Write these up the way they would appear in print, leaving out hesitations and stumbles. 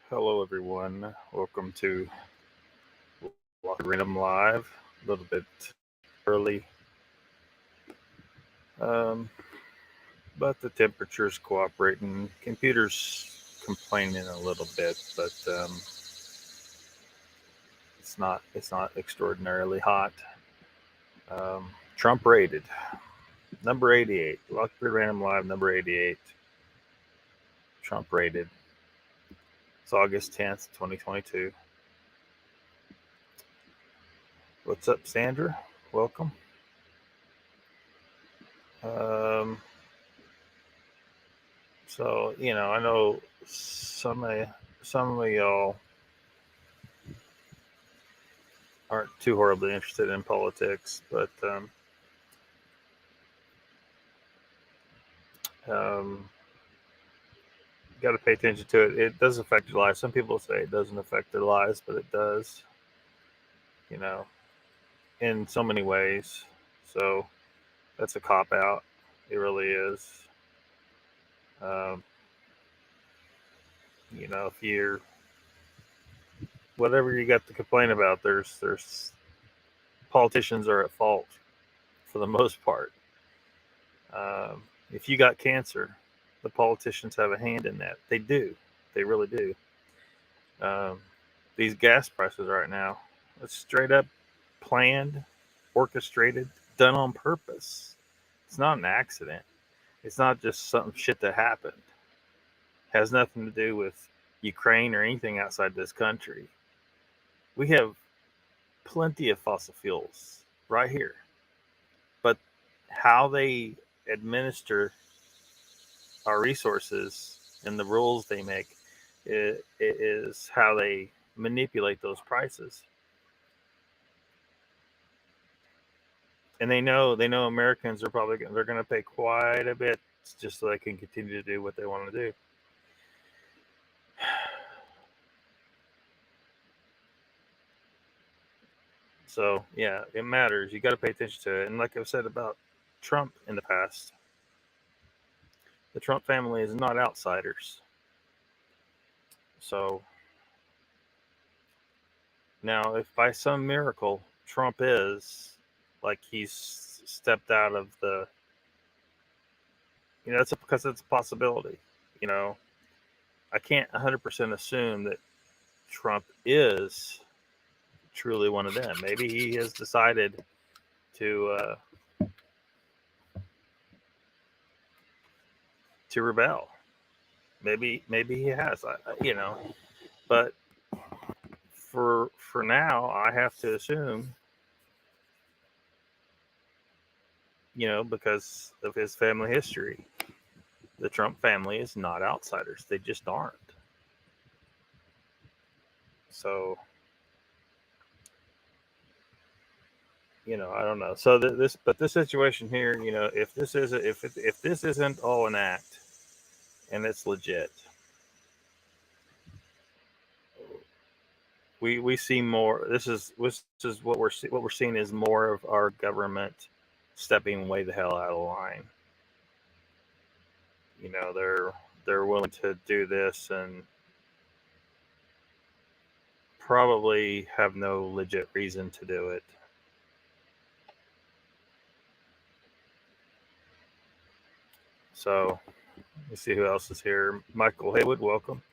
Hello, everyone. Welcome to LOCKBEARD Random Live. A little bit early, but the temperature's cooperating. Computer's complaining a little bit, but it's not extraordinarily hot. Trump rated number 88. LOCKBEARD Random Live number 88. Trump rated. It's August 10th, 2022. What's up, Sandra? Welcome. So, I know some of y'all aren't too horribly interested in politics, but got to pay attention to it. It does affect your life. Some people say it doesn't affect their lives, but it does, in so many ways. So that's a cop-out. It really is. If you're, whatever you got to complain about, there's politicians are at fault for the most part. If you got cancer, the politicians have a hand in that. They do. They really do. These gas prices right now, it's straight up planned, orchestrated, done on purpose. It's not an accident. It's not just some shit that happened. It has nothing to do with Ukraine or anything outside this country. We have plenty of fossil fuels right here. But how they administer our resources and the rules they make it is how they manipulate those prices. And they know Americans are they're going to pay quite a bit just so they can continue to do what they want to do. So yeah, it matters. You got to pay attention to it. And like I've said about Trump in the past, the Trump family is not outsiders. So now, if by some miracle Trump is, like, he's stepped out of the, it's because it's a possibility. I can't 100% assume that Trump is truly one of them. Maybe he has decided to rebel. Maybe he has. But for now, I have to assume, because of his family history, the Trump family is not outsiders. They just aren't. So, I don't know. So this situation here, if this isn't all an act and it's legit, we see more. This is what we're seeing is more of our government stepping way the hell out of line. They're willing to do this and probably have no legit reason to do it. So, let me see who else is here. Michael Haywood, welcome.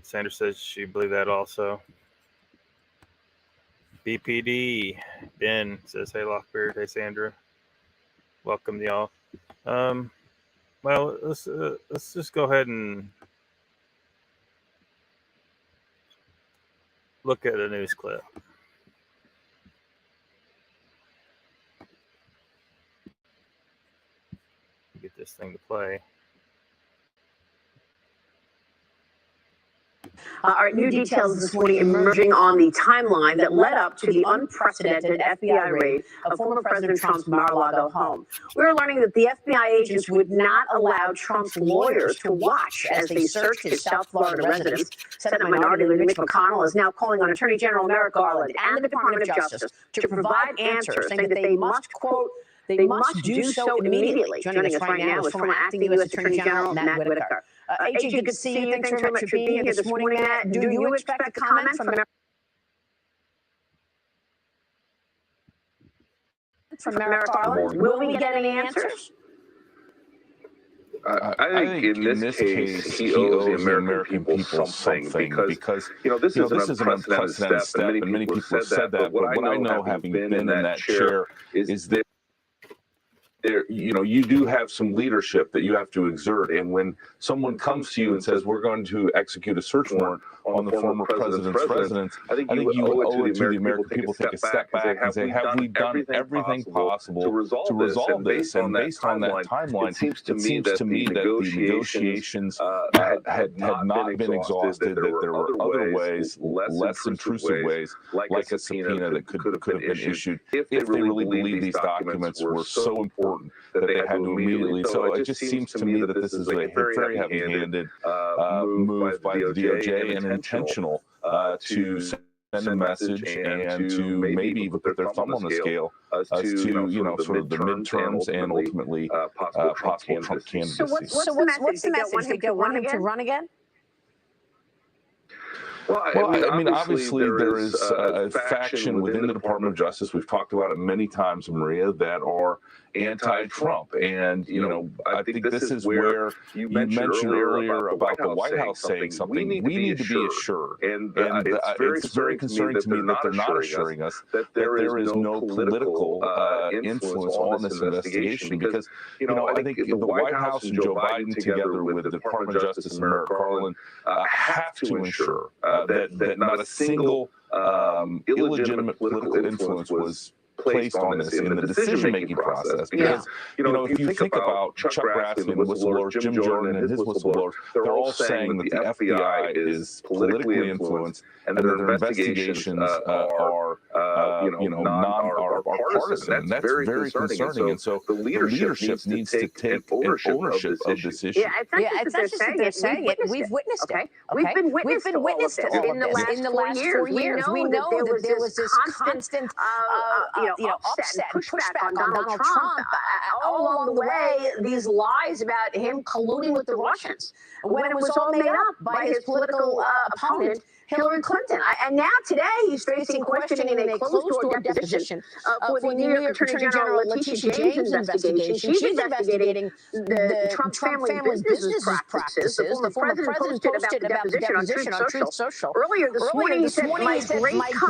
Sandra says she believed that also. BPD. Ben says, hey, Lockbeard. Hey, Sandra. Welcome, y'all. Well, let's just go ahead and look at a news clip. Get this thing to play. All right, new details this morning emerging on the timeline that led up to the unprecedented FBI raid of former President Trump's Mar-a-Lago home. We're learning that the FBI agents would not allow Trump's lawyers to watch as they searched his South Florida residence. Senate Minority Leader Mitch McConnell is now calling on Attorney General Merrick Garland and the Department of Justice to provide answers, saying that they must, quote, they must do so immediately. Joining us right now is former acting U.S. Attorney General Matt Whitaker. AG, good to see you. Thanks very much for being here this morning, Matt. Do you expect a comment from Merrick Garland? Will we get any answers? I think in this case, he owes the American people something because this is an unprecedented step, and many people have said that. But what I know, having been in that chair, is that you do have some leadership that you have to exert. And when someone comes to you and says, we're going to execute a search warrant on the former president's residence, I think you owe it to the American people to take a step back and say, have we done everything possible to resolve this? And based on that timeline, it seems to me that the negotiations had not been exhausted, that there were other ways, less intrusive ways, like a subpoena that could have been issued if they really believe these documents were so important that they had to immediately. So it just seems to me that this is a very heavy-handed move by the DOJ and intentional to send a message and to maybe even put their thumb on the scale as to sort of the midterms and ultimately possible Trump candidacy. So what's the message? They don't want him to run again? Well, I mean, obviously there is a faction within the Department of Justice. We've talked about it many times, Maria, that are anti-Trump, and I think this is where you mentioned earlier about the White House saying something. We need to be assured, and it's very concerning to me that they're not assuring us that there is no political influence on this investigation, because I think the White House and Joe Biden, together with the Department of Justice and Merrick Garland, have to ensure that not a single illegitimate political influence was placed on this in the decision-making process. Because, if you think about Chuck Grassley and whistleblowers, Jim Jordan and his whistleblowers, they're all saying that the FBI is politically influenced and that their investigations are partisan. And that's very concerning. And so the leadership needs to take ownership of this issue. Yeah, it's not just that they're saying it. We've witnessed it. We've been witness to all of this in the last 4 years. We know that there was this constant upset and pushback on Donald Trump. All along the way, these lies about him colluding with the Russians, when it was all made up by his political opponent, Hillary Clinton. And now today he's facing questioning in a closed-door deposition for the New York Attorney General Letitia James' investigation. She's investigating the Trump family business practices. The former president posted about the deposition on Truth Social. Earlier this morning, he said, my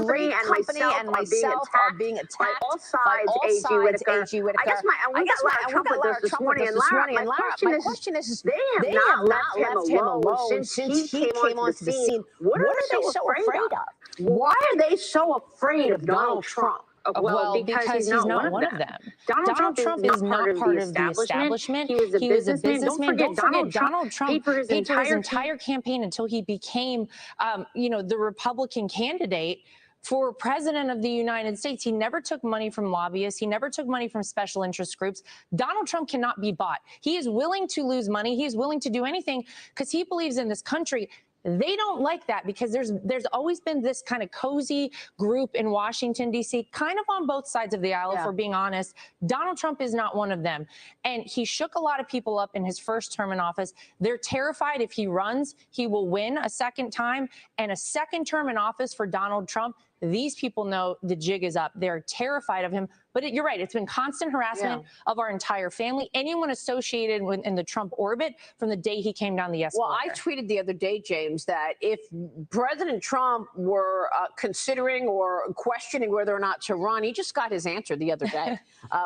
great company and myself are being attacked by all sides, AG Whitaker. I guess we got Lara Trump with us this morning. And Lara, my question is, they have not left him alone since he came onto the scene. What are they so afraid of? Why are they so afraid of Donald Trump? Well, because he's not one of them. Donald Trump is not part of the establishment. He was a businessman. Don't forget, Donald Trump paid for his entire campaign until he became, the Republican candidate for president of the United States. He never took money from lobbyists. He never took money from special interest groups. Donald Trump cannot be bought. He is willing to lose money. He is willing to do anything because he believes in this country. They don't like that because there's always been this kind of cozy group in Washington, D.C., kind of on both sides of the aisle, if we're being honest. Donald Trump is not one of them. And he shook a lot of people up in his first term in office. They're terrified if he runs, he will win a second time. And a second term in office for Donald Trump, these people know the jig is up. They're terrified of him. But you're right. It's been constant harassment of our entire family, anyone associated in the Trump orbit from the day he came down the escalator. Well, I tweeted the other day, James, that if President Trump were considering or questioning whether or not to run, he just got his answer the other day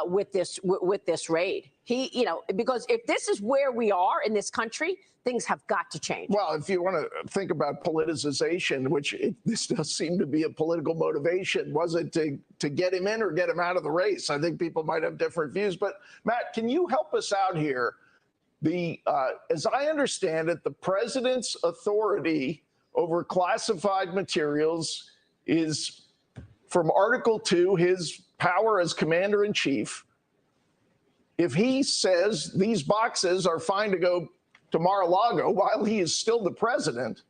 with this raid. Because if this is where we are in this country, things have got to change. Well, if you want to think about politicization, which this does seem to be a political motivation, was it to get him in or get him out of the race? I think people might have different views. But Matt, can you help us out here? As I understand it, the president's authority over classified materials is from Article 2, his power as commander-in-chief. If he says these boxes are fine to go to Mar-a-Lago while he is still the president,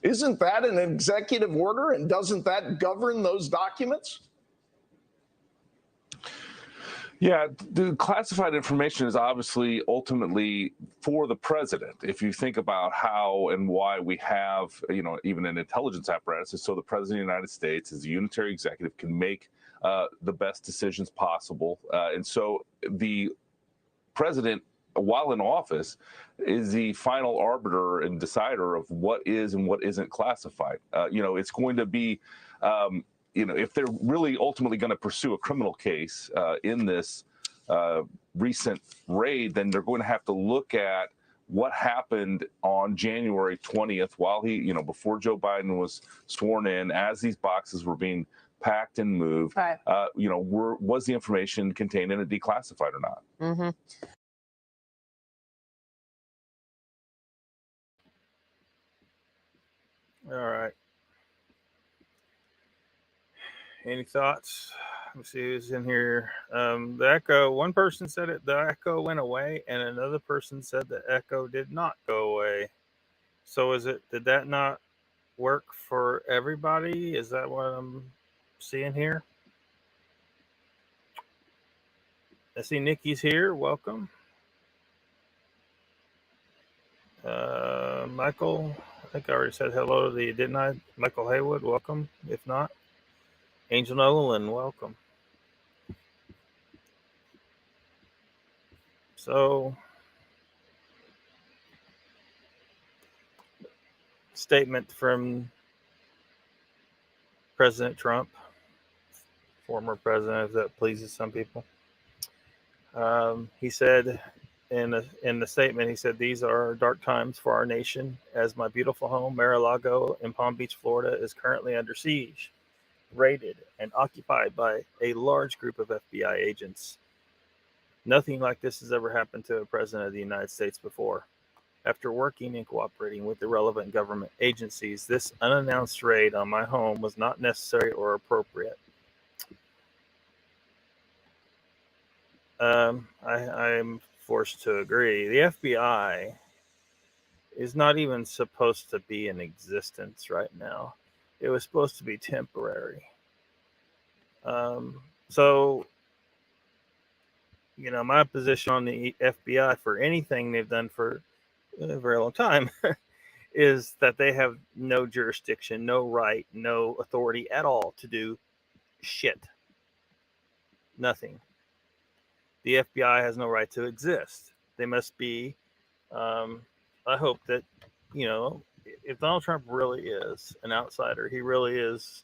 isn't that an executive order, and doesn't that govern those documents? Yeah, the classified information is obviously ultimately for the president. If you think about how and why we have, even an intelligence apparatus, is so the president of the United States, as a unitary executive, can make the best decisions possible. And so the president, while in office, is the final arbiter and decider of what is and what isn't classified. It's going to be, if they're really ultimately going to pursue a criminal case in this recent raid, then they're going to have to look at what happened on January 20th while before Joe Biden was sworn in, as these boxes were being packed and moved. Right. Was the information contained in it declassified or not? Mm-hmm. All right. Any thoughts? Let me see who's in here. The echo, one person said the echo went away, and another person said the echo did not go away. So did that not work for everybody? Is that what I'm seeing here? I see Nikki's here. Welcome. Michael, I think I already said hello to you, didn't I? Michael Haywood, welcome. If not, Angel Nolan, welcome. So, statement from President Trump, former president, if that pleases some people. He said in the statement, he said, "These are dark times for our nation, as my beautiful home, Mar-a-Lago in Palm Beach, Florida, is currently under siege, raided, and occupied by a large group of FBI agents. Nothing like this has ever happened to a president of the United States before. After working and cooperating with the relevant government agencies, this unannounced raid on my home was not necessary or appropriate." I'm forced to agree. The FBI is not even supposed to be in existence right now. It was supposed to be temporary. So, my position on the FBI for anything they've done for a very long time is that they have no jurisdiction, no right, no authority at all to do shit. Nothing. The FBI has no right to exist. They must be, I hope that, if Donald Trump really is an outsider, he really is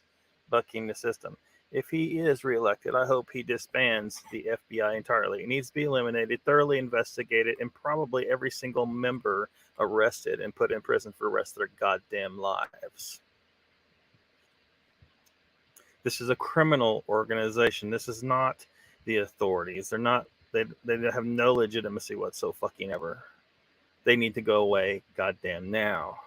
bucking the system. If he is reelected, I hope he disbands the FBI entirely. It needs to be eliminated, thoroughly investigated, and probably every single member arrested and put in prison for the rest of their goddamn lives. This is a criminal organization. This is not the authorities. They have no legitimacy whatsoever. They need to go away goddamn now.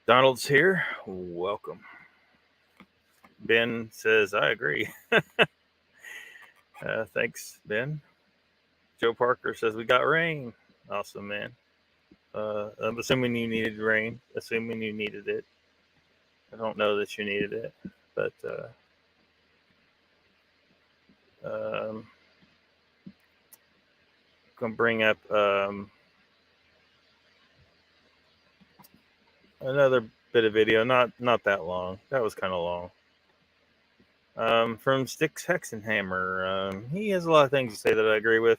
Donald's here. Welcome. Ben says, I agree. Thanks, Ben. Joe Parker says, we got rain. Awesome, man. I'm assuming you needed rain. Assuming you needed it. I don't know that you needed it, but gonna bring up another bit of video, not that long. That was kind of long. From Styx Hexenhammer. He has a lot of things to say that I agree with.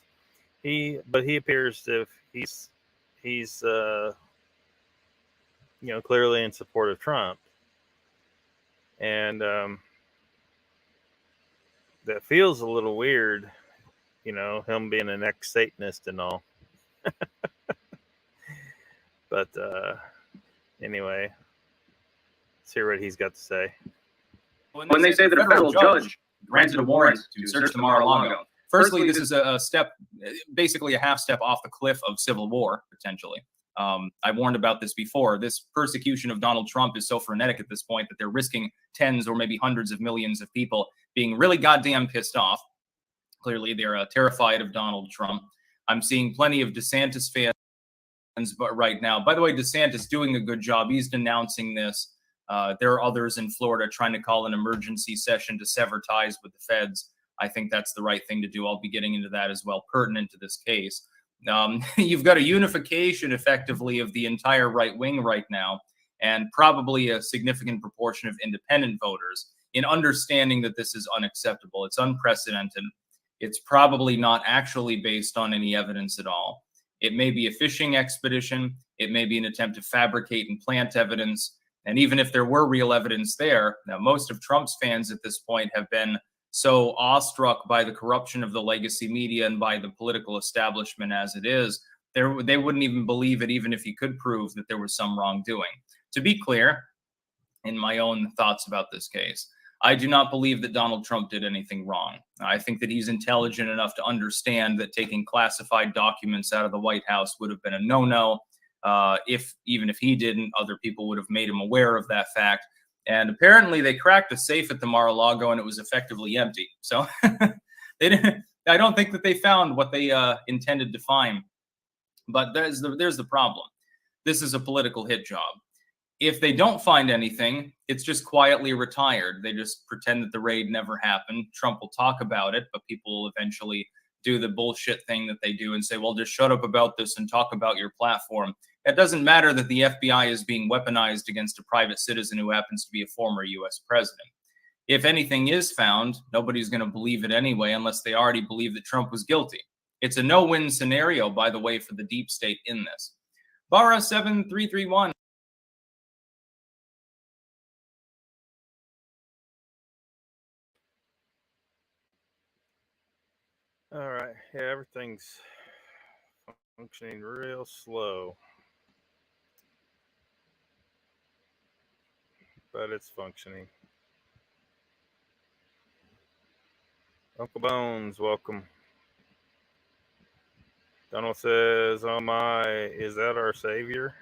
But he appears to he's clearly in support of Trump. And that feels a little weird, him being an ex-Satanist and all. But anyway, let's hear what he's got to say. When they say that a federal judge granted a warrant to search the Mar-a-Lago, firstly, this is a step, basically a half step off the cliff of civil war, potentially. I warned about this before. This persecution of Donald Trump is so frenetic at this point that they're risking tens or maybe hundreds of millions of people being really goddamn pissed off. Clearly, they're terrified of Donald Trump. I'm seeing plenty of DeSantis fans right now. By the way, DeSantis doing a good job. He's denouncing this. There are others in Florida trying to call an emergency session to sever ties with the feds. I think that's the right thing to do. I'll be getting into that as well, pertinent to this case. You've got a unification, effectively, of the entire right wing right now, and probably a significant proportion of independent voters in understanding that this is unacceptable. It's unprecedented. It's probably not actually based on any evidence at all. It may be a fishing expedition. It may be an attempt to fabricate and plant evidence. And even if there were real evidence there, now most of Trump's fans at this point have been so awestruck by the corruption of the legacy media and by the political establishment as it is, they wouldn't even believe it, even if he could prove that there was some wrongdoing. To be clear, in my own thoughts about this case, I do not believe that Donald Trump did anything wrong. I think that he's intelligent enough to understand that taking classified documents out of the White House would have been a no-no. Even if he didn't, other people would have made him aware of that fact. And apparently they cracked a safe at the Mar-a-Lago and it was effectively empty. So they didn't. I don't think that they found what they intended to find. But there's the problem. This is a political hit job. If they don't find anything, it's just quietly retired. They just pretend that the raid never happened. Trump will talk about it, but people will eventually do the bullshit thing that they do and say, well, just shut up about this and talk about your platform. It doesn't matter that the FBI is being weaponized against a private citizen who happens to be a former U.S. president. If anything is found, nobody's going to believe it anyway, unless they already believe that Trump was guilty. It's a no-win scenario, by the way, for the deep state in this. Barra 7331. All right. Yeah, everything's functioning real slow. But it's functioning. Uncle Bones, welcome. Donald says, oh my, is that our savior?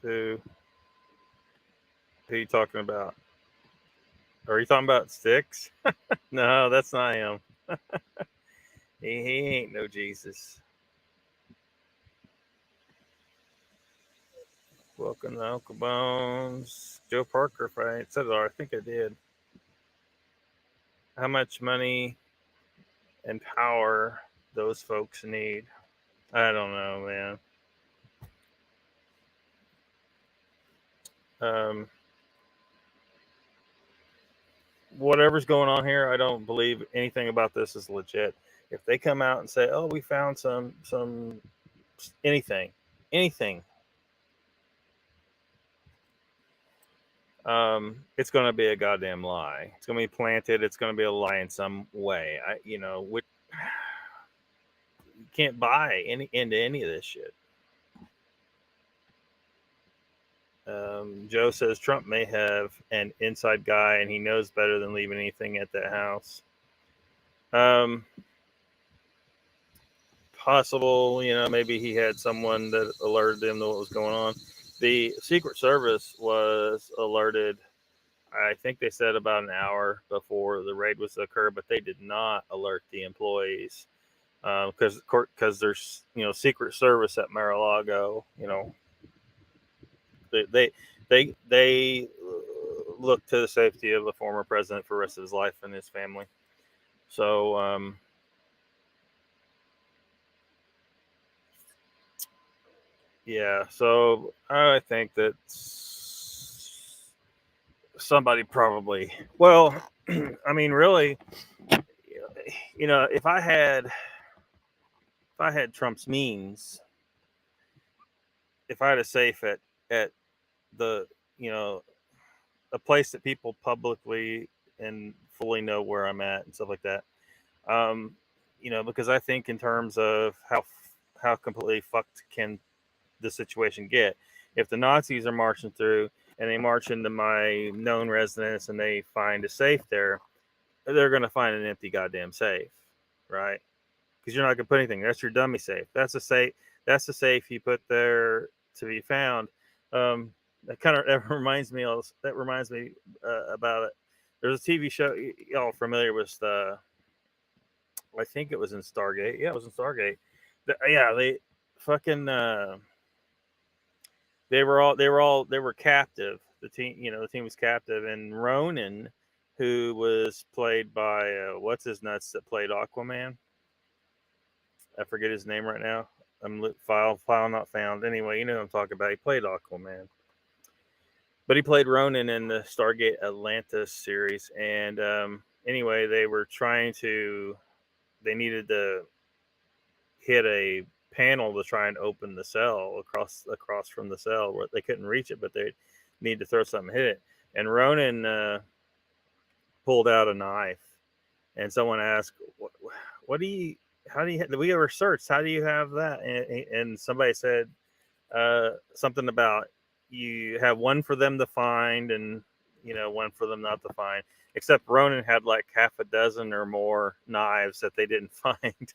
Who are you talking about? Are you talking about Sticks? No, that's not him. he ain't no Jesus. Welcome to Uncle Bones. Joe Parker, if I said it, I think I did. How much money and power those folks need? I don't know, man. Whatever's going on here, I don't believe anything about this is legit. If they come out and say, "Oh, we found some anything," it's going to be a goddamn lie. It's going to be planted. It's going to be a lie in some way. You can't buy into any of this shit. Joe says Trump may have an inside guy and he knows better than leaving anything at that house. Possible, maybe he had someone that alerted him to what was going on. The Secret Service was alerted, I think they said about an hour before the raid was occurred, but they did not alert the employees because there's Secret Service at Mar-a-Lago. They look to the safety of the former president for the rest of his life and his family. So yeah, so I think that somebody probably, well, I mean, really, if I had Trump's means, if I had a safe at the, a place that people publicly and fully know where I'm at and stuff like that, because I think in terms of how completely fucked can the situation get. If the Nazis are marching through and they march into my known residence and they find a safe there, they're going to find an empty goddamn safe, right? Because you're not going to put anything. That's your dummy safe. That's a safe. That's the safe you put there to be found. That reminds me about it. There's a TV show, y'all familiar with I think it was in Stargate. Yeah, it was in Stargate. They fucking They were captive. The team was captive, and Ronan, who was played by what's his nuts that played Aquaman. I forget his name right now. File not found. Anyway, you know what I'm talking about. He played Aquaman, but he played Ronan in the Stargate Atlantis series. And anyway, they needed to hit a panel to try and open the cell across from the cell, where they couldn't reach it, but they need to throw something, hit it. And Ronan pulled out a knife, and someone asked, "What do you? How do you? We ever searched? How do you have that?" And somebody said something about you have one for them to find, and one for them not to find. Except Ronan had like half a dozen or more knives that they didn't find.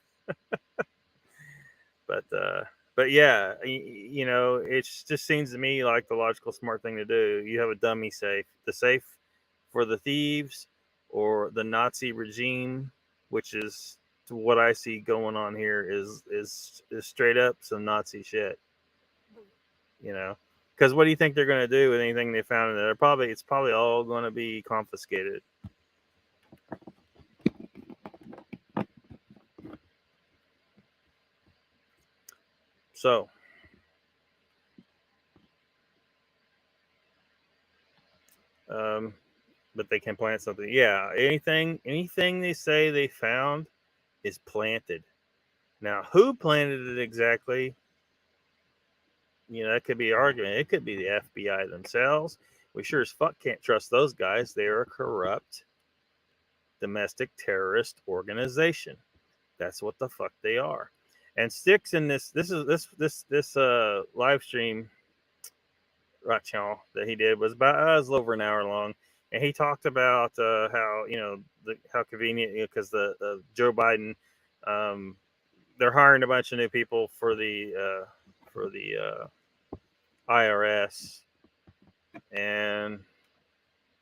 But yeah, it just seems to me like the logical, smart thing to do. You have a dummy safe, the safe for the thieves or the Nazi regime, which is what I see going on here is straight up some Nazi shit. Because what do you think they're going to do with anything they found in there? It's probably all going to be confiscated. So, but they can plant something. Yeah, anything they say they found is planted. Now, who planted it exactly? That could be argument. It could be the FBI themselves. We sure as fuck can't trust those guys. They are a corrupt domestic terrorist organization. That's what the fuck they are. And Sticks in this live stream that he did was about over an hour long, and he talked about how how convenient, because the Joe Biden, they're hiring a bunch of new people for the IRS, and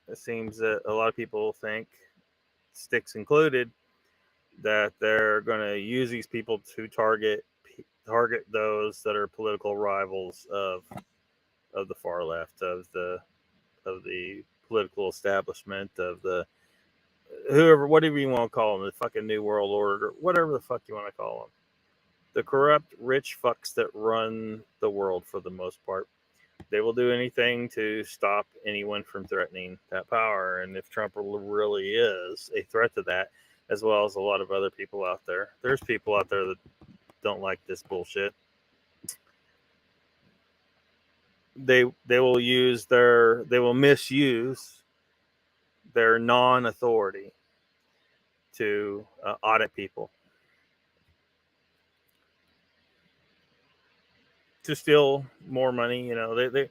it seems that a lot of people think, Sticks included, that they're going to use these people to target those that are political rivals of the far left, of the political establishment, of the whatever you want to call them, the fucking New World Order, whatever the fuck you want to call them, the corrupt rich fucks that run the world for the most part. They will do anything to stop anyone from threatening that power. And if Trump really is a threat to that, as well as a lot of other people out there, there's people out there that don't like this bullshit. They will misuse their non-authority to audit people, to steal more money. The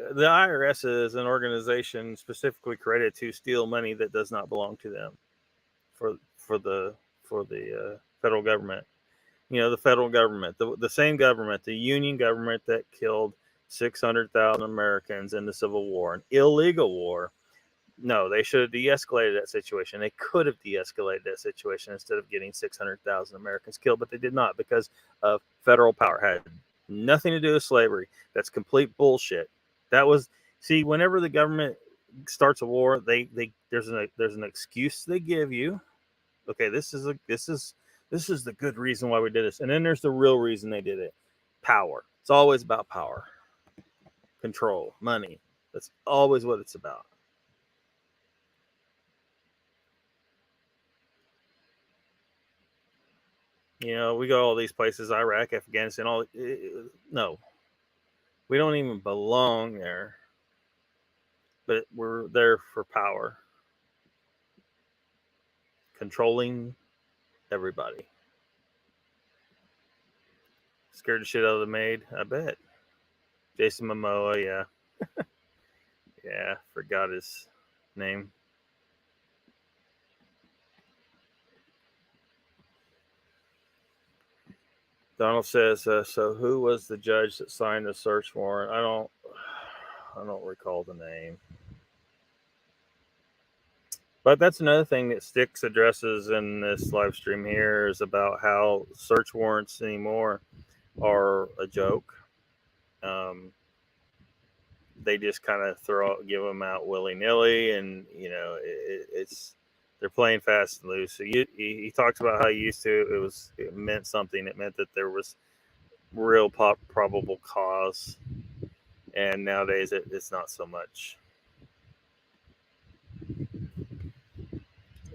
IRS is an organization specifically created to steal money that does not belong to them for the federal government. The federal government, the same government, the Union government that killed 600,000 Americans in the Civil War, an illegal war. No, they should have de-escalated that situation. They could have de-escalated that situation instead of getting 600,000 Americans killed, but they did not, because of federal power. It had nothing to do with slavery. That's complete bullshit. Whenever the government starts a war, there's an excuse they give you. Okay, this is the good reason why we did this, and then there's the real reason they did it. Power. It's always about power, control, money. That's always what it's about. We go all these places, Iraq, Afghanistan, no. We don't even belong there. But we're there for power. Controlling everybody. Scared the shit out of the maid, I bet. Jason Momoa, yeah. Yeah, forgot his name. Donald says, so who was the judge that signed the search warrant? I don't recall the name. But that's another thing that Sticks addresses in this live stream here, is about how search warrants anymore are a joke. they just kind of give them out willy nilly, and they're playing fast and loose. So he talks about how he used to it meant something. It meant that there was real probable cause, and nowadays it's not so much.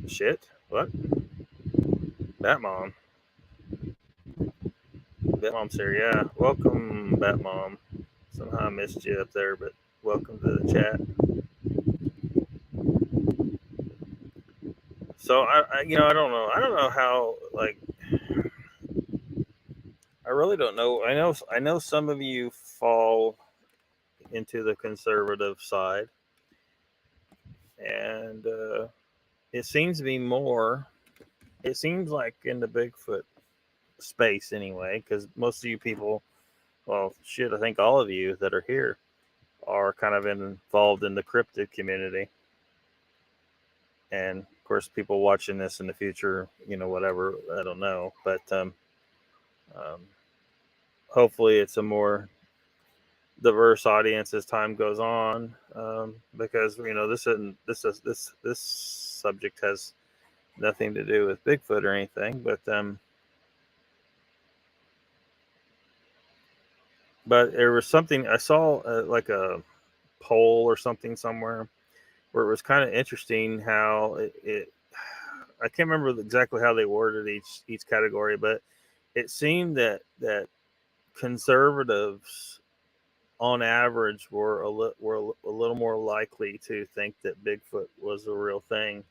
Shit, what? Batmom. Batmom's here, yeah. Welcome, Batmom. Somehow I missed you up there, but welcome to the chat. So I don't know. I don't know how, like, I really don't know. I know some of you fall into the conservative side, and it seems to be more. It seems like in the Bigfoot space anyway, because most of you people, well, shit, I think all of you that are here are kind of involved in the cryptid community. And of course, people watching this in the future, whatever, I don't know, but hopefully it's a more diverse audience as time goes on, because this subject has nothing to do with Bigfoot or anything, but there was something I saw, like a poll or something somewhere, where it was kind of interesting how it I can't remember exactly how they worded each category, but it seemed that conservatives on average were a little more likely to think that Bigfoot was a real thing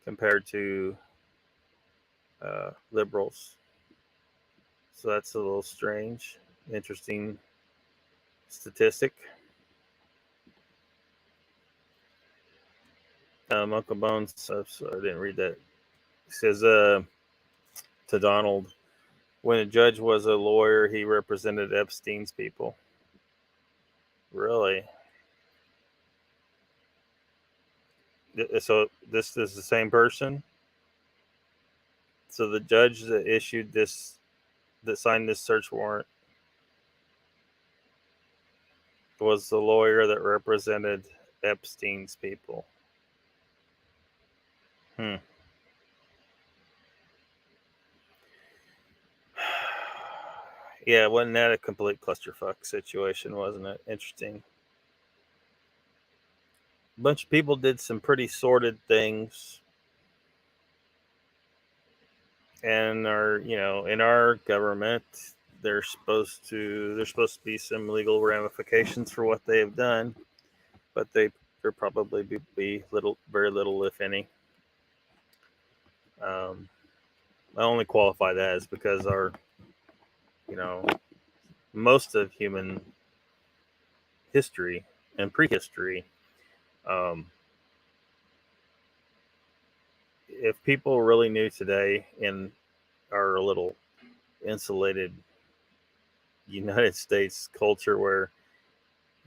compared to liberals. So that's a little strange, interesting statistic. Uncle Bones, I didn't read that. He says to Donald, when a judge was a lawyer, he represented Epstein's people. Really? So this is the same person? So the judge that signed this search warrant was the lawyer that represented Epstein's people. Yeah, wasn't that a complete clusterfuck situation, wasn't it? Interesting. A bunch of people did some pretty sordid things, and in our government, there's supposed to be some legal ramifications for what they have done, but there probably be very little, if any. I only qualify that as because our, most of human history and prehistory, if people really knew today in our little insulated United States culture where,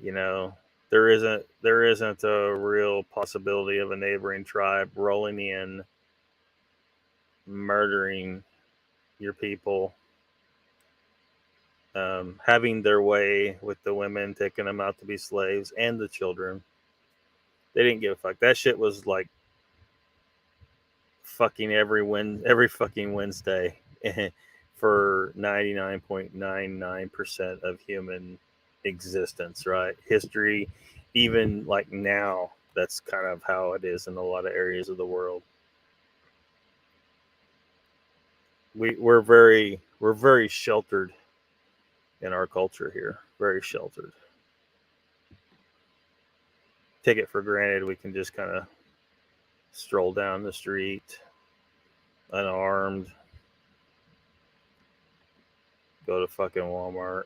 there isn't a real possibility of a neighboring tribe rolling in, murdering your people, having their way with the women, taking them out to be slaves, and the children. They didn't give a fuck. That shit was like fucking every fucking Wednesday for 99.99% of human existence, right? History, even like now, that's kind of how it is in a lot of areas of the world. We're very sheltered in our culture here. Very sheltered. Take it for granted we can just kind of stroll down the street unarmed, go to fucking Walmart,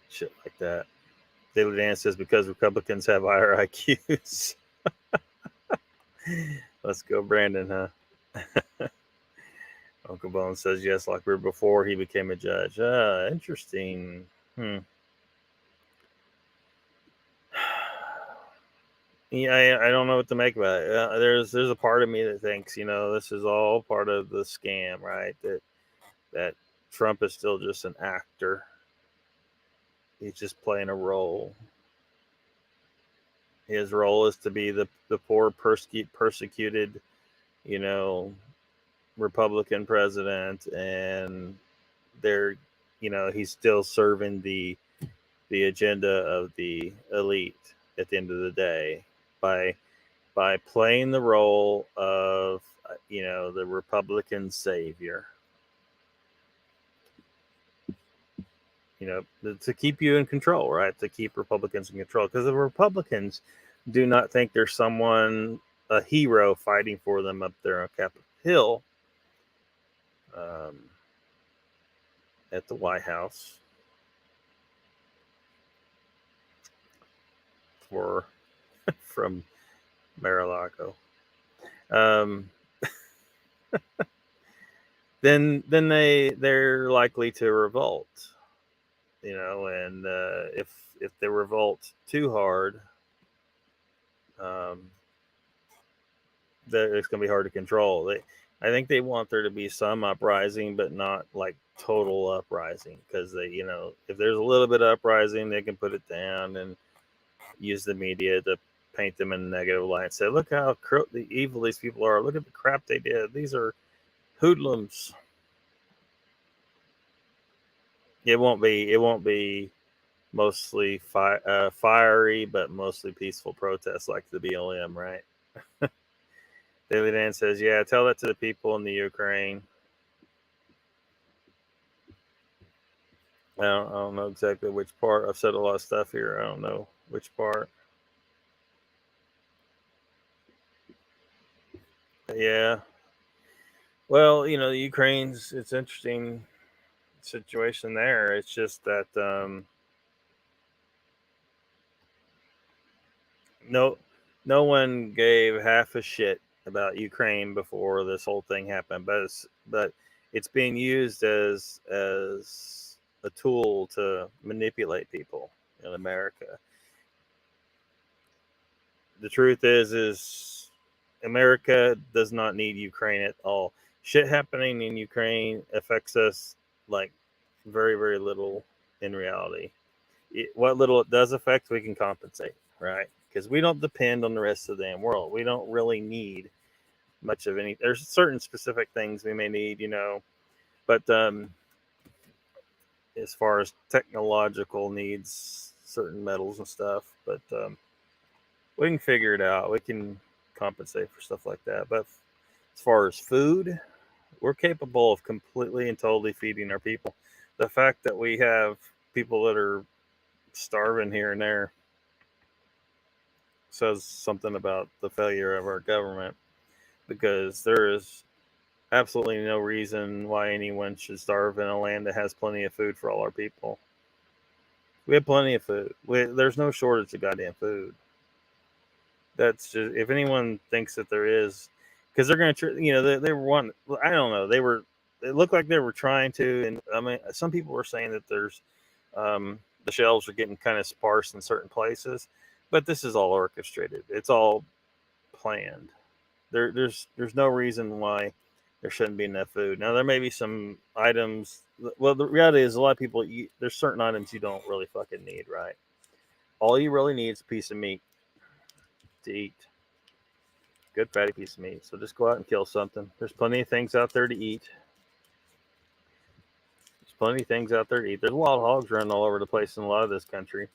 shit like that. Daily Dan says because Republicans have higher IQs. Let's go, Brandon, huh? Uncle Bone says yes, LOCKBEARD before he became a judge. Interesting. Yeah, I don't know what to make about it. There's a part of me that thinks, this is all part of the scam, right? That Trump is still just an actor. He's just playing a role. His role is to be the poor, persecuted, Republican president, and he's still serving the agenda of the elite at the end of the day by playing the role of the Republican savior. To keep you in control, right? To keep Republicans in control, because the Republicans do not think there's someone, a hero, fighting for them up there on Capitol Hill, at the White House, from Mar-a-Lago. Then they're likely to revolt. And if they revolt too hard, it's going to be hard to control. I think they want there to be some uprising, but not like total uprising, because if there's a little bit of uprising, they can put it down and use the media to paint them in a negative light and say, look how evil these people are. Look at the crap they did. These are hoodlums. It won't be mostly fiery, but mostly peaceful protests like the BLM, right? Daily Dan says, yeah, tell that to the people in the Ukraine. I don't know exactly which part. I've said a lot of stuff here. I don't know which part. Yeah. Well, the Ukraine's, it's interesting situation there. It's just that no one gave half a shit about Ukraine before this whole thing happened, but it's being used as a tool to manipulate people in America. The truth is America does not need Ukraine at all. Shit happening in Ukraine affects us like very, very little in reality. What little it does affect, we can compensate, right? Because we don't depend on the rest of the damn world. We don't really need much of any. There's certain specific things we may need, but as far as technological needs, certain metals and stuff, but we can figure it out. We can compensate for stuff like that. But as far as food, we're capable of completely and totally feeding our people. The fact that we have people that are starving here and there says something about the failure of our government, because there is absolutely no reason why anyone should starve in a land that has plenty of food for all our people. We have plenty of food. There's no shortage of goddamn food. That's just, if anyone thinks that there is, because they're going to, they were one. I don't know. It looked like they were trying to, and I mean, some people were saying that there's, the shelves are getting kind of sparse in certain places, but this is all orchestrated. It's all planned. There's no reason why there shouldn't be enough food. Now there may be some items. Well, the reality is a lot of people there's certain items you don't really fucking need, right? All you really need is a piece of meat to eat. Good fatty piece of meat. So just go out and kill something. There's plenty of things out there to eat. There's wild hogs running all over the place in a lot of this country.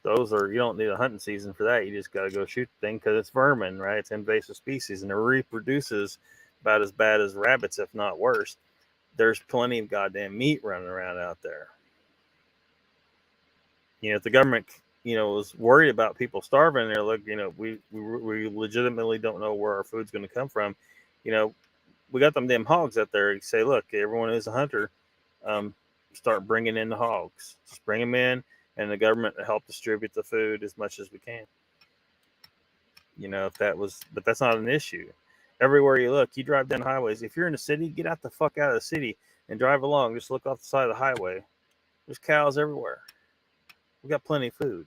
You don't need a hunting season for that. You just got to go shoot the thing because it's vermin, right? It's invasive species, and it reproduces about as bad as rabbits, if not worse. There's plenty of goddamn meat running around out there. If the government, was worried about people starving, they're like, we legitimately don't know where our food's going to come from. We got them damn hogs out there. You say, look, everyone who's a hunter, start bringing in the hogs. Just bring them in, and the government will help distribute the food as much as we can. But that's not an issue. Everywhere you look, you drive down highways. If you're in the city, get out the fuck out of the city and drive along. Just look off the side of the highway. There's cows everywhere. We got plenty of food.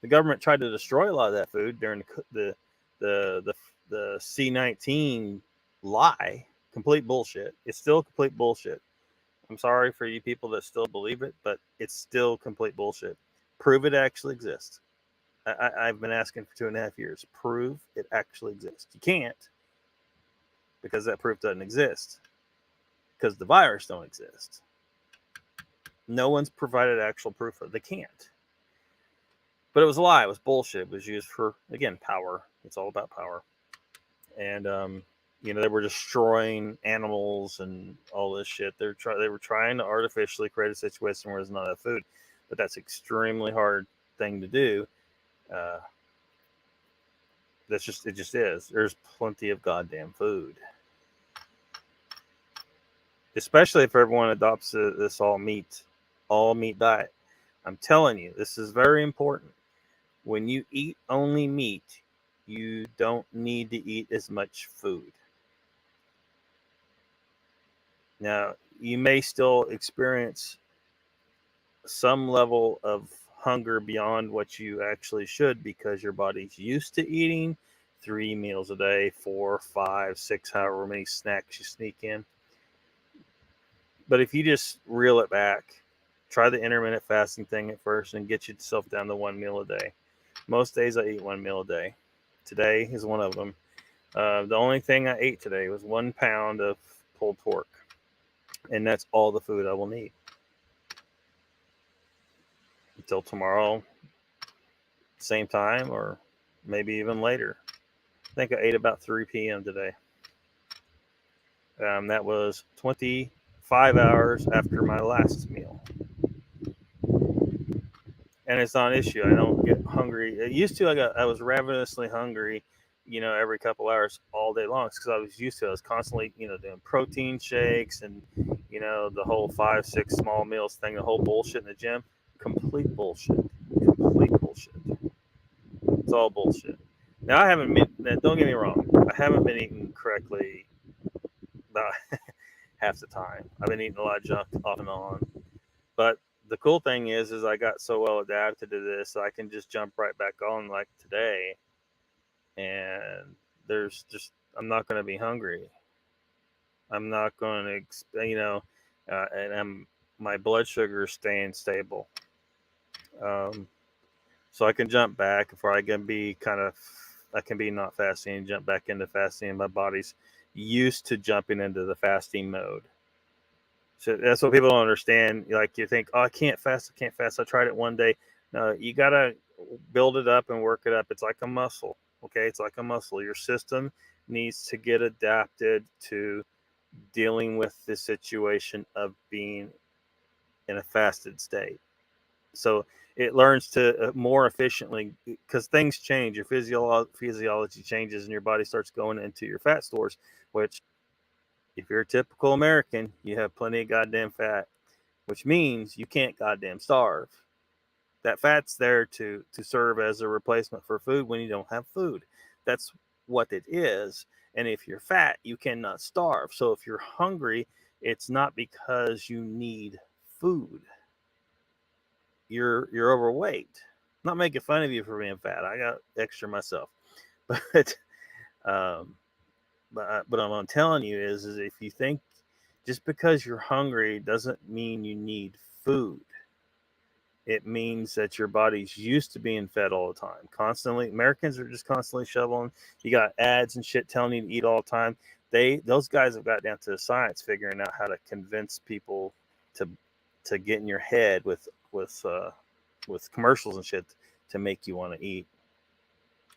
The government tried to destroy a lot of that food during the C-19 lie. Complete bullshit. It's still complete bullshit. I'm sorry for you people that still believe it, but it's still complete bullshit. Prove it actually exists. I've been asking for 2.5 years. Prove it actually exists. You can't, because that proof doesn't exist, because the virus don't exist. No one's provided actual proof of it. They can't. But it was a lie. It was bullshit. It was used for, again, power. It's all about power. And they were destroying animals and all this shit. They were trying to artificially create a situation where there's not enough food, but that's extremely hard thing to do. It just is. There's plenty of goddamn food, especially if everyone adopts this all meat diet. I'm telling you, this is very important. When you eat only meat, you don't need to eat as much food. Now, you may still experience some level of hunger beyond what you actually should, because your body's used to eating 3 meals a day, 4, 5, 6, however many snacks you sneak in. But if you just reel it back, try the intermittent fasting thing at first and get yourself down to 1 meal a day. Most days I eat 1 meal a day. Today is one of them. The only thing I ate today was 1 pound of pulled pork. And that's all the food I will need until tomorrow, same time, or maybe even later. I think I ate about 3 p.m. today. That was 25 hours after my last meal. And it's not an issue. I don't get hungry. It used to, I was ravenously hungry, every couple hours all day long. It's because I was used to it. I was constantly, doing protein shakes and, the whole 5, 6 small meals thing, the whole bullshit in the gym. Complete bullshit. Complete bullshit. It's all bullshit. Now, don't get me wrong, I haven't been eating correctly about half the time. I've been eating a lot of junk off and on. But the cool thing is I got so well adapted to this, I can just jump right back on like today. And I'm not going to be hungry. I'm not going to, and my blood sugar is staying stable. So I can jump back before I can be not fasting and jump back into fasting. My body's used to jumping into the fasting mode. So that's what people don't understand. Like, you think, oh, I can't fast. I tried it one day. No, you got to build it up and work it up. It's like a muscle. Okay. It's like a muscle. Your system needs to get adapted to dealing with the situation of being in a fasted state. So it learns to more efficiently, because things change. Your physiology changes and your body starts going into your fat stores, which, if you're a typical American, you have plenty of goddamn fat, which means you can't goddamn starve. That fat's there to serve as a replacement for food when you don't have food. That's what it is. And if you're fat, you cannot starve. So if you're hungry, it's not because you need food. You're overweight. I'm not making fun of you for being fat. I got extra myself. But what I'm telling you is if you think just because you're hungry doesn't mean you need food. It means that your body's used to being fed all the time. Constantly. Americans are just constantly shoveling. You got ads and shit telling you to eat all the time. Those guys have got down to the science, figuring out how to convince people to get in your head with commercials and shit to make you want to eat.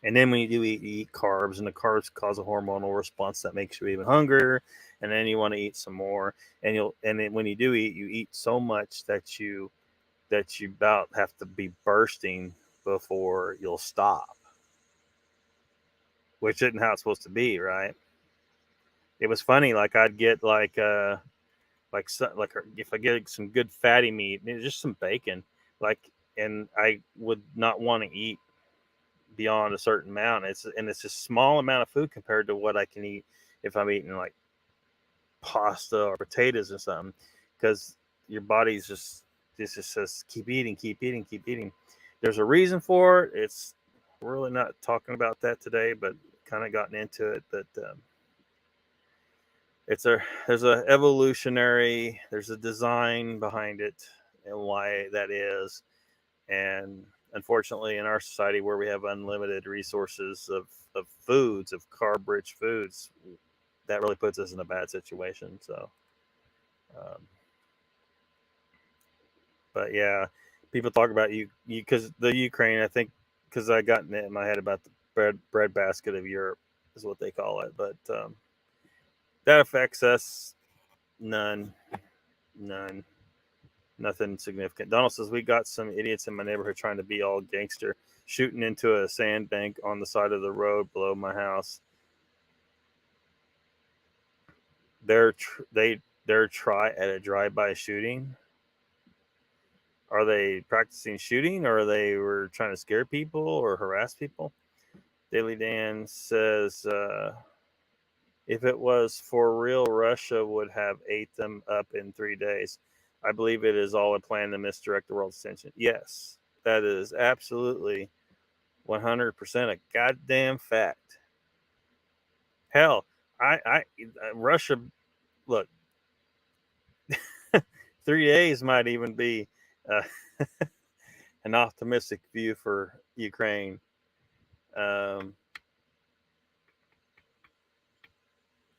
And then when you do eat, you eat carbs, and the carbs cause a hormonal response that makes you even hungrier, and then you want to eat some more. And then when you do eat, you eat so much that you about have to be bursting before you'll stop, which isn't how it's supposed to be, right? It was funny. Like, I'd get like if I get some good fatty meat, just some bacon, and I would not want to eat beyond a certain amount. It's a small amount of food compared to what I can eat if I'm eating like pasta or potatoes or something, because your body's just says keep eating. There's a reason for it. It's really not talking about that today, but kind of gotten into it. But there's a evolutionary, there's a design behind it and why that is. And unfortunately, in our society where we have unlimited resources of foods, of carb-rich foods, that really puts us in a bad situation. So, but yeah, people talk about you because the Ukraine, I think, because I got it in my head about the bread basket of Europe is what they call it. But that affects us none, nothing significant. Donald says we got some idiots in my neighborhood trying to be all gangster, shooting into a sandbank on the side of the road below my house. They're try at a drive-by shooting. Are they practicing shooting, or they were trying to scare people or harass people? Daily Dan says, if it was for real, Russia would have ate them up in 3 days. I believe it is all a plan to misdirect the world's attention. Yes, that is absolutely 100% a goddamn fact. Hell, Russia, look, 3 days might even be an optimistic view for Ukraine.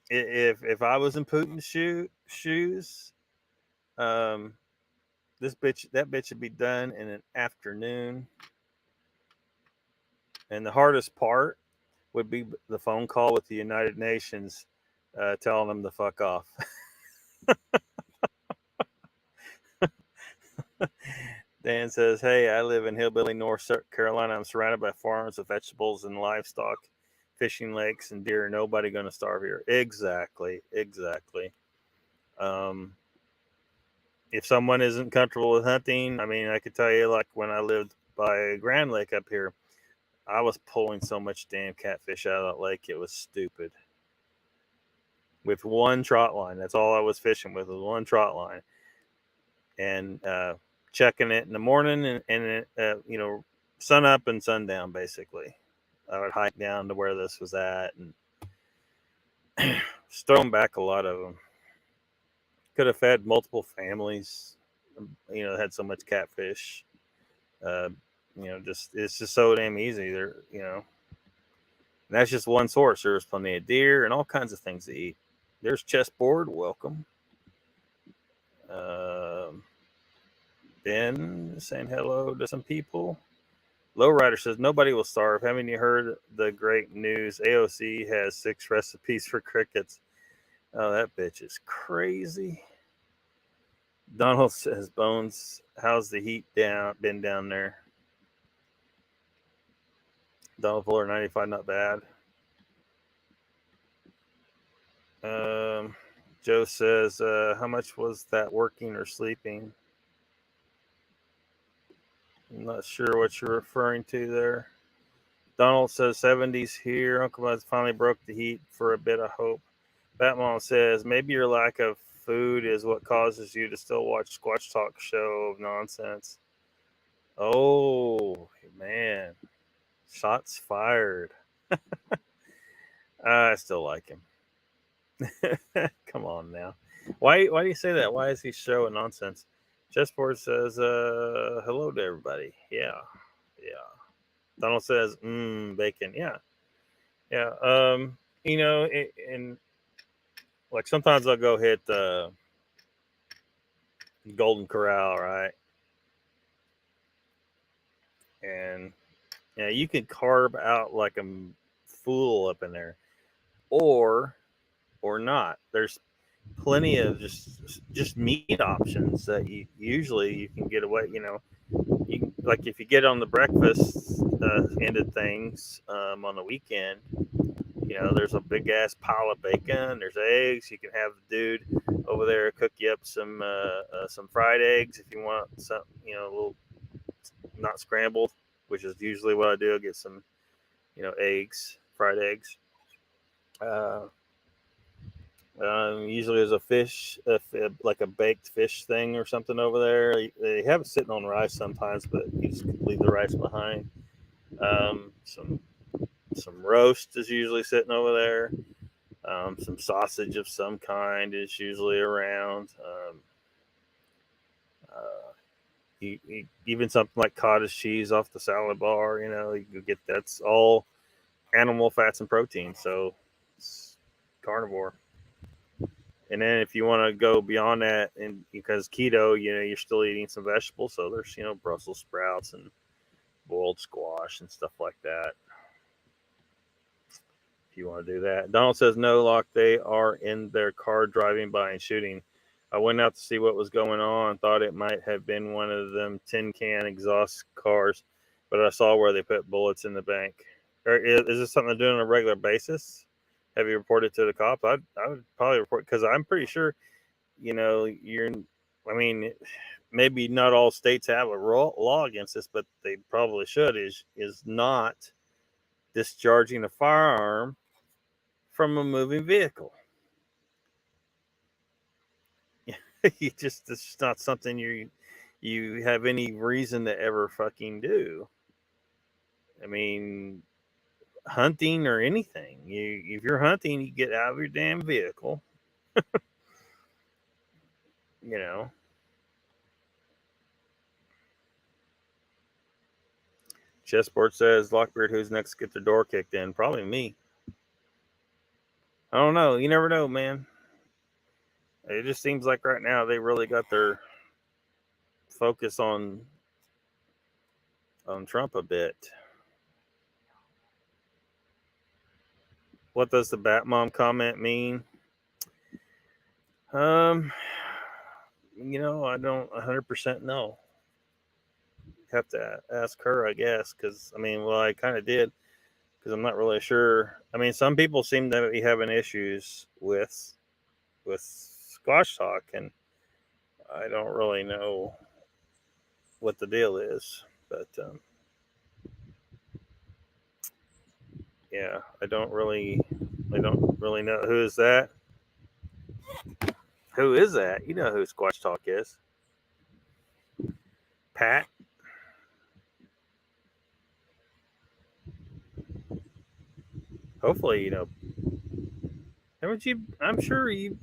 If I was in Putin's shoes, that bitch would be done in an afternoon. And the hardest part would be the phone call with the United Nations, telling them to fuck off. Dan says, hey, I live in hillbilly North Carolina. I'm surrounded by farms of vegetables and livestock, fishing lakes and deer. Nobody going to starve here. Exactly. If someone isn't comfortable with hunting, I mean, I could tell you, like when I lived by Grand Lake up here, I was pulling so much damn catfish out of that lake. It was stupid. With one trot line. That's all I was fishing with, was one trot line. And checking it in the morning and sun up and sundown, basically. I would hike down to where this was at and thrown back a lot of them. Could have fed multiple families, had so much catfish. It's just so damn easy. That's just one source. There's plenty of deer and all kinds of things to eat. There's chessboard, welcome. Ben saying hello to some people. Lowrider says nobody will starve. Haven't you heard the great news? AOC has 6 recipes for crickets. Oh, that bitch is crazy. Donald says, Bones, how's the heat been down there? Donald Fuller 95, not bad. Joe says, how much was that working or sleeping? I'm not sure what you're referring to there. Donald says 70s here. Uncle Buzz finally broke the heat for a bit of hope. Batman says maybe your lack of food is what causes you to still watch Squatch Talk show of nonsense. Oh, man. Shots fired. I still like him. Come on now. Why do you say that? Why is he showing nonsense? Chessboard says, hello to everybody. Yeah. Donald says, bacon. Yeah. And like sometimes I'll go hit the Golden Corral, right? And you can carve out like a fool up in there, or not. There's plenty of just meat options that you can get away. Like if you get on the breakfast end of things on the weekend, there's a big ass pile of bacon. There's eggs. You can have the dude over there cook you up some fried eggs if you want some, a little not scrambled, which is usually what I do. I get some, eggs, fried eggs. Usually there's a fish, like a baked fish thing or something over there. They have it sitting on rice sometimes, but you just leave the rice behind. Some roast is usually sitting over there. Some sausage of some kind is usually around. Even something like cottage cheese off the salad bar, you can get that's all animal fats and protein. So it's carnivore. And then if you want to go beyond that, and because keto, you're still eating some vegetables. So there's, Brussels sprouts and boiled squash and stuff like that. If you want to do that. Donald says, no, Lock, they are in their car driving by and shooting. I went out to see what was going on. Thought it might have been one of them tin can exhaust cars, but I saw where they put bullets in the bank. Is this something they're doing on a regular basis? Have you reported to the cops? I would probably report, because I'm pretty sure, maybe not all states have a law against this, but they probably should, is not discharging a firearm from a moving vehicle. It's just not something you have any reason to ever fucking do. I mean, hunting or anything. If you're hunting, you get out of your damn vehicle. Chessboard says, Lockbeard, who's next to get their door kicked in? Probably me. I don't know. You never know, man. It just seems like right now they really got their focus on Trump a bit. What does the Batmom comment mean? I don't 100% know. Have to ask her, I guess, because I kind of did, because I'm not really sure. Some people seem to be having issues with squash talk, and I don't really know what the deal is, but yeah, I don't really know. Who is that? Who is that? You know who Squash Talk is. Pat? Hopefully, I'm sure you.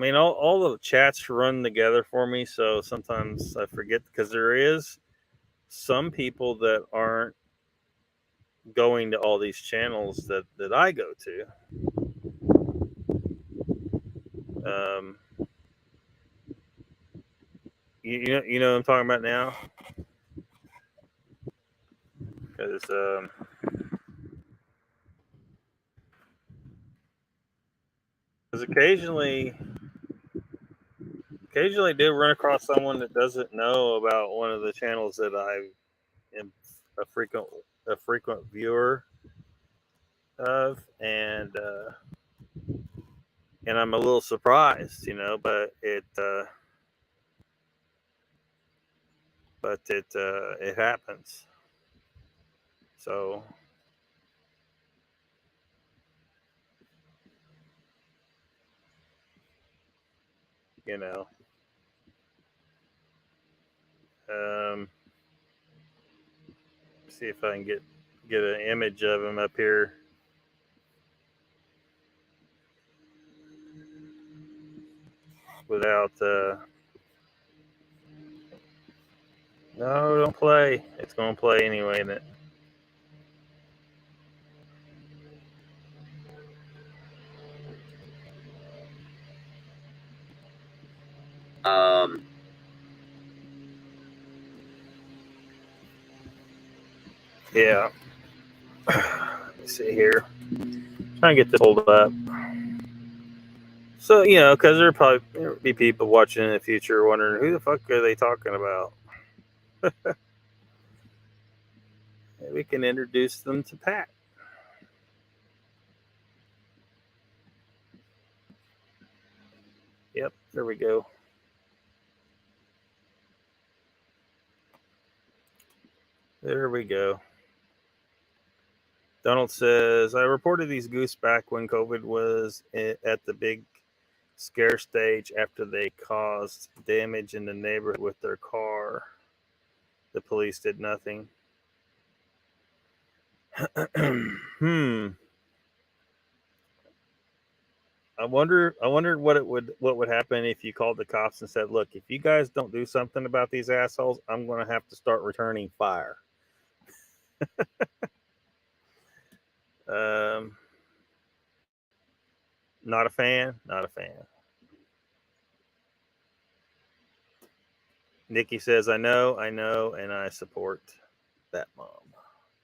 All the chats run together for me, so sometimes I forget, because there is some people that aren't going to all these channels that I go to. You know what I'm talking about now? Because occasionally I do run across someone that doesn't know about one of the channels that I am a frequent viewer of, and I'm a little surprised, but it happens. So see if I can get an image of him up here. Without no, don't play. It's gonna play anyway, isn't it? Yeah. Let's see here. Trying to get this pulled up. So, because there will be people watching in the future wondering, who the fuck are they talking about? We can introduce them to Pat. Yep, there we go. There we go. Donald says, I reported these goose back when COVID was at the big scare stage after they caused damage in the neighborhood with their car. The police did nothing. I wonder what would happen if you called the cops and said, "Look, if you guys don't do something about these assholes, I'm going to have to start returning fire." Not a fan. Not a fan. Nikki says, I know, and I support that mom.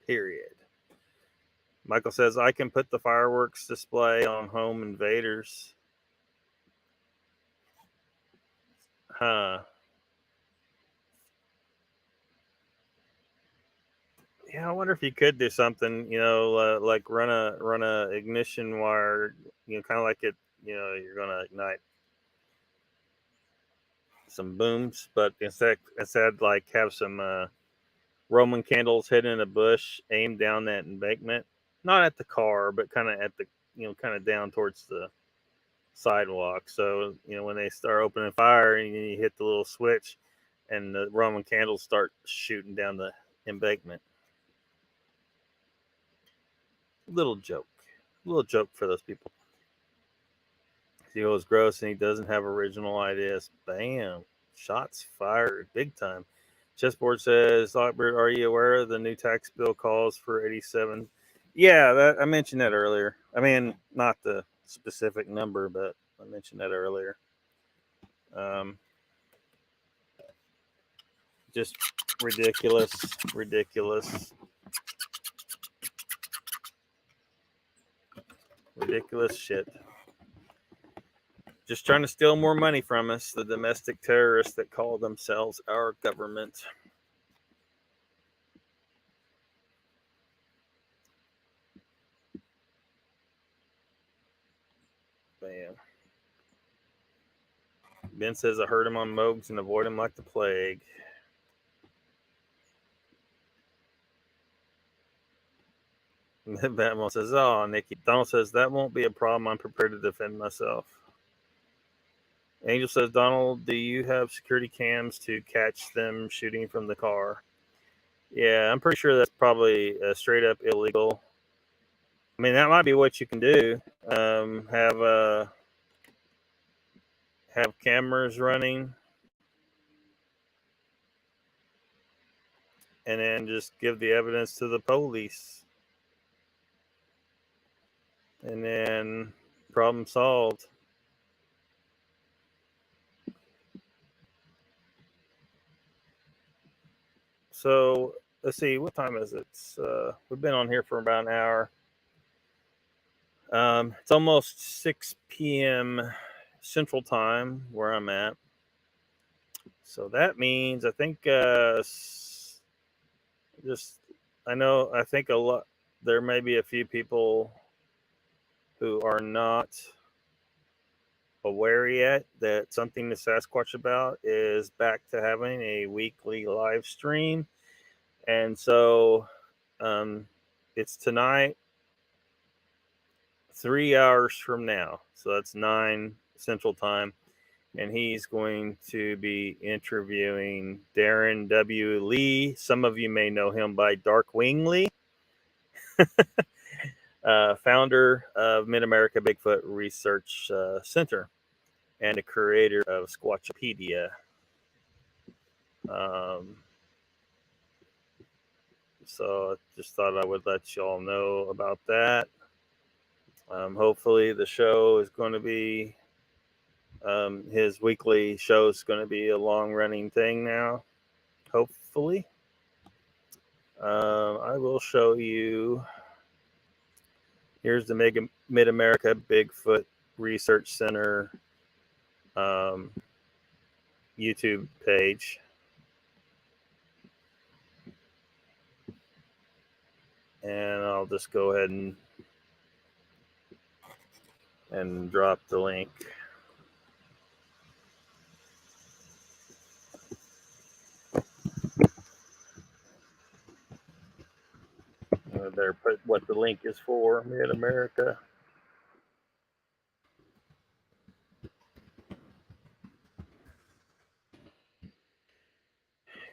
Period. Michael says, I can put the fireworks display on home invaders. Huh. Yeah, I wonder if you could do something, like run a ignition wire, kind of like it, you're gonna ignite some booms, but instead like have some Roman candles hidden in a bush, aimed down that embankment, not at the car, but kind of at the, kind of down towards the sidewalk. So, when they start opening fire and you hit the little switch and the Roman candles start shooting down the embankment. Little joke for those people. He goes gross and he doesn't have original ideas. Bam. Shots fired. Big time. Chessboard says, Lockbeard, are you aware of the new tax bill calls for 87? Yeah, I mentioned that earlier. I mean, not the specific number, but I mentioned that earlier. Just ridiculous shit. Just trying to steal more money from us, the domestic terrorists that call themselves our government. Bam. Ben says, I heard him on Mogs and avoid him like the plague. Batman says, oh, Nikki. Donald says, that won't be a problem. I'm prepared to defend myself. Angel says, Donald, do you have security cams to catch them shooting from the car? Yeah, I'm pretty sure that's probably straight up illegal. I mean, that might be what you can do. Have cameras running and then just give the evidence to the police. And then problem solved. So let's see, what time is it? We've been on here for about an hour. It's almost 6 p.m. Central Time where I'm at. So that means I think I think there may be a few people who are not aware yet that Something to Sasquatch About is back to having a weekly live stream. And so it's tonight, 3 hours from now. So that's 9 Central Time. And he's going to be interviewing Darren W. Lee. Some of you may know him by Darkwing Lee. Founder of Mid-America Bigfoot Research Center and a creator of Squatchopedia. So I just thought I would let y'all know about that. Hopefully the show is going to be, his weekly show is going to be a long-running thing now. Hopefully. I will show you. Here's the Mid-America Bigfoot Research Center YouTube page. And I'll just go ahead and drop the link. There, put what the link is for, Mid-America.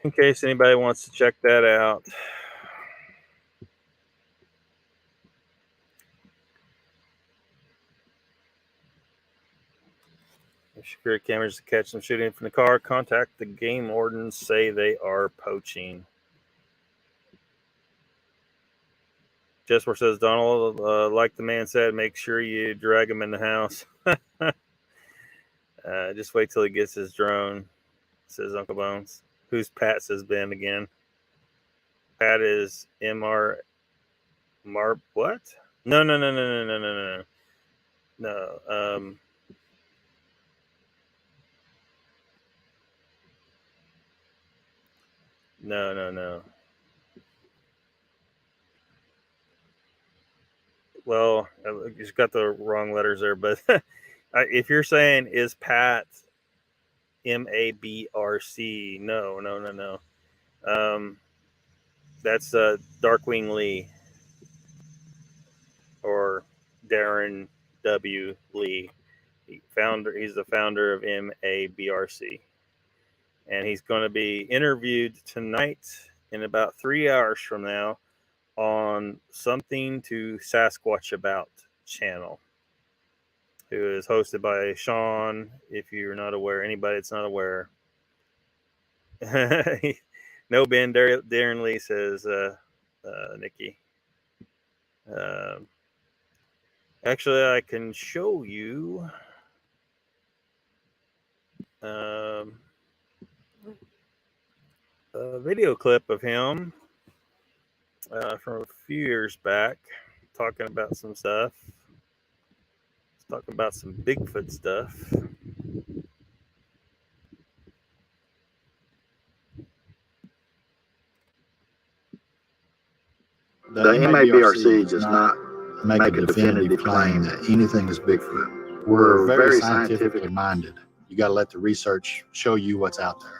In case anybody wants to check that out. If security cameras to catch them shooting from the car, contact the game wardens. Say they are poaching. Jesper says, Donald, like the man said, make sure you drag him in the house. Just wait till he gets his drone, says Uncle Bones. Who's Pat, says Ben again. Pat is what? No. No. No. Well, you just got the wrong letters there, but if you're saying is Pat MABRC, no. That's Darkwing Lee or Darren W. Lee. He's the founder of MABRC. And he's going to be interviewed tonight in about 3 hours from now on Something to Sasquatch About channel, who is hosted by Sean. If you're not aware, anybody that's not aware. No, Ben, Darren Lee, says Nikki. Actually, I can show you a video clip of him from a few years back talking about some stuff. He's talking about some Bigfoot stuff. The MABRC does not make a definitive claim that anything is Bigfoot. We're very scientifically minded. You got to let the research show you what's out there.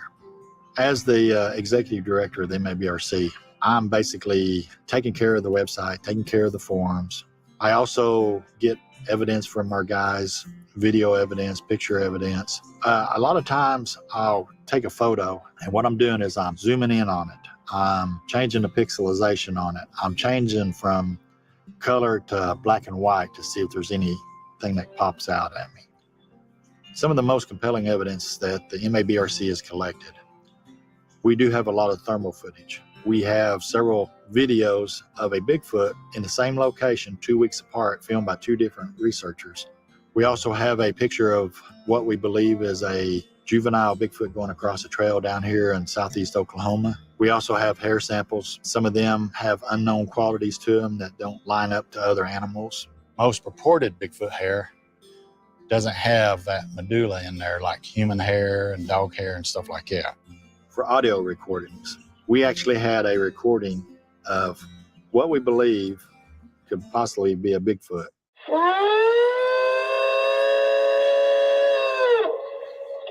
As the executive director of the MABRC, I'm basically taking care of the website, taking care of the forums. I also get evidence from our guys, video evidence, picture evidence. A lot of times I'll take a photo, and what I'm doing is I'm zooming in on it. I'm changing the pixelization on it. I'm changing from color to black and white to see if there's anything that pops out at me. Some of the most compelling evidence that the MABRC has collected. We do have a lot of thermal footage. We have several videos of a Bigfoot in the same location 2 weeks apart, filmed by 2 different researchers. We also have a picture of what we believe is a juvenile Bigfoot going across a trail down here in southeast Oklahoma. We also have hair samples. Some of them have unknown qualities to them that don't line up to other animals. Most purported Bigfoot hair doesn't have that medulla in there like human hair and dog hair and stuff like that. For audio recordings, we actually had a recording of what we believe could possibly be a Bigfoot.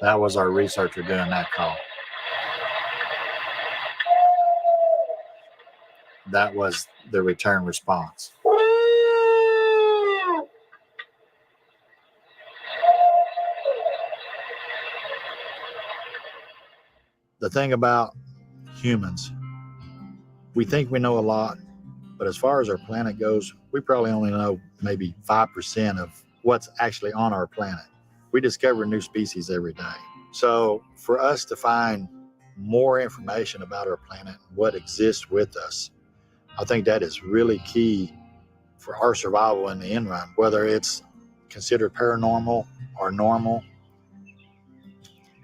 That was our researcher doing that call. That was the return response. The thing about humans, we think we know a lot, but as far as our planet goes, we probably only know maybe 5% of what's actually on our planet. We discover new species every day. So for us to find more information about our planet and what exists with us, I think that is really key for our survival in the end run, whether it's considered paranormal or normal.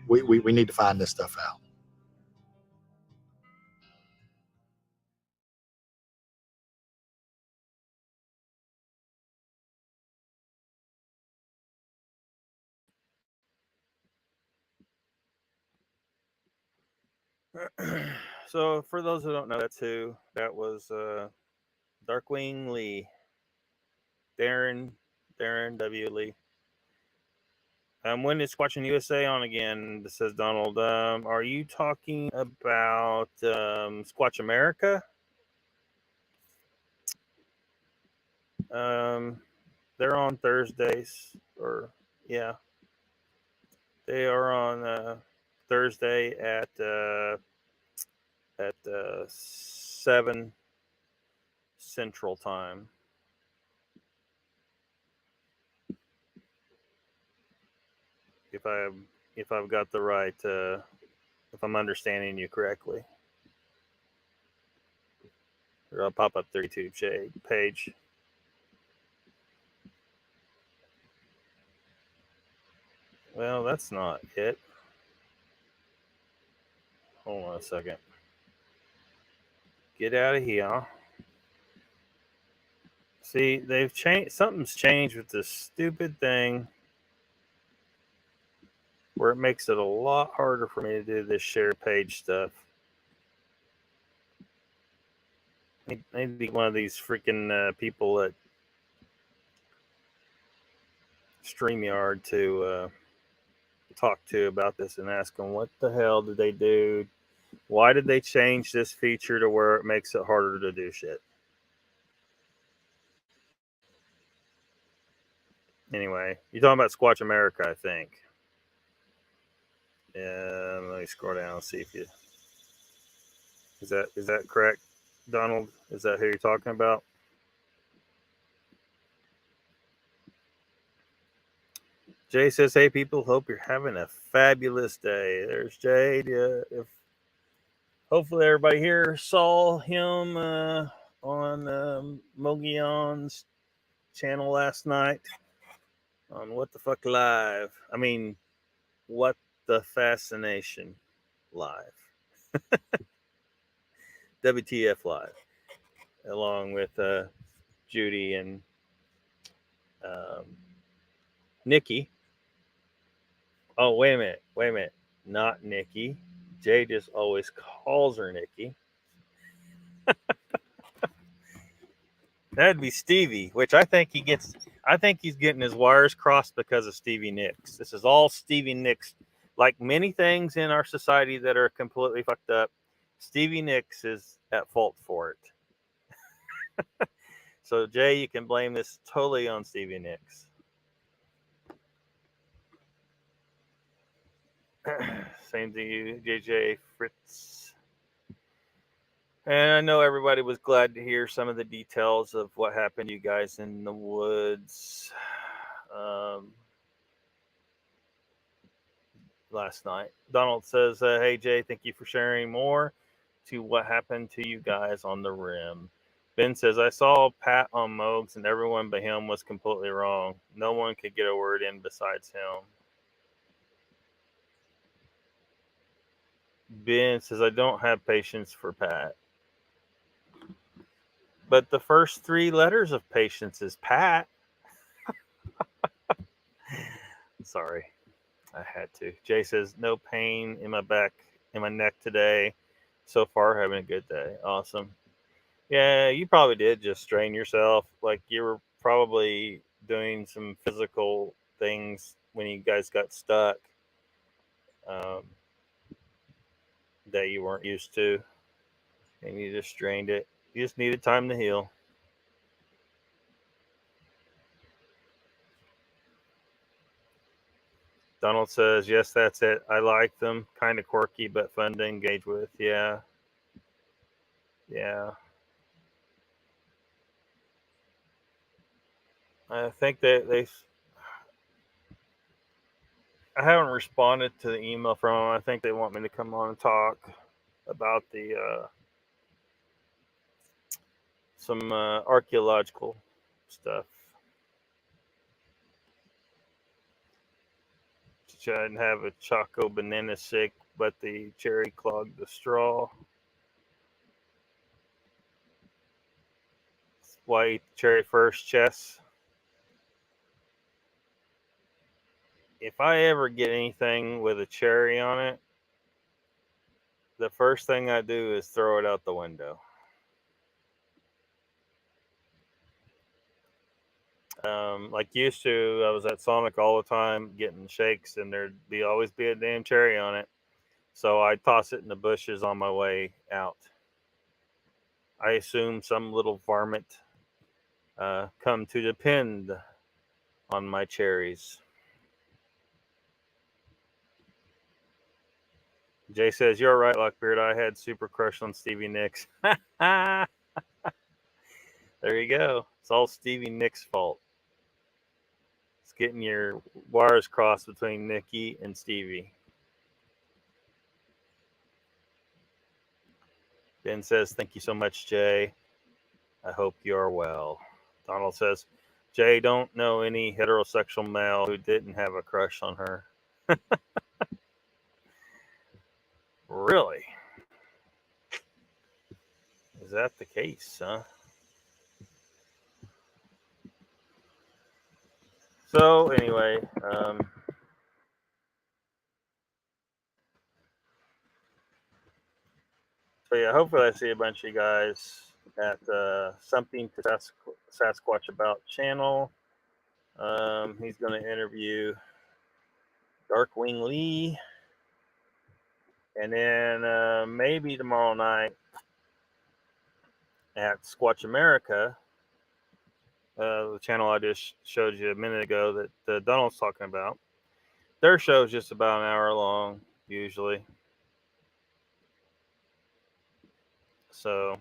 We need to find this stuff out. So for those who don't know, that's who. That was Darkwing Lee. Darren W. Lee. When is Squatching USA on again? Says Donald. Are you talking about Squatch America? They're on Thursdays, or yeah, they are on Thursday at 7 Central Time. if I've got the right if I'm understanding you correctly. Or I'll pop up their YouTube page. Well, that's not it. Hold on a second. Get out of here. See, they've changed. Something's changed with this stupid thing where it makes it a lot harder for me to do this share page stuff. I need to be one of these freaking people at StreamYard to talk to about this and ask them what the hell did they do? Why did they change this feature to where it makes it harder to do shit? Anyway, you're talking about Squatch America, I think. Yeah, let me scroll down and see if you is that correct, Donald? Is that who you're talking about? Jay says, "Hey people, hope you're having a fabulous day." There's Jay. If hopefully everybody here saw him on Mogion's channel last night on What the Fuck Live. I mean, What the Fascination Live. WTF Live, along with Judy and Nikki. Oh, wait a minute. Not Nikki. Jay just always calls her Nikki. That'd be Stevie, which I think he's getting his wires crossed because of Stevie Nicks. This is all Stevie Nicks. Like many things in our society that are completely fucked up, Stevie Nicks is at fault for it. So, Jay, you can blame this totally on Stevie Nicks. Same to you, JJ Fritz. And I know everybody was glad to hear some of the details of what happened to you guys in the woods last night. Donald says, "Hey, Jay, thank you for sharing more to what happened to you guys on the rim." Ben says, "I saw Pat on Mogs and everyone but him was completely wrong. No one could get a word in besides him." Ben says, "I don't have patience for Pat." But the first three letters of patience is Pat. Sorry, I had to. Jay says, "No pain in my back, in my neck today. So far, having a good day." Awesome. Yeah, you probably did just strain yourself. Like you were probably doing some physical things when you guys got stuck that you weren't used to. And you just strained it. You just needed time to heal. Donald says, "Yes, that's it. I like them. Kind of quirky, but fun to engage with." Yeah. Yeah. I think that I haven't responded to the email from them. I think they want me to come on and talk about the some archaeological stuff. I didn't have a Choco banana sick, but the cherry clogged the straw. Why eat cherry first, Chess? If I ever get anything with a cherry on it, the first thing I do is throw it out the window. Like used to, I was at Sonic all the time getting shakes, and there'd always be a damn cherry on it. So I toss it in the bushes on my way out. I assume some little varmint come to depend on my cherries. Jay says, "You're right, Lockbeard. I had super crush on Stevie Nicks." There you go. It's all Stevie Nicks' fault. getting your wires crossed between Nikki and Stevie. Ben says, thank you so much, Jay. I hope you are well. Donald says, Jay, don't know any heterosexual male who didn't have a crush on her. Really? Is that the case, huh? So anyway, so yeah, hopefully I see a bunch of you guys at Something to Sasquatch About channel. He's going to interview Darkwing Lee. And then maybe tomorrow night at Squatch America, the channel I just showed you a minute ago that Donald's talking about. Their show is just about an hour long, usually. So,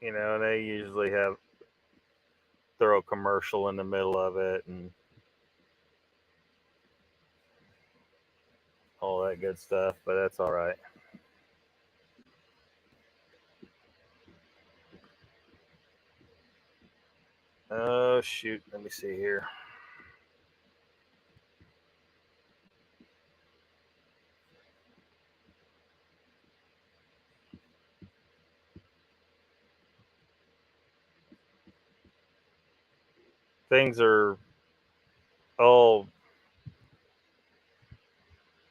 you know, they usually have throw a commercial in the middle of it and all that good stuff, but that's all right. Oh, shoot. Let me see here. Things are all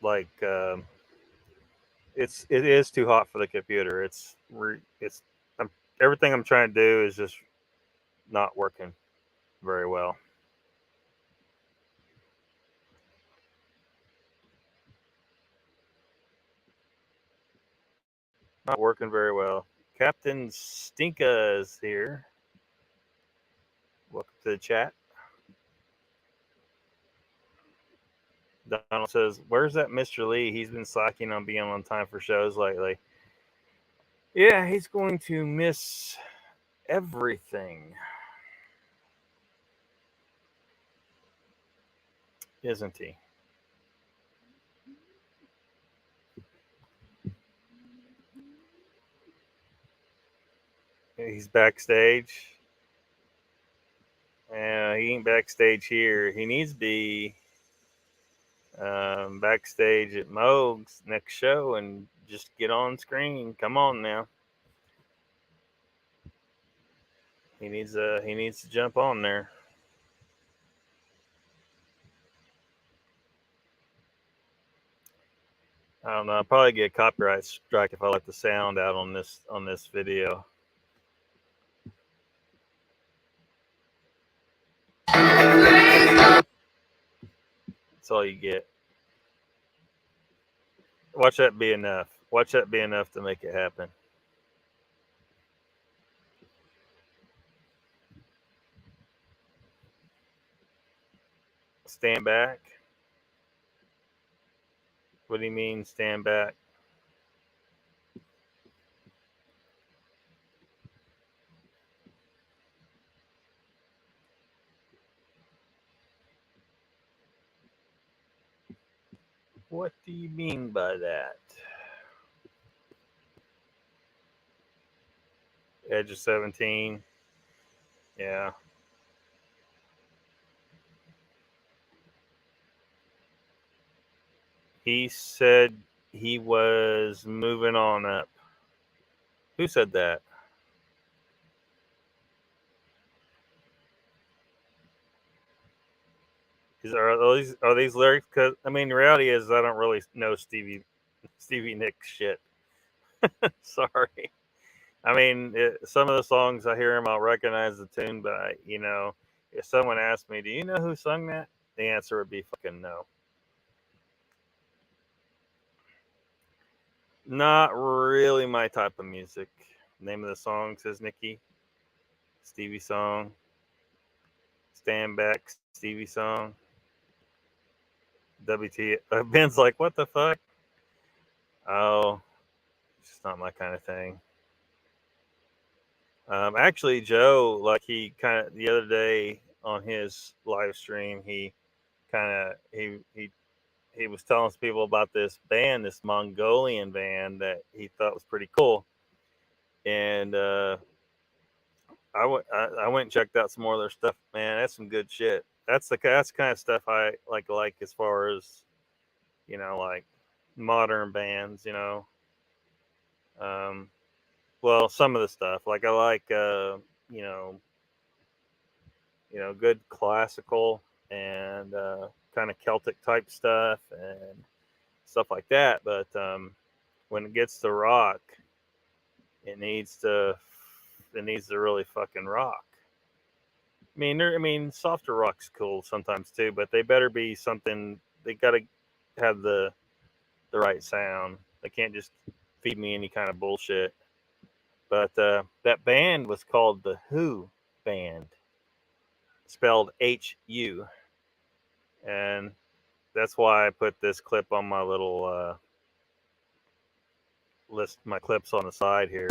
like it is too hot for the computer. Everything I'm trying to do is just not working very well. Not working very well. Captain Stinka is here. Welcome to the chat. Donald says, where's that Mr. Lee? He's been slacking on being on time for shows lately. Yeah, he's going to miss everything. Isn't he? He's backstage. He ain't backstage here. He needs to be backstage at Moog's next show and just get on screen. Come on now. He needs to jump on there. I don't know. I'll probably get a copyright strike if I let the sound out on this video. That's all you get. Watch that be enough. Watch that be enough to make it happen. Stand back. What do you mean stand back? What do you mean by that? Edge of 17. Yeah. He said he was moving on up. Who said that? Are these lyrics? Because I mean, the reality is I don't really know Stevie Nicks shit. Sorry. I mean, some of the songs I hear him, I'll recognize the tune, but if someone asked me, "Do you know who sung that?" the answer would be fucking no. Not really my type of music. Name of the song says Nikki. Stevie song. Stand Back Stevie song. WT. Ben's like, what the fuck? Oh, It's not my kind of thing. Actually, Joe, like he kind of the other day on his live stream, he was telling people about this band, this Mongolian band that he thought was pretty cool, and I went and checked out some more of their stuff. Man, that's some good shit. That's the kind of stuff I like as far as, you know, like modern bands, you know. Well, some of the stuff, like I like, you know, good classical and kind of Celtic type stuff and stuff like that. But when it gets to rock, it needs to really fucking rock. I mean, softer rock's cool sometimes too, but they better be something. They got to have the right sound. They can't just feed me any kind of bullshit. But that band was called the Who Band, spelled H-U, and that's why I put this clip on my little list, my clips on the side here.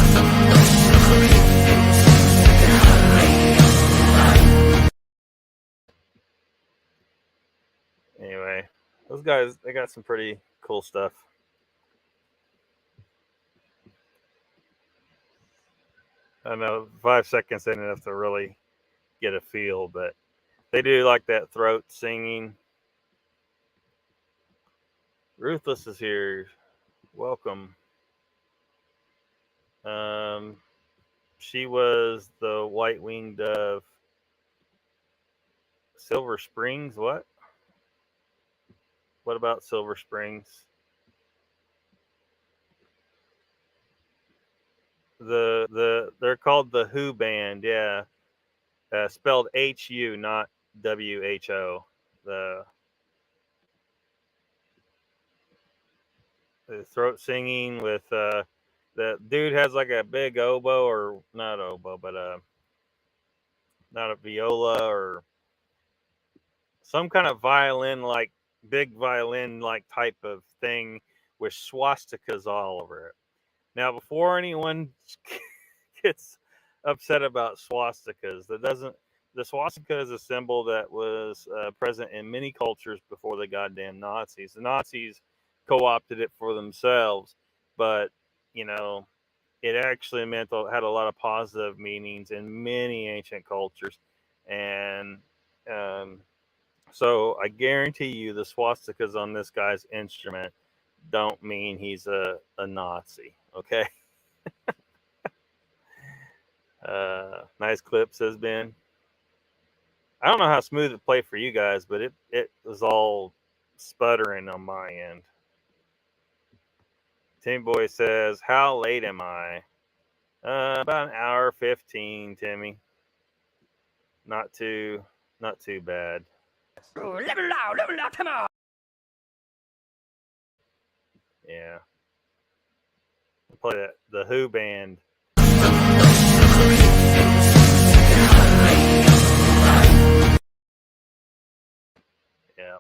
Anyway, those guys, they got some pretty cool stuff. I know 5 seconds ain't enough to really get a feel, but they do like that throat singing. Ruthless is here. Welcome. She was the white-winged dove. Silver Springs, what? What about Silver Springs? They're called the Who Band, yeah. Spelled H-U, not W-H-O. The throat singing with the dude has like a big oboe, or not oboe, but not a viola, or some kind of violin, like big violin like type of thing with swastikas all over it. Now, before anyone gets upset about swastikas, the swastika is a symbol that was present in many cultures before the goddamn Nazis. The Nazis co-opted it for themselves, but you know, it actually had a lot of positive meanings in many ancient cultures, and so I guarantee you the swastikas on this guy's instrument don't mean he's a Nazi. Okay. Nice clip, says Ben. I don't know how smooth it played for you guys, but it was all sputtering on my end. Timmy Boy says, how late am I? About an hour 15, Timmy. Not too bad. Level out, come on. Yeah. I'll play the Who Band. Yeah.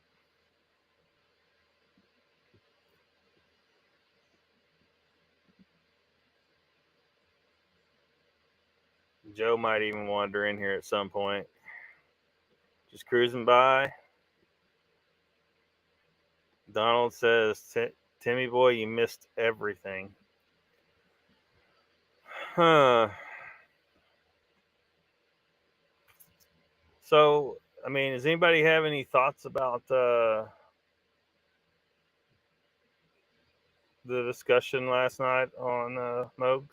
Joe might even wander in here at some point. Just cruising by. Donald says, Timmy Boy, you missed everything. Huh. So, I mean, does anybody have any thoughts about the discussion last night on Mogs?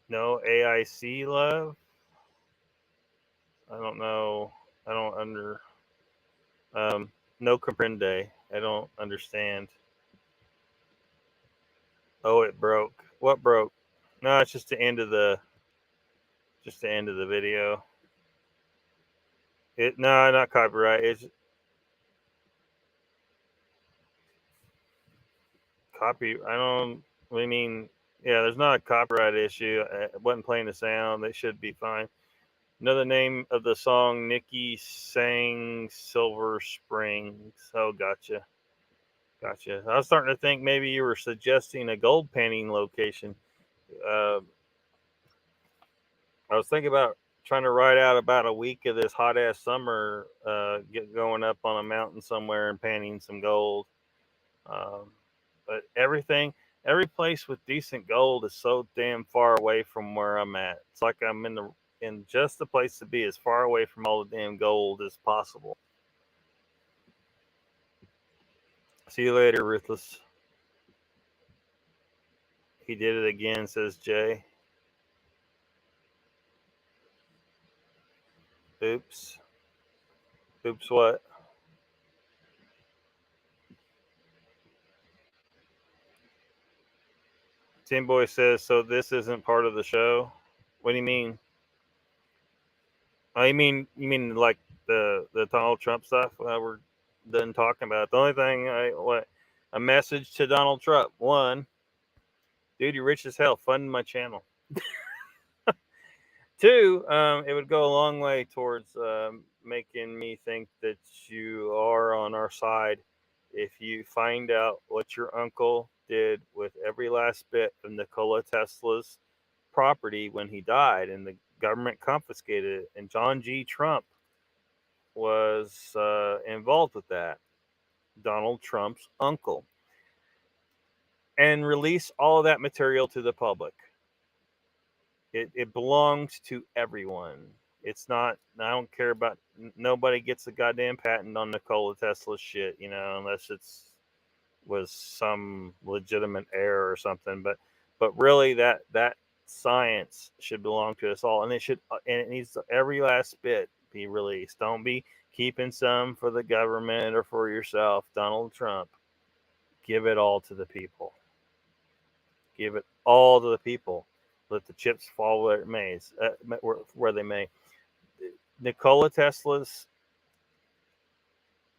No AIC love? I don't know. I don't no comprende. I don't understand. Oh, it broke. What broke? No, it's just the end of the video. No, not copyright. It's copy. I don't. What do you mean? Yeah, there's not a copyright issue. It wasn't playing the sound. They should be fine. Another name of the song, Nikki sang Silver Springs. Oh, gotcha. Gotcha. I was starting to think maybe you were suggesting a gold panning location. I was thinking about trying to ride out about a week of this hot ass summer, going up on a mountain somewhere and panning some gold. But every place with decent gold is so damn far away from where I'm at. It's like I'm in just the place to be, as far away from all the damn gold as possible. See you later, Ruthless. He did it again, says Jay. Oops. Oops, what? Tim Boy says, so this isn't part of the show? What do you mean? Oh, you mean like the Donald Trump stuff? We're done talking about it. The only thing a message to Donald Trump. One, dude, you're rich as hell. Fund my channel. Two, it would go a long way towards making me think that you are on our side if you find out what your uncle did with every last bit of Nikola Tesla's property when he died, and the government confiscated it, and John G. Trump was involved with that, Donald Trump's uncle, and release all of that material to the public. It belongs to everyone. It's not, I don't care about, nobody gets a goddamn patent on Nikola Tesla's shit, unless was some legitimate error or something. But really that science should belong to us all, and it needs every last bit be released. Don't be keeping some for the government or for yourself. Donald Trump, give it all to the people. Give it all to the people. Let the chips fall where it may, where they may. Nikola Tesla's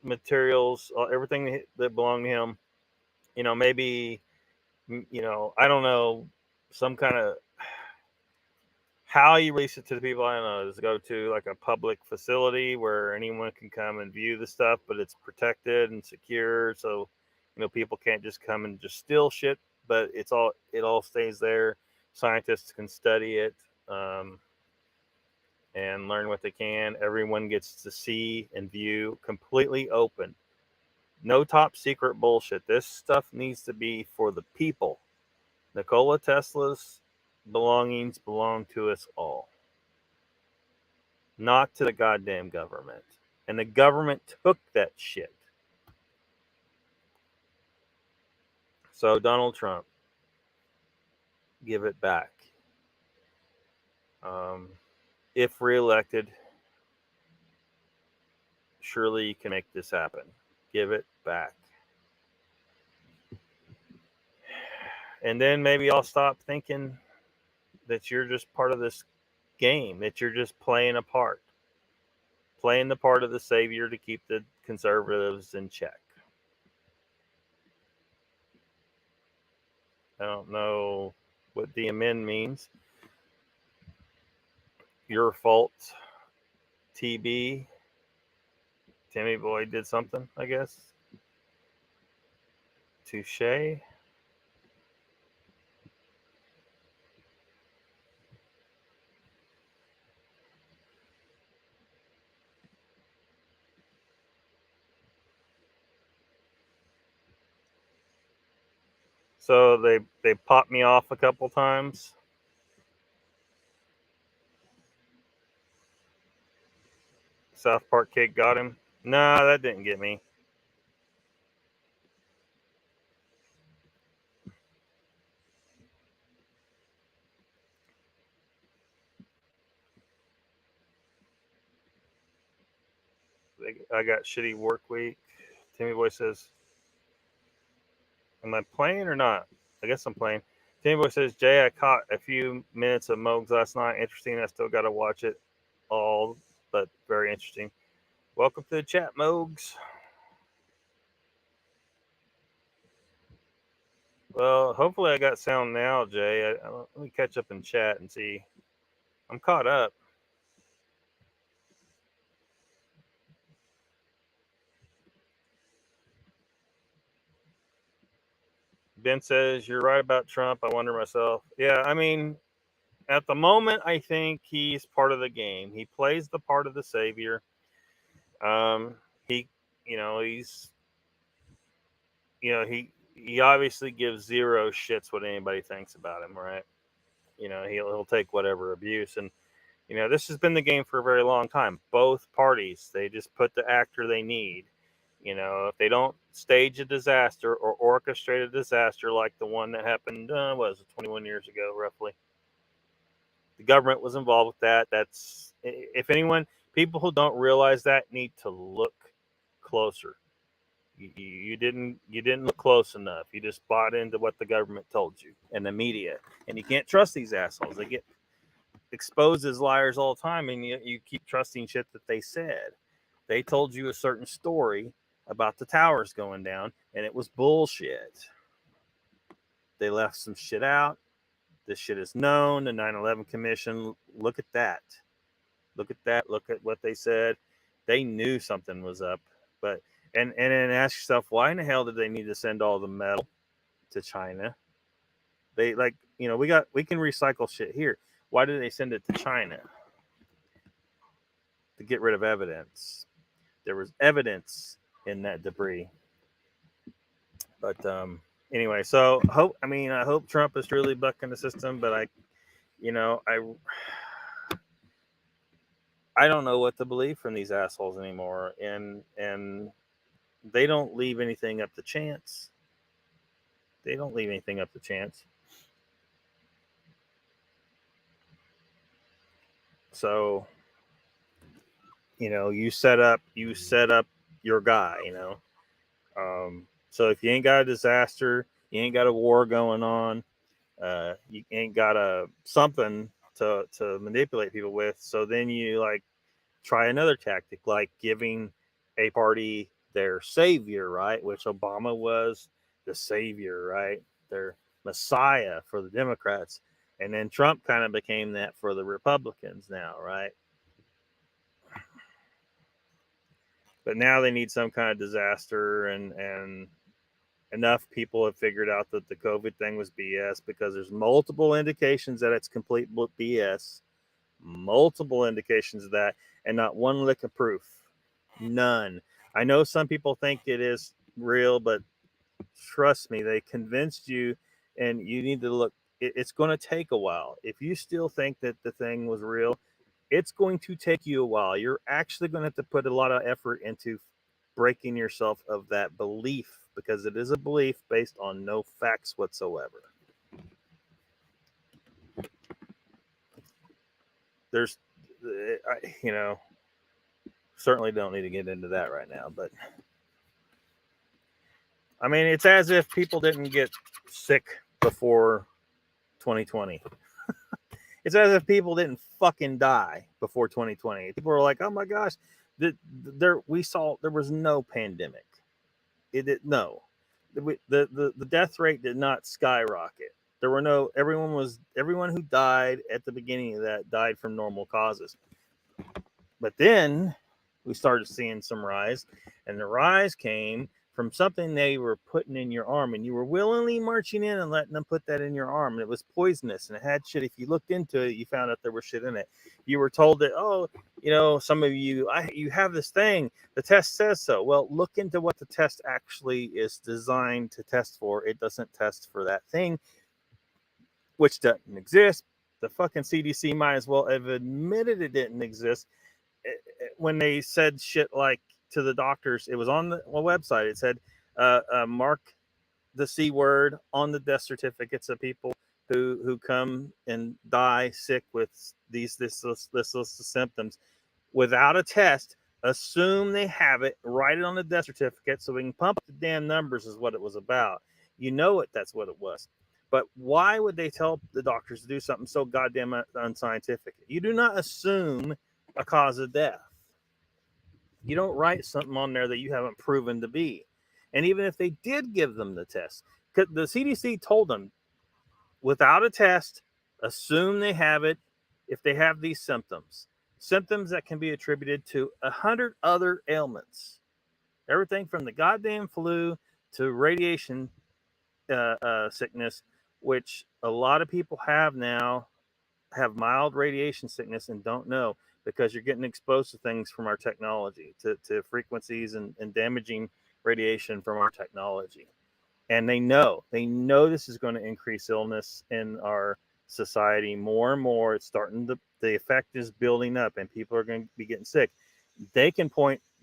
materials, everything that belonged to him, maybe, I don't know, some kind of, how you release it to the people, I don't know. Does it go to like a public facility where anyone can come and view the stuff, but it's protected and secure, so people can't just come and just steal shit, but it all stays there. Scientists can study it and learn what they can. Everyone gets to see and view, completely open. No top secret bullshit. This stuff needs to be for the people. Nikola Tesla's belongings belong to us all, not to the goddamn government. And the government took that shit. So Donald Trump, give it back. If reelected, surely you can make this happen. Give it back. And then maybe I'll stop thinking that you're just part of this game, that you're just playing a part. Playing the part of the savior to keep the conservatives in check. I don't know what the amend means. Your fault, TB. Timmy Boy did something, I guess. Touche. So they popped me off a couple times. South Park kid got him. Nah, that didn't get me. I got shitty work week. Timmy Boy says, am I playing or not? I guess I'm playing. Timmy Boy says, Jay, I caught a few minutes of Mogs last night. Interesting. I still got to watch it all, but very interesting. Welcome to the chat, Mogs. Well, hopefully I got sound now, Jay. Let me catch up in chat and see. I'm caught up. Ben says, you're right about Trump. I wonder myself. Yeah, I mean, at the moment, I think he's part of the game. He plays the part of the savior. He, he's, he obviously gives zero shits what anybody thinks about him, right? He'll take whatever abuse. And, this has been the game for a very long time. Both parties, they just put the actor they need. If they don't stage a disaster or orchestrate a disaster like the one that happened, 21 years ago, roughly. The government was involved with that. That's, if anyone, people who don't realize that need to look closer. You didn't look close enough. You just bought into what the government told you and the media. And you can't trust these assholes. They get exposed as liars all the time, and you keep trusting shit that they said. They told you a certain story about the towers going down, and it was bullshit. They left some shit out. This shit is known. The 9/11 Commission, look at that. Look at that. Look at what they said. They knew something was up. But and then ask yourself, why in the hell did they need to send all the metal to China? They we can recycle shit here. Why did they send it to China? To get rid of evidence. There was evidence in that debris. But anyway, so I hope Trump is truly bucking the system, but I don't know what to believe from these assholes anymore, and they don't leave anything up to chance. They don't leave anything up to chance. So, you set up your guy, so if you ain't got a disaster, you ain't got a war going on, you ain't got something to manipulate people with. So then you try another tactic, like giving a party their savior, right? Which Obama was the savior, right? Their messiah for the Democrats. And then Trump kind of became that for the Republicans now, right? But now they need some kind of disaster, and enough people have figured out that the COVID thing was BS, because there's multiple indications that it's complete BS. Multiple indications of that, and not one lick of proof. None. I know some people think it is real, but trust me, they convinced you, and you need to look. It's going to take a while. If you still think that the thing was real, it's going to take you a while. You're actually going to have to put a lot of effort into breaking yourself of that belief, because it is a belief based on no facts whatsoever. There's, certainly don't need to get into that right now, but I mean, it's as if people didn't get sick before 2020. It's as if people didn't fucking die before 2020. People were like, oh my gosh, we saw there was no pandemic. The death rate did not skyrocket. There were no, everyone who died at the beginning of that died from normal causes. But then we started seeing some rise, and the rise came from something they were putting in your arm, and you were willingly marching in and letting them put that in your arm, and it was poisonous, and it had shit. If you looked into it, you found out there was shit in it. You were told that, some of you have this thing, the test says so. Well, look into what the test actually is designed to test for. It doesn't test for that thing, which doesn't exist. The fucking CDC might as well have admitted it didn't exist when they said shit like to the doctors. It was on the website. It said, mark the C word on the death certificates of people who come and die sick with this list of symptoms without a test. Assume they have it, write it on the death certificate so we can pump the damn numbers, is what it was about. That's what it was. But why would they tell the doctors to do something so goddamn unscientific? You do not assume a cause of death. You don't write something on there that you haven't proven to be. And even if they did give them the test, because the CDC told them, without a test, assume they have it if they have these symptoms that can be attributed to 100 other ailments. Everything from the goddamn flu to radiation sickness, which a lot of people have now, have mild radiation sickness and don't know, because you're getting exposed to things from our technology, to frequencies and damaging radiation from our technology. And they know this is going to increase illness in our society more and more. It's starting to, the effect is building up and people are going to be getting sick. They can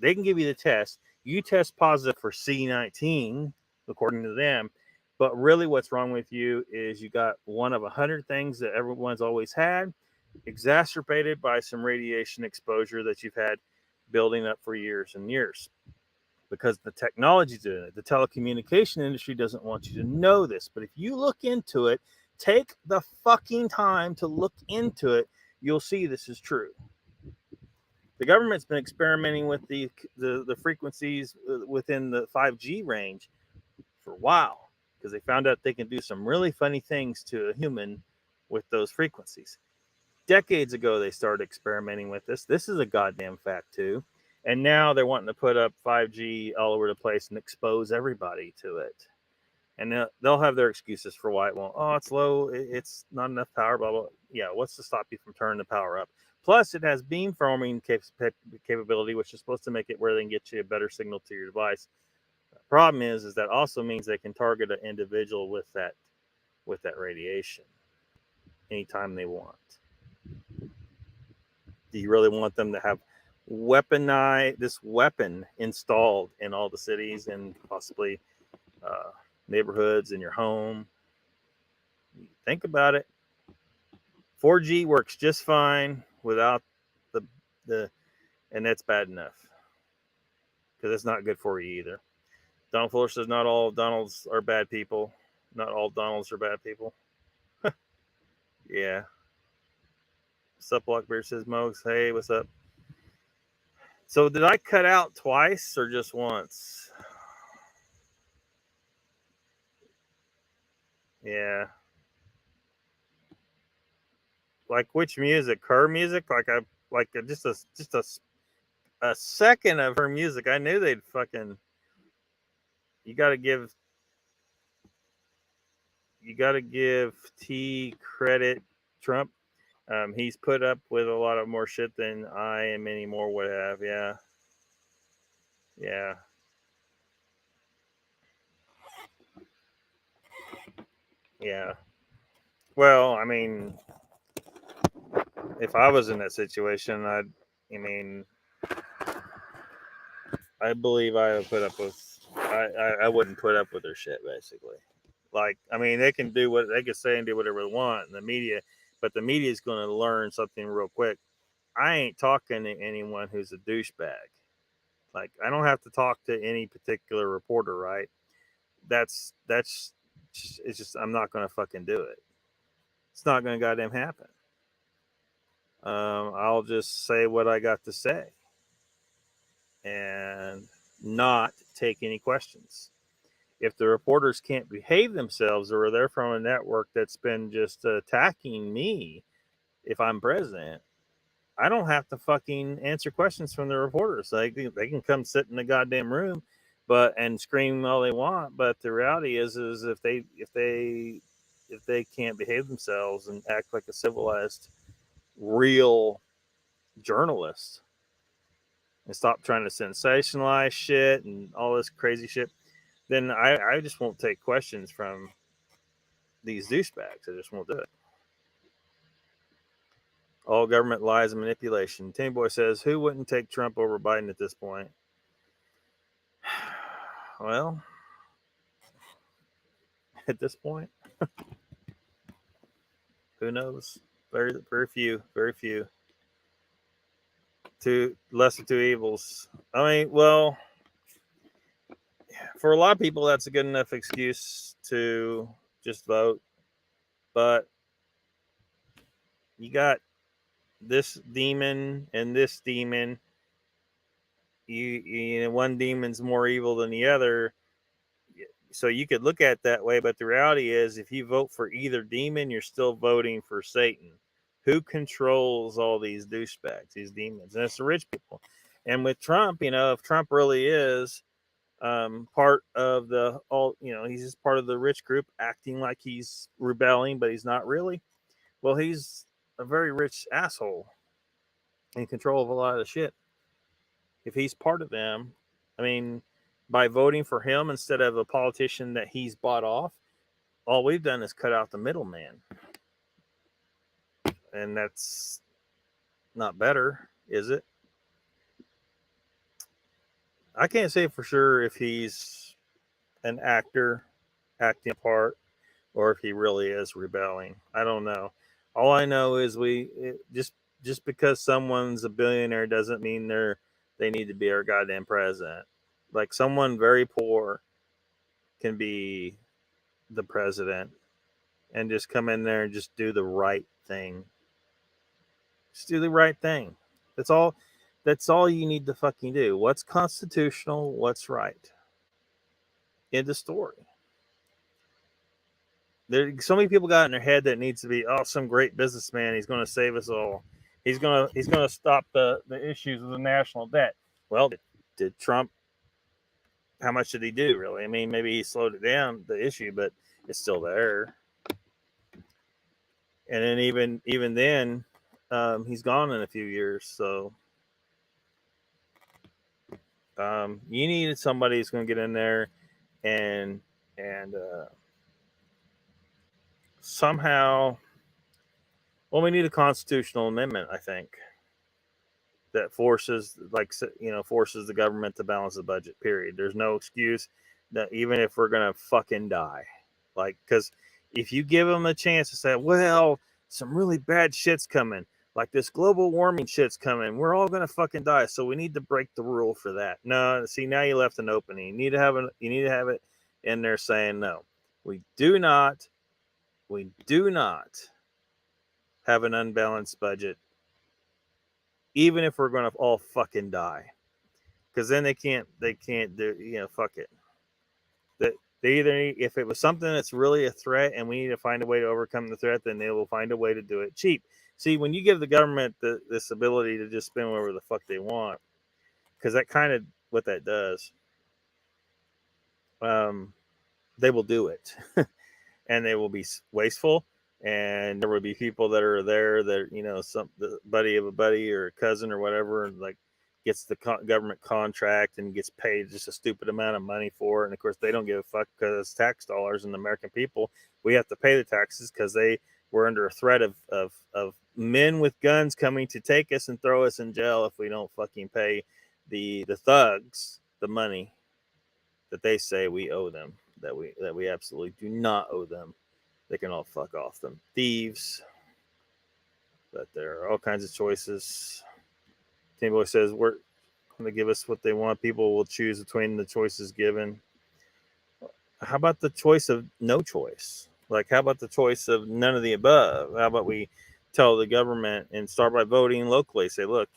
give you the test. You test positive for C19, according to them. But really what's wrong with you is you got one of 100 things that everyone's always had, exacerbated by some radiation exposure that you've had building up for years and years. Because the technology's doing it. The telecommunication industry doesn't want you to know this. But if you look into it, take the fucking time to look into it, you'll see this is true. The government's been experimenting with the frequencies within the 5G range for a while, because they found out they can do some really funny things to a human with those frequencies. Decades ago, they started experimenting with this. This is a goddamn fact, too. And now they're wanting to put up 5G all over the place and expose everybody to it. And they'll have their excuses for why it won't. Oh, it's low. It's not enough power, blah, blah. Yeah, what's to stop you from turning the power up? Plus, it has beamforming capability, which is supposed to make it where they can get you a better signal to your device. The problem is that also means they can target an individual with that radiation anytime they want. Do you really want them to have this weapon installed in all the cities and possibly neighborhoods in your home? Think about it. 4G works just fine without the and that's bad enough, because it's not good for you either. Donald Fuller says not all Donalds are bad people. Not all Donalds are bad people. Yeah. What's up, Lockbeard, says Mogs. Hey, what's up? So did I cut out twice or just once? Yeah. Like which music? Her music? Just a second of her music. I knew they'd fucking. You gotta give T credit, Trump. He's put up with a lot of more shit than I and many more would have. Yeah. Yeah. Yeah. Well, I mean, if I was in that situation, I believe I would put up with. I wouldn't put up with their shit, basically. Like, I mean, they can do what they can say and do whatever they want in the media, but the media is going to learn something real quick. I ain't talking to anyone who's a douchebag. Like, I don't have to talk to any particular reporter, right? It's just I'm not going to fucking do it. It's not going to goddamn happen. I'll just say what I got to say and not take any questions. If the reporters can't behave themselves, or they're from a network that's been just attacking me if I'm president, I don't have to fucking answer questions from the reporters. They can come sit in the goddamn room and scream all they want, but the reality is if they can't behave themselves and act like a civilized real journalist and stop trying to sensationalize shit and all this crazy shit, then I just won't take questions from these douchebags. I just won't do it. All government lies and manipulation. Tammy Boy says, who wouldn't take Trump over Biden at this point? Well, at this point, who knows? Very, very few. Very few. Lesser two evils. I mean, well, for a lot of people, that's a good enough excuse to just vote. But you got this demon and this demon. You know, one demon's more evil than the other. So you could look at it that way, but the reality is, if you vote for either demon, you're still voting for Satan. Who controls all these douchebags, these demons? And it's the rich people. And with Trump, if Trump really is part of the he's just part of the rich group acting like he's rebelling, but he's not really. Well, he's a very rich asshole in control of a lot of shit. If he's part of them, I mean, by voting for him instead of a politician that he's bought off, all we've done is cut out the middleman. And that's not better, is it? I can't say for sure if he's an actor acting a part or if he really is rebelling. I don't know. All I know is just because someone's a billionaire doesn't mean they need to be our goddamn president. Like someone very poor can be the president and just come in there and just do the right thing. Just do the right thing. That's all you need to fucking do. What's constitutional? What's right? End of story. There's so many people got in their head that it needs to be some great businessman. He's going to save us all. He's going to stop the issues of the national debt. Well, did Trump? How much did he do really? I mean, maybe he slowed it down, the issue, but it's still there. And then even then, he's gone in a few years. So you needed somebody who's going to get in there and somehow, well, we need a constitutional amendment, I think, that forces the government to balance the budget, period. There's no excuse that even if we're going to fucking die, because if you give them a chance to say, well, some really bad shit's coming, like this global warming shit's coming, we're all going to fucking die, so we need to break the rule for that. No, see, now you left an opening. You need to have it in there saying, no, we do not have an unbalanced budget, even if we're going to all fucking die, because then they can't do, fuck it. They either need, if it was something that's really a threat and we need to find a way to overcome the threat, then they will find a way to do it cheap. See, when you give the government this ability to just spend whatever the fuck they want, because that kind of what that does, they will do it. And they will be wasteful, and there will be people that are there that some the buddy of a buddy or a cousin or whatever, like gets the government contract and gets paid just a stupid amount of money for it. And of course they don't give a fuck because it's tax dollars, and the American people, we have to pay the taxes because they were under a threat of men with guns coming to take us and throw us in jail if we don't fucking pay the thugs the money that they say we owe them, that we absolutely do not owe them. They can all fuck off, them thieves. But there are all kinds of choices. Tim Boy says we're going to give us what they want. People will choose between the choices given. How about the choice of no choice? Like, how about the choice of none of the above? How about we tell the government and start by voting locally? Say, look,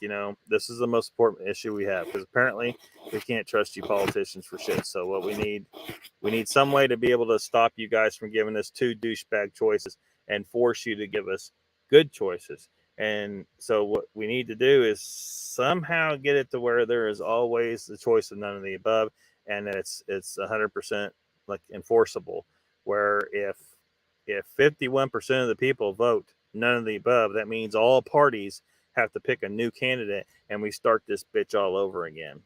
this is the most important issue we have, because apparently we can't trust you politicians for shit. So what we need some way to be able to stop you guys from giving us two douchebag choices and force you to give us good choices. And so what we need to do is somehow get it to where there is always the choice of none of the above, and it's 100% like enforceable. Where if 51% of the people vote none of the above, that means all parties have to pick a new candidate, and we start this bitch all over again.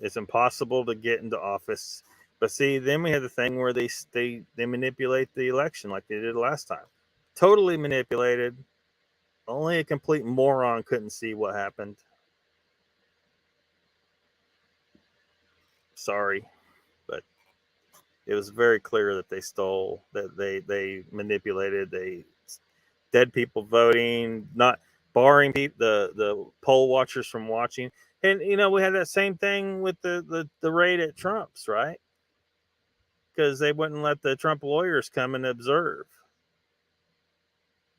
It's impossible to get into office. But see, then we have the thing where they manipulate the election like they did last time. Totally manipulated. Only a complete moron couldn't see what happened. Sorry, but it was very clear that they stole, that they manipulated, they dead people voting, not barring the poll watchers from watching. And we had that same thing with the raid at Trump's, right? Because they wouldn't let the Trump lawyers come and observe.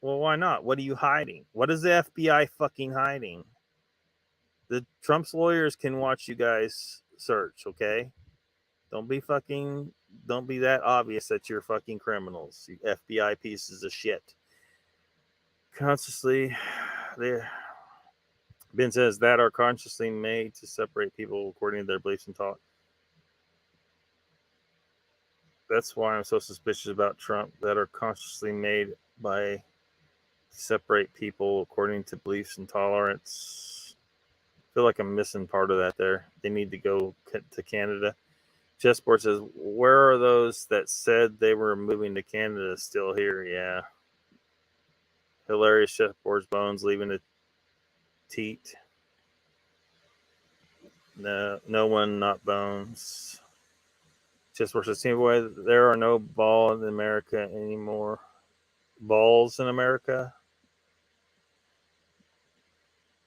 Well, why not? What are you hiding? What is the FBI fucking hiding? The Trump's lawyers can watch you guys search, okay? Don't be that obvious that you're fucking criminals, you FBI pieces of shit. Consciously, Ben says that are consciously made to separate people according to their beliefs and thought. That's why I'm so suspicious about Trump, that are consciously made by separate people according to beliefs and tolerance. I feel like I'm missing part of that there. They need to go to Canada. Chessboard says, where are those that said they were moving to Canada still here? Yeah. Hilarious. Chessboard's bones leaving a teat. No one, not bones. Chessboard says, boy, there are no balls in America anymore. Balls in America?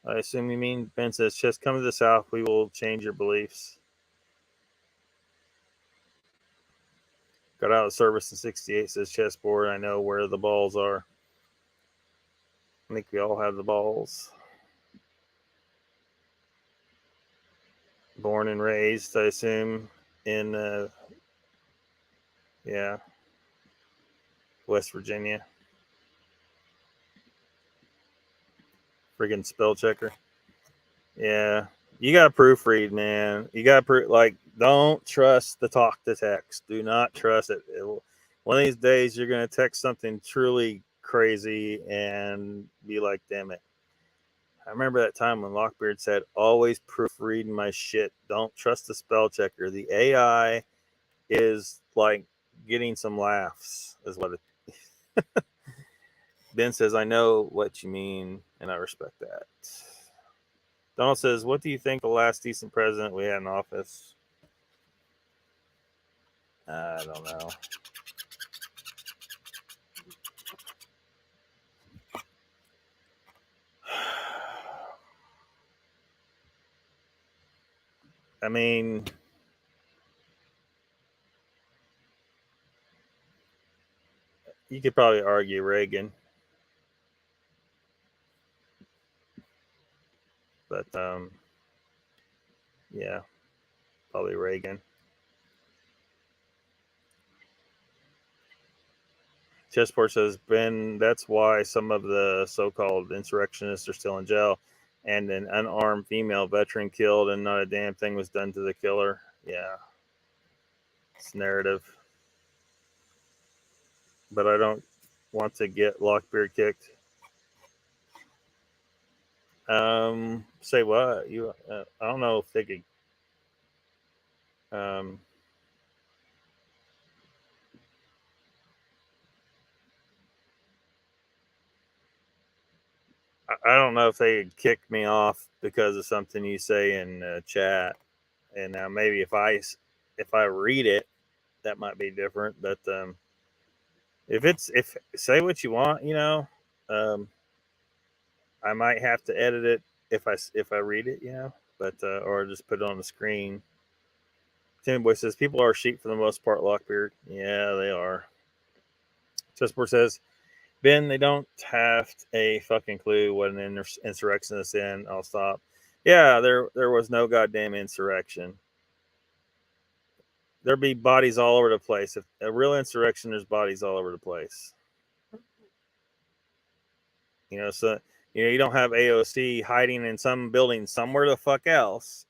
I assume you mean. Ben says, just come to the South. We will change your beliefs. Got out of service in 68, says Chessboard. I know where the balls are. I think we all have the balls. Born and raised, I assume, in, West Virginia. Friggin' spell checker. Yeah. You got to proofread, man. You got to don't trust the talk to text. Do not trust it. One of these days, you're going to text something truly crazy and be like, damn it. I remember that time when Lockbeard said, always proofread my shit. Don't trust the spell checker. The AI is like getting some laughs, is what it. Ben says, I know what you mean, and I respect that. Donald says, what do you think the last decent president we had in office? I don't know. I mean, you could probably argue Reagan. But, yeah, probably Reagan. Chessport says, Ben, that's why some of the so-called insurrectionists are still in jail. And an unarmed female veteran killed and not a damn thing was done to the killer. Yeah. It's narrative. But I don't want to get Lockbeard kicked. Say what? You? I don't know if they could. I don't know if they could kick me off because of something you say in chat. And now maybe if I read it, that might be different. But if say what you want, I might have to edit it if I read it, but or just put it on the screen. Timmy Boy says people are sheep for the most part. Lockbeard, yeah, they are. Chessboard says, Ben, they don't have a fucking clue what an insurrection is in. I'll stop. Yeah, there was no goddamn insurrection. There'd be bodies all over the place. If a real insurrection, there's bodies all over the place. So you don't have AOC hiding in some building somewhere the fuck else,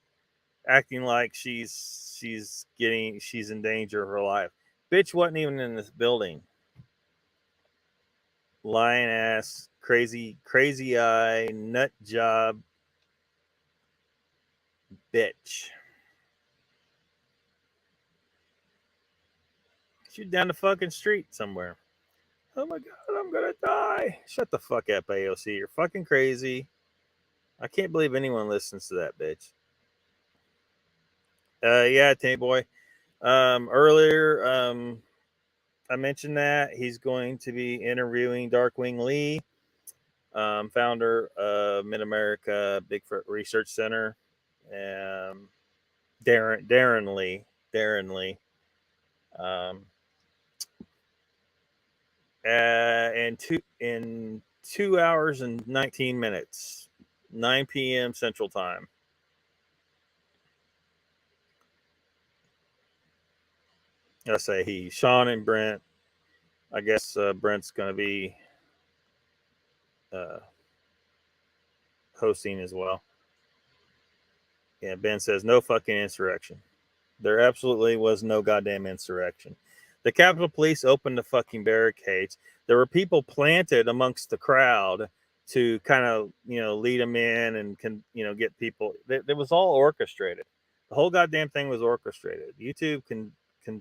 acting like she's in danger of her life. Bitch wasn't even in this building. Lying ass, crazy eye, nut job, bitch. She's down the fucking street somewhere. Oh my god, I'm gonna die. Shut the fuck up, AOC. You're fucking crazy. I can't believe anyone listens to that bitch. Yeah, Tanny Boy. Earlier, I mentioned that he's going to be interviewing Darkwing Lee, founder of Mid-America Bigfoot Research Center. Darren Lee. In 2 hours and 19 minutes, 9 p.m. Central Time. I say he, Sean and Brent. I guess Brent's going to be hosting as well. Yeah, Ben says no fucking insurrection. There absolutely was no goddamn insurrection. The Capitol Police opened the fucking barricades. There were people planted amongst the crowd to kind of, lead them in and get people. It was all orchestrated. The whole goddamn thing was orchestrated. YouTube can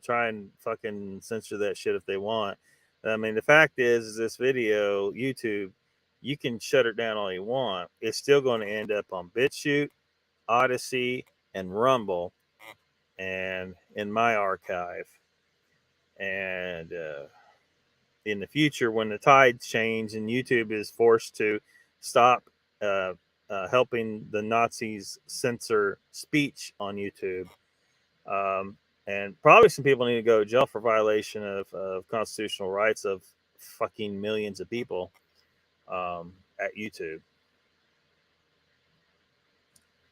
try and fucking censor that shit if they want. I mean, the fact is this video, YouTube, you can shut it down all you want. It's still going to end up on BitChute, Odyssey, and Rumble, and in my archive. And in the future, when the tides change and YouTube is forced to stop helping the Nazis censor speech on YouTube, and probably some people need to go to jail for violation of constitutional rights of fucking millions of people at YouTube.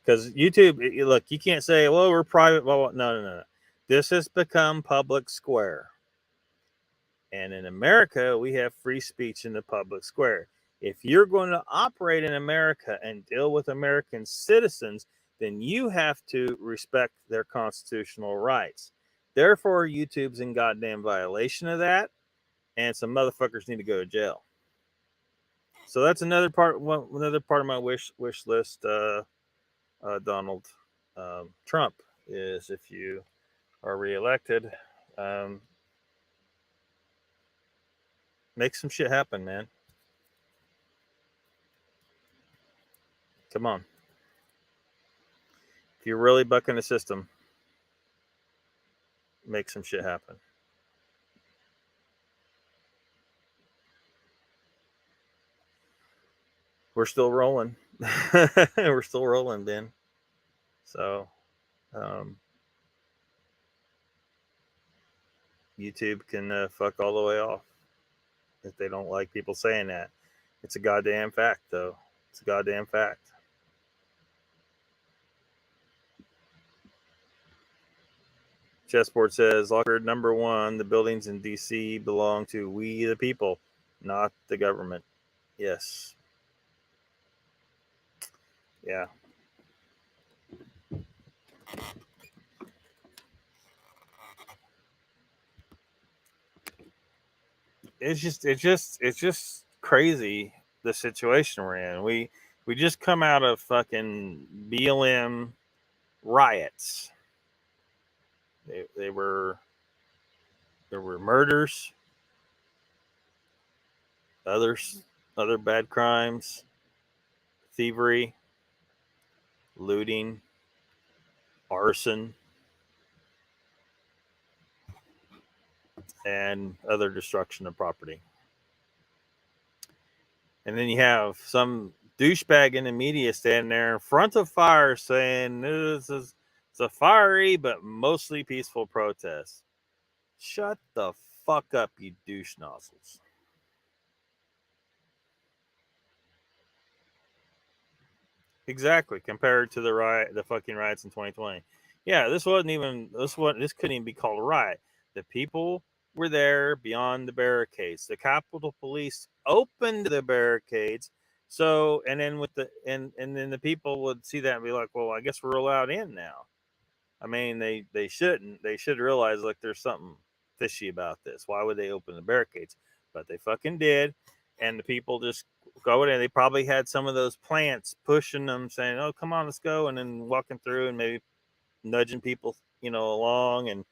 Because YouTube, look, you can't say, well, we're private, blah, blah. No. This has become public square. And in America, we have free speech in the public square. If you're going to operate in America and deal with American citizens, then you have to respect their constitutional rights. Therefore, YouTube's in goddamn violation of that, and some motherfuckers need to go to jail. So that's another part of my wish list. Donald Trump is, if you are reelected, make some shit happen, man. Come on. If you're really bucking the system, make some shit happen. We're still rolling. We're still rolling, Ben. So, YouTube can fuck all the way off if they don't like people saying that. It's a goddamn fact, though. It's a goddamn fact. Chessboard says, Lockbeard number 1, the buildings in D.C. belong to we the people, not the government. Yes. Yeah. It's just crazy, the situation we're in. We just come out of fucking BLM riots. There were murders, other bad crimes, thievery, looting, arson, and other destruction of property. And then you have some douchebag in the media standing there in front of fire saying this is a fiery but mostly peaceful protest. Shut the fuck up, you douche nozzles. Exactly, compared to the fucking riots in 2020. Yeah, this couldn't even be called a riot. The people were there beyond the barricades. The Capitol Police opened the barricades. So, and then then the people would see that and be like, well, I guess we're allowed in now. I mean, they shouldn't. They should realize, like, there's something fishy about this. Why would they open the barricades? But they fucking did. And the people just go in. They probably had some of those plants pushing them, saying, oh, come on, let's go. And then walking through and maybe nudging people, along. And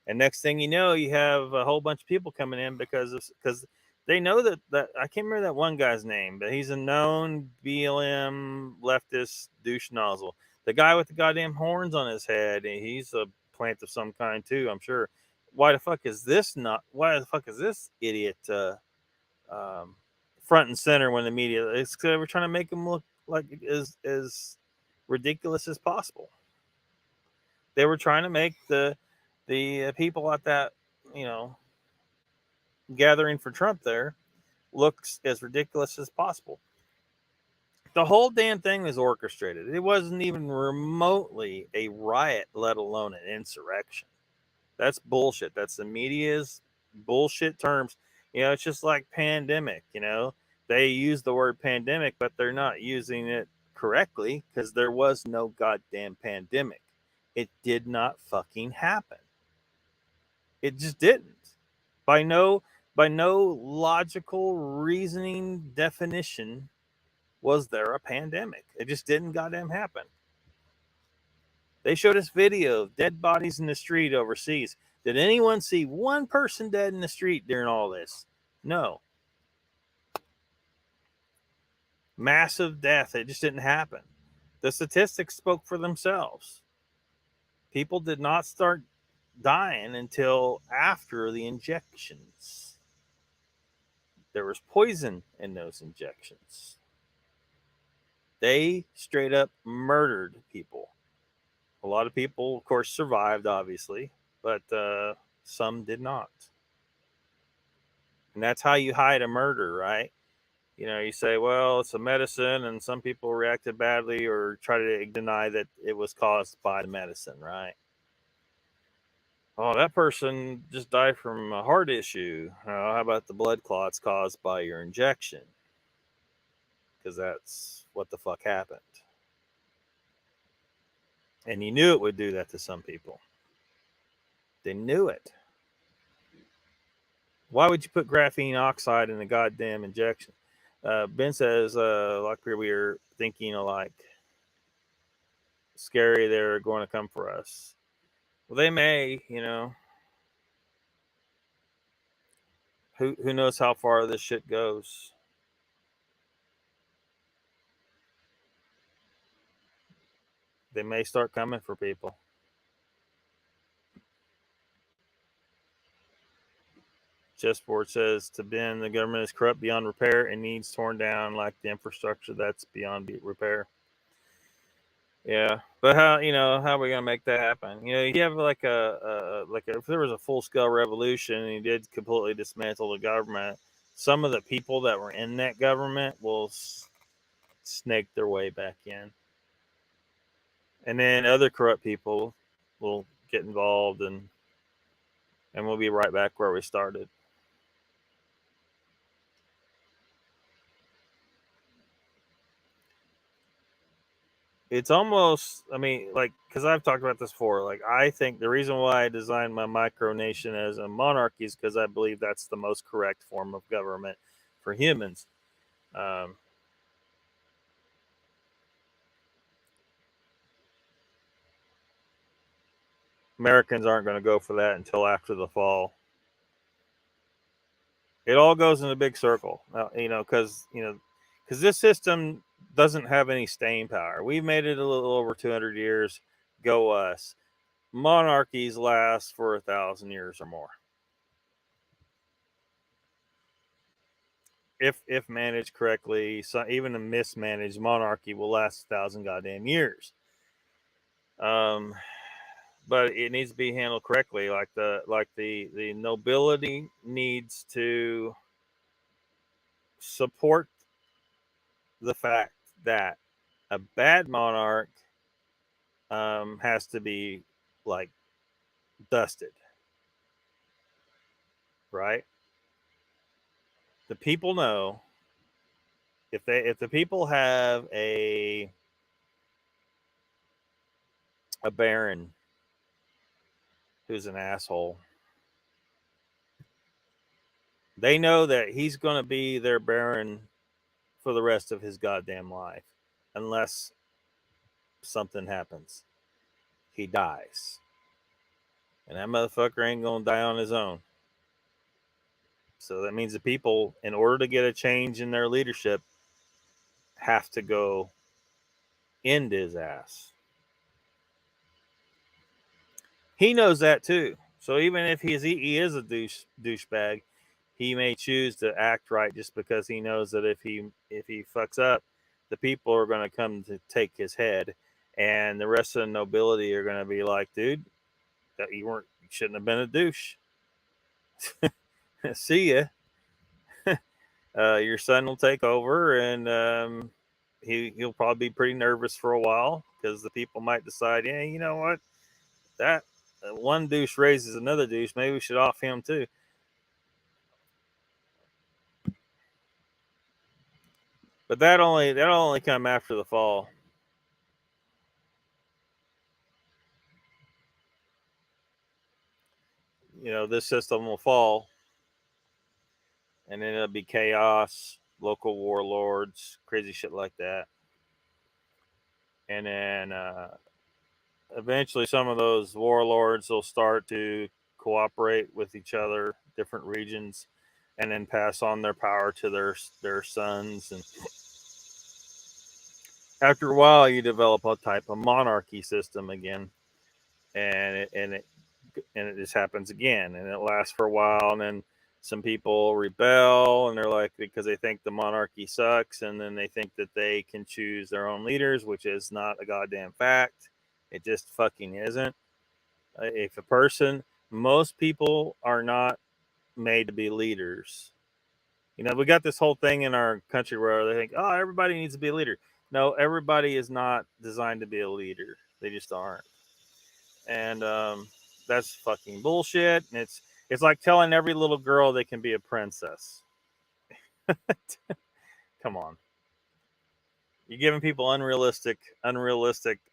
next thing you know, you have a whole bunch of people coming in because they know that I can't remember that one guy's name, but he's a known BLM leftist douche nozzle. The guy with the goddamn horns on his head, and he's a plant of some kind too, I'm sure. Why the fuck is this idiot front and center when the media? It's because we're trying to make him look like as ridiculous as possible. They were trying to make the people at that, gathering for Trump there looks as ridiculous as possible. The whole damn thing was orchestrated. It wasn't even remotely a riot, let alone an insurrection. That's bullshit. That's the media's bullshit terms. It's just like pandemic, They use the word pandemic, but they're not using it correctly because there was no goddamn pandemic. It did not fucking happen. It just didn't. By no logical reasoning definition was there a pandemic. It just didn't goddamn happen. They showed us video of dead bodies in the street overseas. Did anyone see one person dead in the street during all this? No. Massive death. It just didn't happen. The statistics spoke for themselves. People did not start dying until after the injections. There was poison in those injections. They straight up murdered people. A lot of people, of course, survived, obviously, but some did not. And that's how you hide a murder, right? You know, you say, well, it's a medicine, and some people reacted badly or try to deny that it was caused by the medicine, right? Oh, that person just died from a heart issue. How about the blood clots caused by your injection? Because that's what the fuck happened. And you knew it would do that to some people. They knew it. Why would you put graphene oxide in a goddamn injection? Ben says, LOCKBEARD, we are thinking alike. Scary, they're going to come for us. Well, they may, you know. Who knows how far this shit goes? They may start coming for people. Chessboard says, to Ben, the government is corrupt beyond repair and needs torn down like the infrastructure that's beyond repair. Yeah, but how are we gonna make that happen? You know, you have like if there was a full scale revolution and you did completely dismantle the government, some of the people that were in that government will snake their way back in, and then other corrupt people will get involved, and we'll be right back where we started. It's almost, because I've talked about this before, like, I think the reason why I designed my micronation as a monarchy is because I believe that's the most correct form of government for humans. Americans aren't going to go for that until after the fall. It all goes in a big circle, because this system doesn't have any staying power. We've made it a little over 200 years. Go us. Monarchies last for 1,000 years or more. If managed correctly, so even a mismanaged monarchy will last 1,000 goddamn years. But it needs to be handled correctly. Like the nobility needs to support the fact that a bad monarch has to be like dusted, right? The people know if the people have a baron who's an asshole, they know that he's going to be their baron for the rest of his goddamn life, unless something happens. He dies. And that motherfucker ain't going to die on his own. So that means the people, in order to get a change in their leadership, have to go end his ass. He knows that too. So even if he is a douchebag, he may choose to act right just because he knows that if he fucks up, the people are going to come to take his head, and the rest of the nobility are going to be like, dude, that you shouldn't have been a douche. See ya. Your son will take over, and he'll probably be pretty nervous for a while because the people might decide, yeah, you know what, that one douche raises another douche. Maybe we should off him too. But that'll only come after the fall. You know, this system will fall, and then it'll be chaos, local warlords, crazy shit like that. And then eventually some of those warlords will start to cooperate with each other, different regions, and then pass on their power to their sons. And after a while, you develop a type of monarchy system again, and it just happens again, and it lasts for a while, and then some people rebel, and they're like, because they think the monarchy sucks, and then they think that they can choose their own leaders, which is not a goddamn fact. It just fucking isn't. If a person, most people are not made to be leaders. You know, we got this whole thing in our country where they think, oh, everybody needs to be a leader. No, everybody is not designed to be a leader. They just aren't. And that's fucking bullshit. And it's like telling every little girl they can be a princess. Come on. You're giving people unrealistic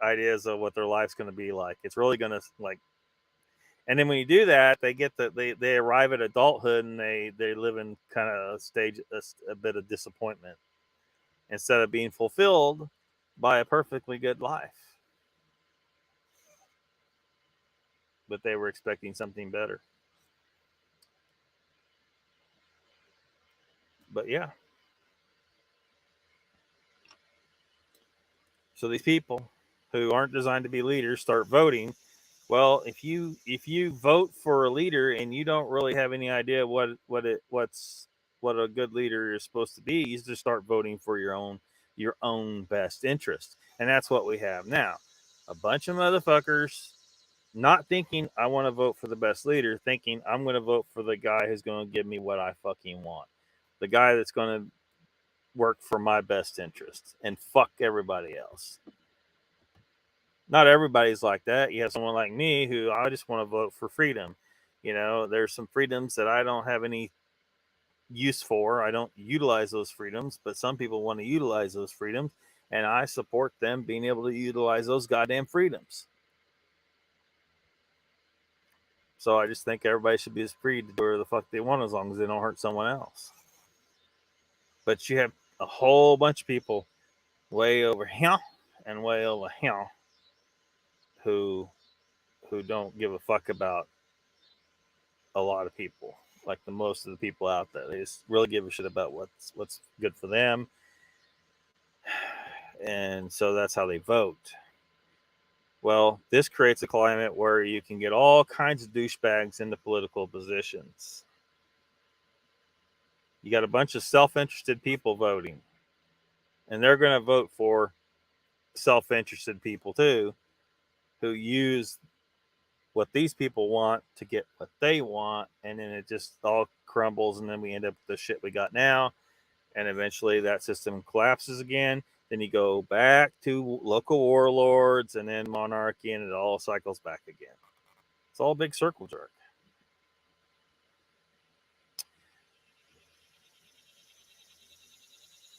ideas of what their life's going to be like. It's really going to like. And then when you do that, they arrive at adulthood, and they live in kind of a bit of disappointment instead of being fulfilled by a perfectly good life. But they were expecting something better. But yeah. So these people who aren't designed to be leaders start voting. Well, if you vote for a leader and you don't really have any idea what a good leader is supposed to be, you just start voting for your own best interest. And that's what we have now. A bunch of motherfuckers not thinking I want to vote for the best leader, thinking I'm going to vote for the guy who's going to give me what I fucking want. The guy that's going to work for my best interest and fuck everybody else. Not everybody's like that. You have someone like me who I just want to vote for freedom. You know, there's some freedoms that I don't have any use for. I don't utilize those freedoms, but some people want to utilize those freedoms, and I support them being able to utilize those goddamn freedoms. So I just think everybody should be as free to do whatever the fuck they want as long as they don't hurt someone else. But you have a whole bunch of people way over here and way over here who don't give a fuck about a lot of people, like the most of the people out there. They just really give a shit about what's good for them, and so that's how they vote. Well, this creates a climate where you can get all kinds of douchebags into political positions. You got a bunch of self-interested people voting, and they're going to vote for self-interested people too, who use what these people want to get what they want, and then it just all crumbles, and then we end up with the shit we got now, and eventually that system collapses again. Then you go back to local warlords and then monarchy, and it all cycles back again. It's all a big circle jerk.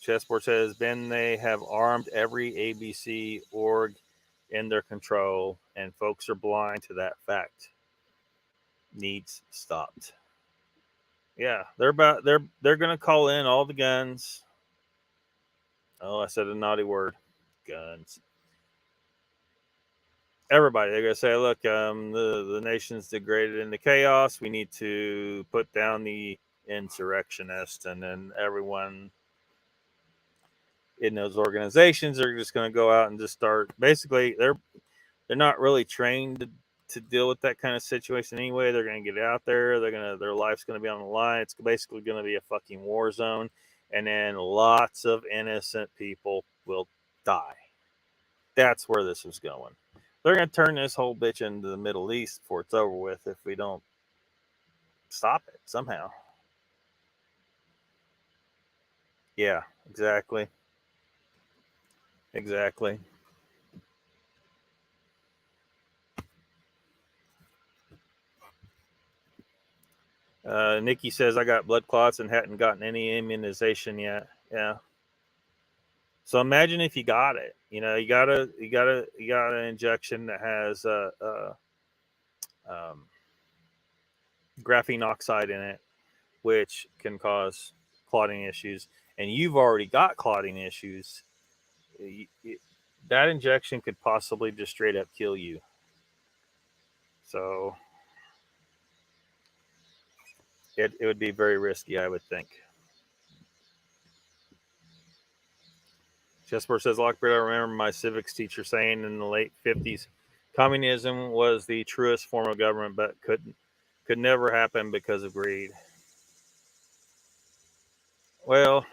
Chessboard says, Ben, they have armed every ABC org in their control, and folks are blind to that fact. Needs stopped. Yeah, they're gonna call in all the guns. Oh, I said a naughty word. Guns. Everybody, they're gonna say, look, the nation's degraded into chaos. We need to put down the insurrectionists, and then everyone in those organizations are just gonna go out and just start. Basically, they're not really trained to deal with that kind of situation anyway. They're gonna get out there. Their life's gonna be on the line. It's basically gonna be a fucking war zone, and then lots of innocent people will die. That's where this is going. They're gonna turn this whole bitch into the Middle East before it's over with if we don't stop it somehow. Yeah, exactly. Exactly. Nikki says, I got blood clots and hadn't gotten any immunization yet. Yeah. So imagine if you got it. You know, you got an injection that has graphene oxide in it, which can cause clotting issues, and you've already got clotting issues. That injection could possibly just straight up kill you. So it would be very risky, I would think. Chessboard says, Lockbeard, I remember my civics teacher saying in the late 50s, communism was the truest form of government, but could never happen because of greed. Well,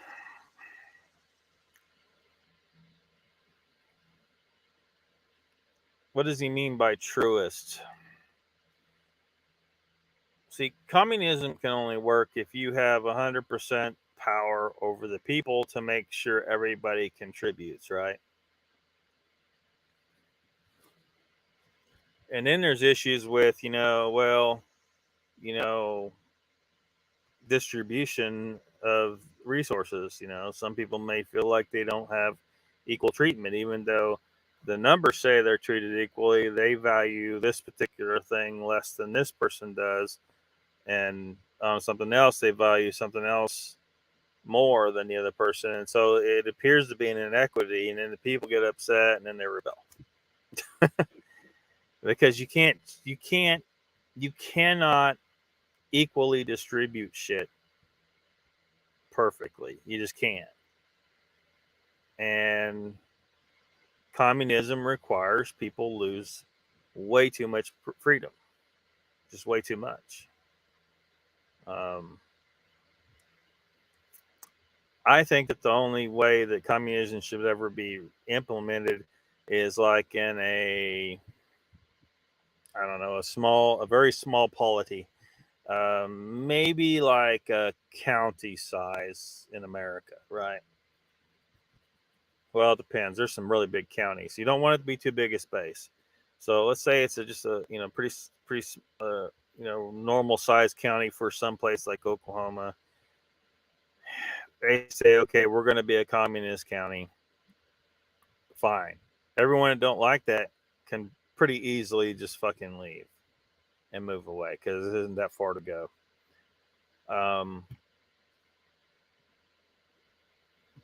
what does he mean by truest? See, communism can only work if you have 100% power over the people to make sure everybody contributes, right? And then there's issues with, distribution of resources. Some people may feel like they don't have equal treatment, even though the numbers say they're treated equally. They value this particular thing less than this person does, and on something else they value something else more than the other person, and so it appears to be an inequity, and then the people get upset and then they rebel. Because you cannot equally distribute shit perfectly. You just can't. And communism requires people lose way too much freedom, just way too much. I think that the only way that communism should ever be implemented is like in a very small polity, maybe like a county size in America, right? Well, it depends. There's some really big counties. You don't want it to be too big a space. So let's say it's just a pretty normal size county for some place like Oklahoma. They say, okay, we're going to be a communist county. Fine. Everyone that don't like that can pretty easily just fucking leave and move away because it isn't that far to go.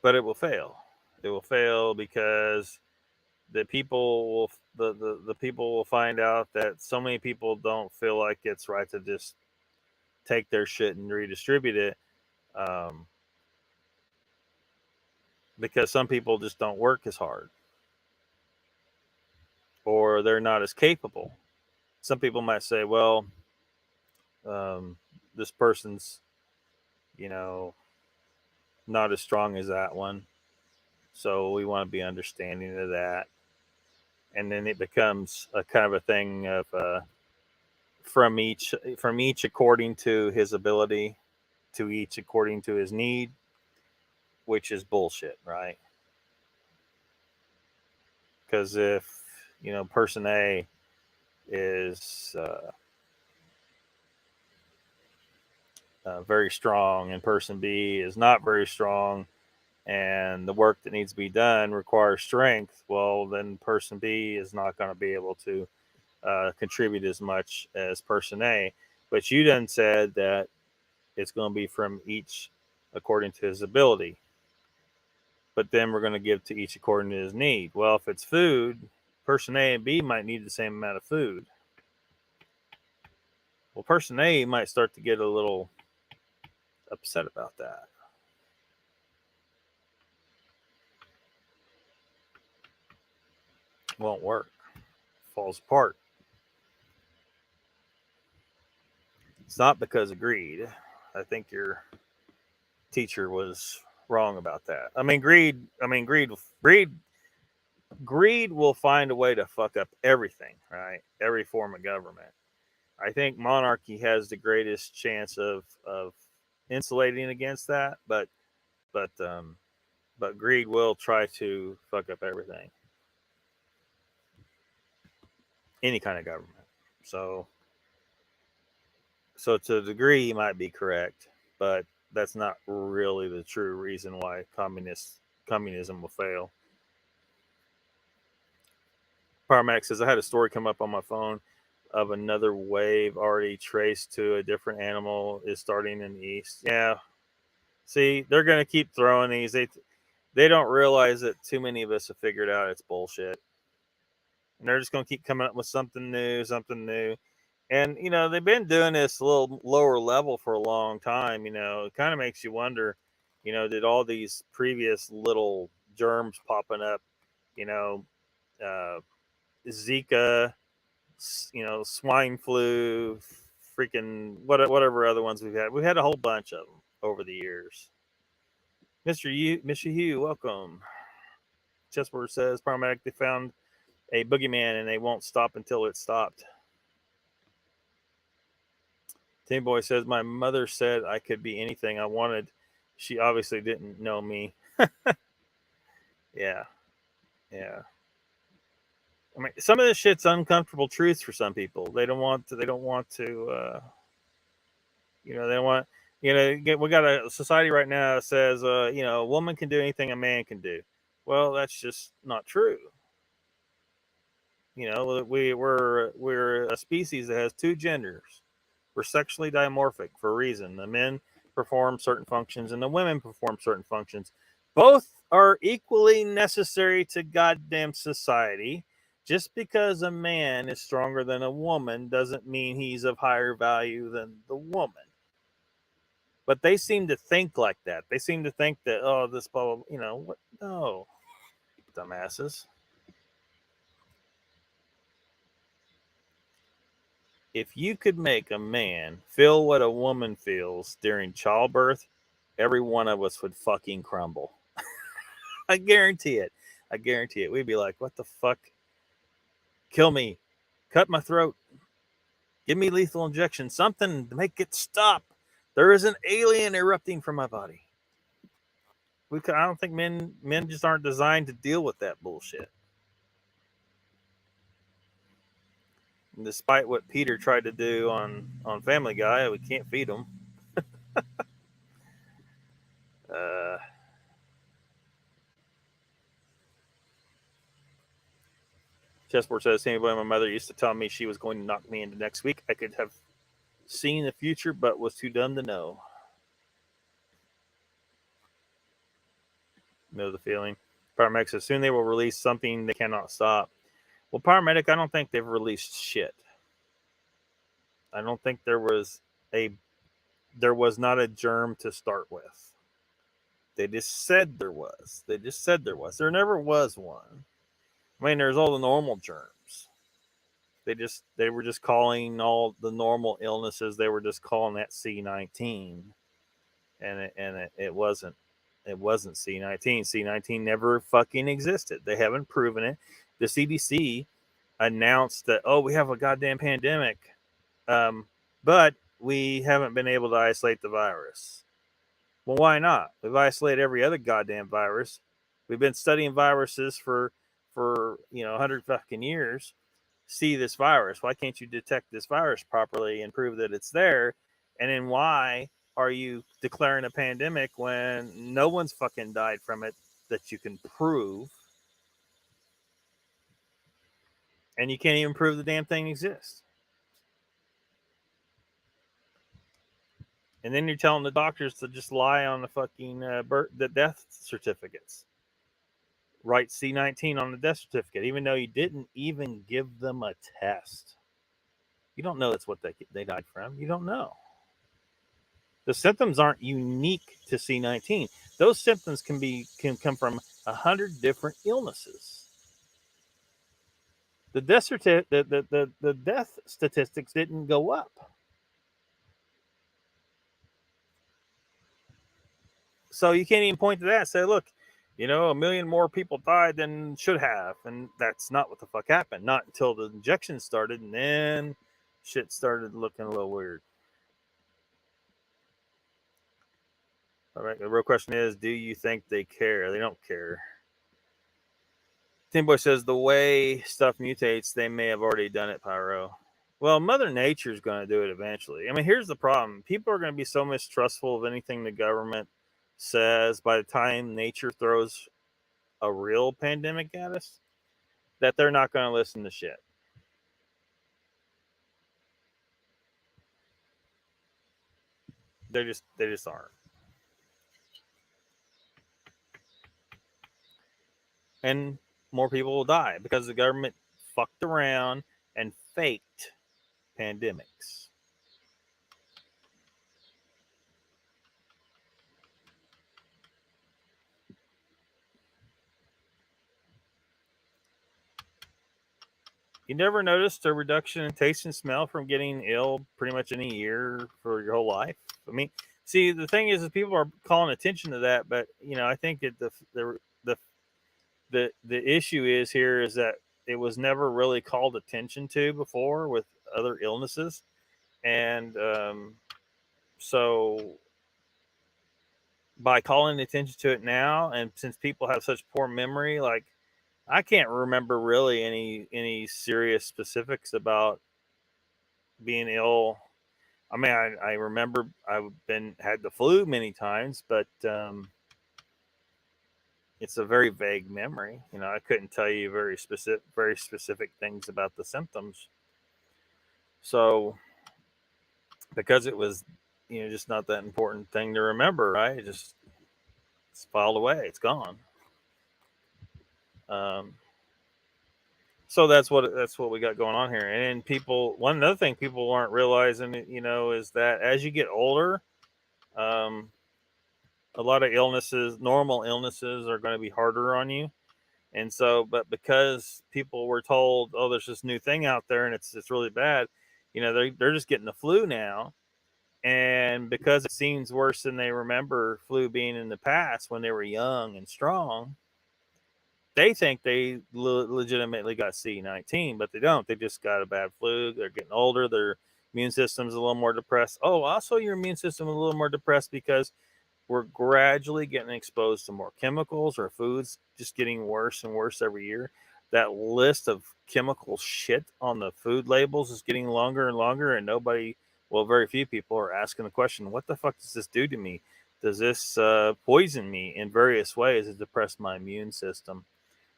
But it will fail. It will fail because the people will find out that so many people don't feel like it's right to just take their shit and redistribute it, because some people just don't work as hard or they're not as capable. Some people might say, well, this person's not as strong as that one, so we want to be understanding of that. And then it becomes a kind of a thing of from each according to his ability, to each according to his need, which is bullshit, right? Because if person A is very strong and person B is not very strong, and the work that needs to be done requires strength, well, then person B is not going to be able to contribute as much as person A. But you done said that it's going to be from each according to his ability. But then we're going to give to each according to his need. Well, if it's food, person A and B might need the same amount of food. Well, person A might start to get a little upset about that. Won't work. Falls apart. It's not because of greed. I think your teacher was wrong about that. Greed will find a way to fuck up everything, right? Every form of government. I think monarchy has the greatest chance of insulating against that, but greed will try to fuck up everything. Any kind of government. So to a degree, he might be correct, but that's not really the true reason why communism will fail. Paramedic says, I had a story come up on my phone of another wave already traced to a different animal is starting in the east. Yeah. See, they're going to keep throwing these. They don't realize that too many of us have figured out it's bullshit. And they're just going to keep coming up with something new. And, you know, they've been doing this a little lower level for a long time. You know, it kind of makes you wonder, you know, did all these previous little germs popping up, you know, Zika, you know, swine flu, freaking whatever other ones we've had. We've had a whole bunch of them over the years. Mr. Hugh, welcome. Chessboard says, Paramedic, they found a boogeyman and they won't stop until it's stopped. Tim Boy says, my mother said I could be anything I wanted. She obviously didn't know me. Yeah. I mean, some of this shit's uncomfortable truths for some people. They don't want to, you know, they don't want, you know, we got a society right now that says, you know, a woman can do anything a man can do. Well, that's just not true. You know, we're a species that has two genders. We're sexually dimorphic for a reason. The men perform certain functions and the women perform certain functions. Both are equally necessary to goddamn society. Just because a man is stronger than a woman doesn't mean he's of higher value than the woman. But they seem to think like that. They seem to think that, oh, this blah, blah, you know, what? No, dumbasses. If you could make a man feel what a woman feels during childbirth, every one of us would fucking crumble. I guarantee it. We'd be like, what the fuck? Kill me. Cut my throat. Give me lethal injection. Something to make it stop. There is an alien erupting from my body. I don't think men just aren't designed to deal with that bullshit. And despite what Peter tried to do on Family Guy, we can't feed him. Chessboard says, anybody, my mother used to tell me she was going to knock me into next week. I could have seen the future, but was too dumb to know. Know the feeling. Paramedic says, soon they will release something they cannot stop. Well, Paramedic, I don't think they've released shit. I don't think there was not a germ to start with. They just said there was. There never was one. I mean, there's all the normal germs. They were just calling all the normal illnesses. They were just calling that C19, and it wasn't C19. C19 never fucking existed. They haven't proven it. The CDC announced that, oh, we have a goddamn pandemic, but we haven't been able to isolate the virus. Well, why not? We've isolated every other goddamn virus. We've been studying viruses for 100 fucking years. See this virus. Why can't you detect this virus properly and prove that it's there? And then why are you declaring a pandemic when no one's fucking died from it that you can prove? And you can't even prove the damn thing exists. And then you're telling the doctors to just lie on the fucking the death certificates. Write C19 on the death certificate, even though you didn't even give them a test. You don't know that's what they died from. You don't know. The symptoms aren't unique to C19. Those symptoms can come from 100 different illnesses. The death statistics didn't go up. So you can't even point to that and say, look, 1 million more people died than should have. And that's not what the fuck happened. Not until the injection started, and then shit started looking a little weird. All right, the real question is, do you think they care? They don't care. Tim Boy says, the way stuff mutates, they may have already done it, Pyro. Well, Mother Nature's going to do it eventually. I mean, here's the problem. People are going to be so mistrustful of anything the government says. By the time nature throws a real pandemic at us, that they're not going to listen to shit. They just aren't. And more people will die because the government fucked around and faked pandemics. You never noticed a reduction in taste and smell from getting ill pretty much in a year for your whole life? I mean, see, the thing is people are calling attention to that, but I think that the issue is here is that it was never really called attention to before with other illnesses, and so by calling attention to it now, and since people have such poor memory, like I can't remember really any serious specifics about being ill. I mean, I remember I've had the flu many times, but it's a very vague memory. I couldn't tell you very specific things about the symptoms. So because it was, just not that important thing to remember, right? It's filed away. It's gone. So that's what we got going on here. And one another thing people aren't realizing, is that as you get older, a lot of normal illnesses are going to be harder on you. And so, but because people were told, oh, there's this new thing out there and it's really bad, they're just getting the flu now. And because it seems worse than they remember flu being in the past when they were young and strong, they think they legitimately got C19, but they don't. They just got a bad flu. They're getting older. Their immune system's a little more depressed. Oh, also your immune system is a little more depressed because we're gradually getting exposed to more chemicals. Our food's just getting worse and worse every year. That list of chemical shit on the food labels is getting longer and longer, and very few people are asking the question, what the fuck does this do to me? Does this poison me in various ways to depress my immune system?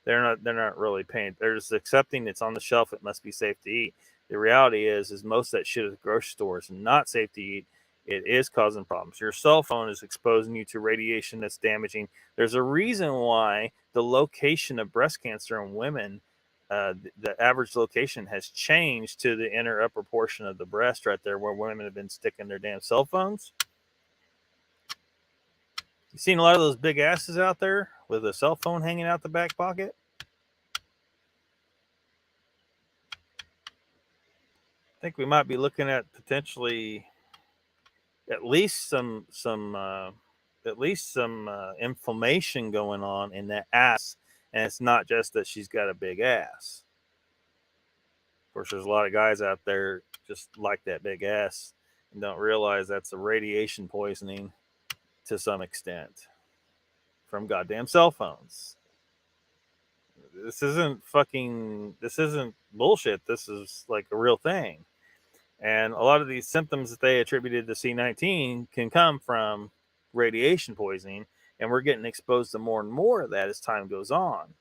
They're not really paying. They're just accepting it's on the shelf. It must be safe to eat. The reality is most of that shit at the grocery store is not safe to eat. It is causing problems. Your cell phone is exposing you to radiation that's damaging. There's a reason why the location of breast cancer in women, the average location has changed to the inner upper portion of the breast right there where women have been sticking their damn cell phones. You seen a lot of those big asses out there with a cell phone hanging out the back pocket? I think we might be looking at potentially at least some inflammation going on in that ass, and it's not just that she's got a big ass. Of course, there's a lot of guys out there just like that big ass and don't realize that's a radiation poisoning to some extent from goddamn cell phones. This isn't bullshit. This is like a real thing. And a lot of these symptoms that they attributed to C19 can come from radiation poisoning, and we're getting exposed to more and more of that as time goes on.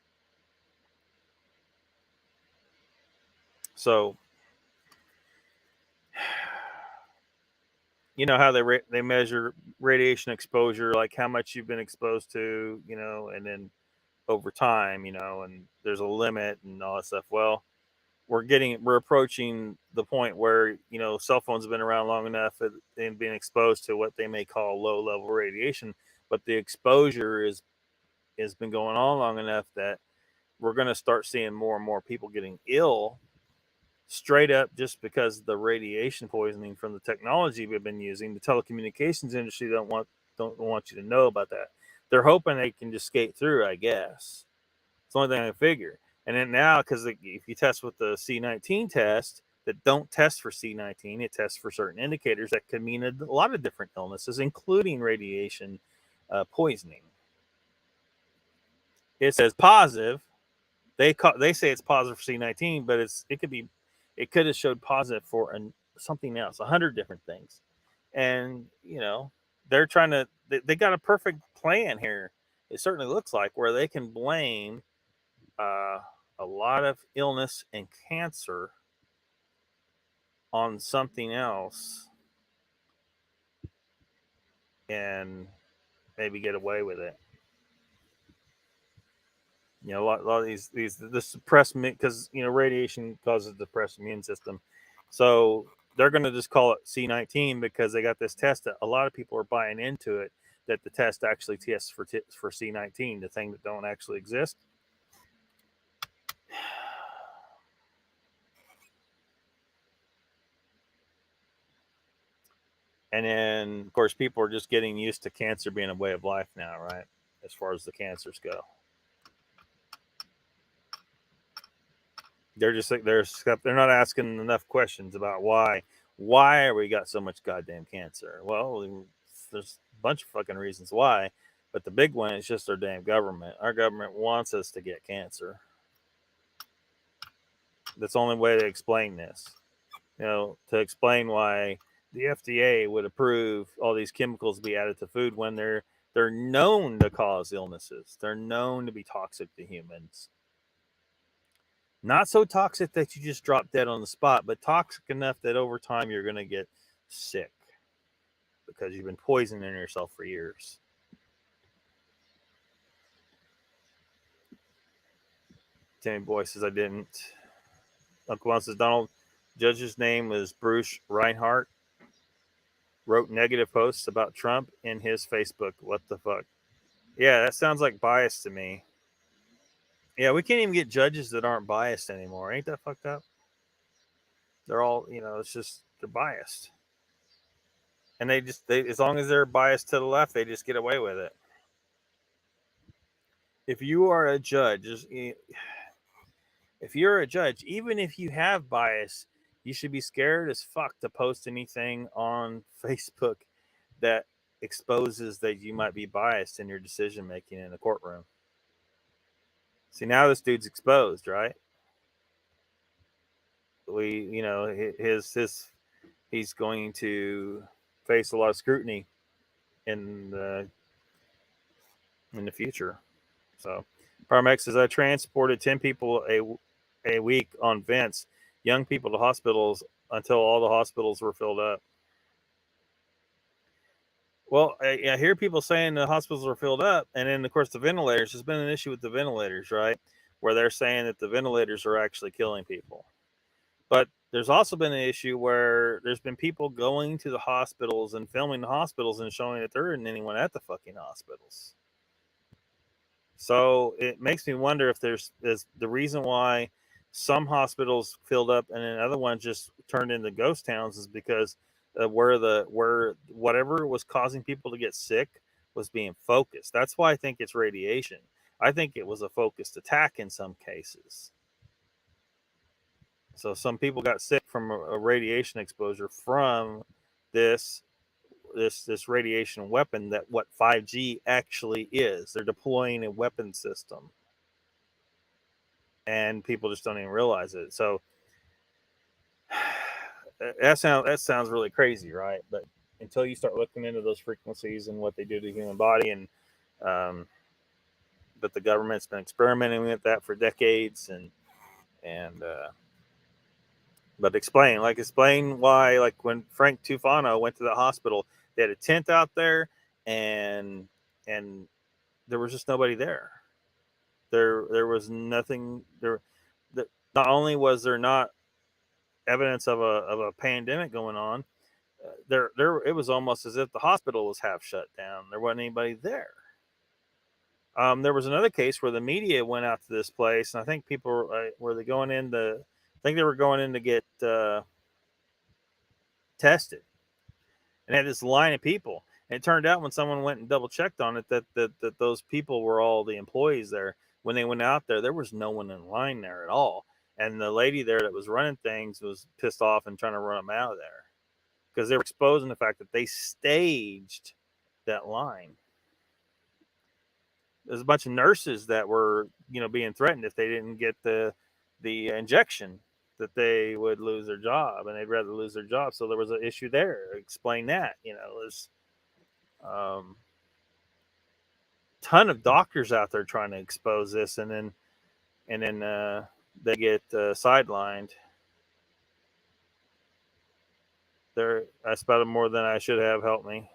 So, you know how they measure radiation exposure, like how much you've been exposed to, and then over time, and there's a limit and all that stuff. Well, we're approaching the point where cell phones have been around long enough and being exposed to what they may call low level radiation, but the exposure has been going on long enough that we're going to start seeing more and more people getting ill straight up just because of the radiation poisoning from the technology we've been using. The telecommunications industry don't want you to know about that. They're hoping they can just skate through, I guess. It's the only thing I figure. And then now, because if you test with the C19 test that don't test for C19, it tests for certain indicators that could mean a lot of different illnesses, including radiation poisoning. It says positive. They say it's positive for C19, but it could have showed positive for something else, 100 different things. And they're trying to. They got a perfect plan here. it certainly looks like, where they can blame a lot of illness and cancer on something else and maybe get away with it. You know, a lot of the suppressed, because, you know, radiation causes depressed immune system. So they're going to just call it C19 because they got this test that a lot of people are buying into it, that the test actually tests for C19, the thing that don't actually exist. And then, of course, people are just getting used to cancer being a way of life now, right? As far as the cancers go. They're not asking enough questions about why are we got so much goddamn cancer. Well, there's a bunch of fucking reasons why, but the big one is just our damn government. Our government wants us to get cancer. That's the only way to explain this. You know, to explain why the FDA would approve all these chemicals to be added to food when they're known to cause illnesses. They're known to be toxic to humans. Not so toxic that you just drop dead on the spot, but toxic enough that over time you're going to get sick because you've been poisoning yourself for years. Timmy Boy says I didn't. Uncle Juan says Donald Judge's name was Bruce Reinhardt. Wrote negative posts about Trump in his Facebook. What the fuck? Yeah, that sounds like bias to me. Yeah, we can't even get judges that aren't biased anymore. Ain't that fucked up? They're all, you know, it's just, they're biased. And they as long as they're biased to the left, they just get away with it. If you are a judge, if you're a judge, even if you have bias, you should be scared as fuck to post anything on Facebook that exposes that you might be biased in your decision making in a courtroom. See, now this dude's exposed, right? You know, he's going to face a lot of scrutiny in the future. So, Parmex says I transported 10 people a week on vents, young people to hospitals until all the hospitals were filled up. Well, I hear people saying the hospitals are filled up, and then of course the ventilators. There's been an issue with the ventilators, right? Where they're saying that the ventilators are actually killing people. But there's also been an issue where there's been people going to the hospitals and filming the hospitals and showing that there isn't anyone at the fucking hospitals. So it makes me wonder if there's the reason why some hospitals filled up and then other ones just turned into ghost towns is because where whatever was causing people to get sick was being focused. That's why I think it's radiation. I think it was a focused attack in some cases. So some people got sick from a radiation exposure from this radiation weapon that what 5G actually is. They're deploying a weapon system. And people just don't even realize it. So that sounds really crazy, right? But until you start looking into those frequencies and what they do to the human body, and but the government's been experimenting with that for decades, but explain why, like when Frank Tufano went to the hospital, they had a tent out there, and there was just nobody there. There was nothing there. Not only was there not evidence of a pandemic going on, it was almost as if the hospital was half shut down. There wasn't anybody there. There was another case where the media went out to this place, and I think people were they going in to, I think they were going in to get tested, and had this line of people. And it turned out when someone went and double checked on it that those people were all the employees there. When they went out there was no one in line there at all. And the lady there that was running things was pissed off and trying to run them out of there because they were exposing the fact that they staged that line. There's a bunch of nurses that were, being threatened if they didn't get the injection, that they would lose their job, and they'd rather lose their job. So there was an issue there. Explain that, ton of doctors out there trying to expose this, and then they get sidelined. I spotted more than I should have. Help me,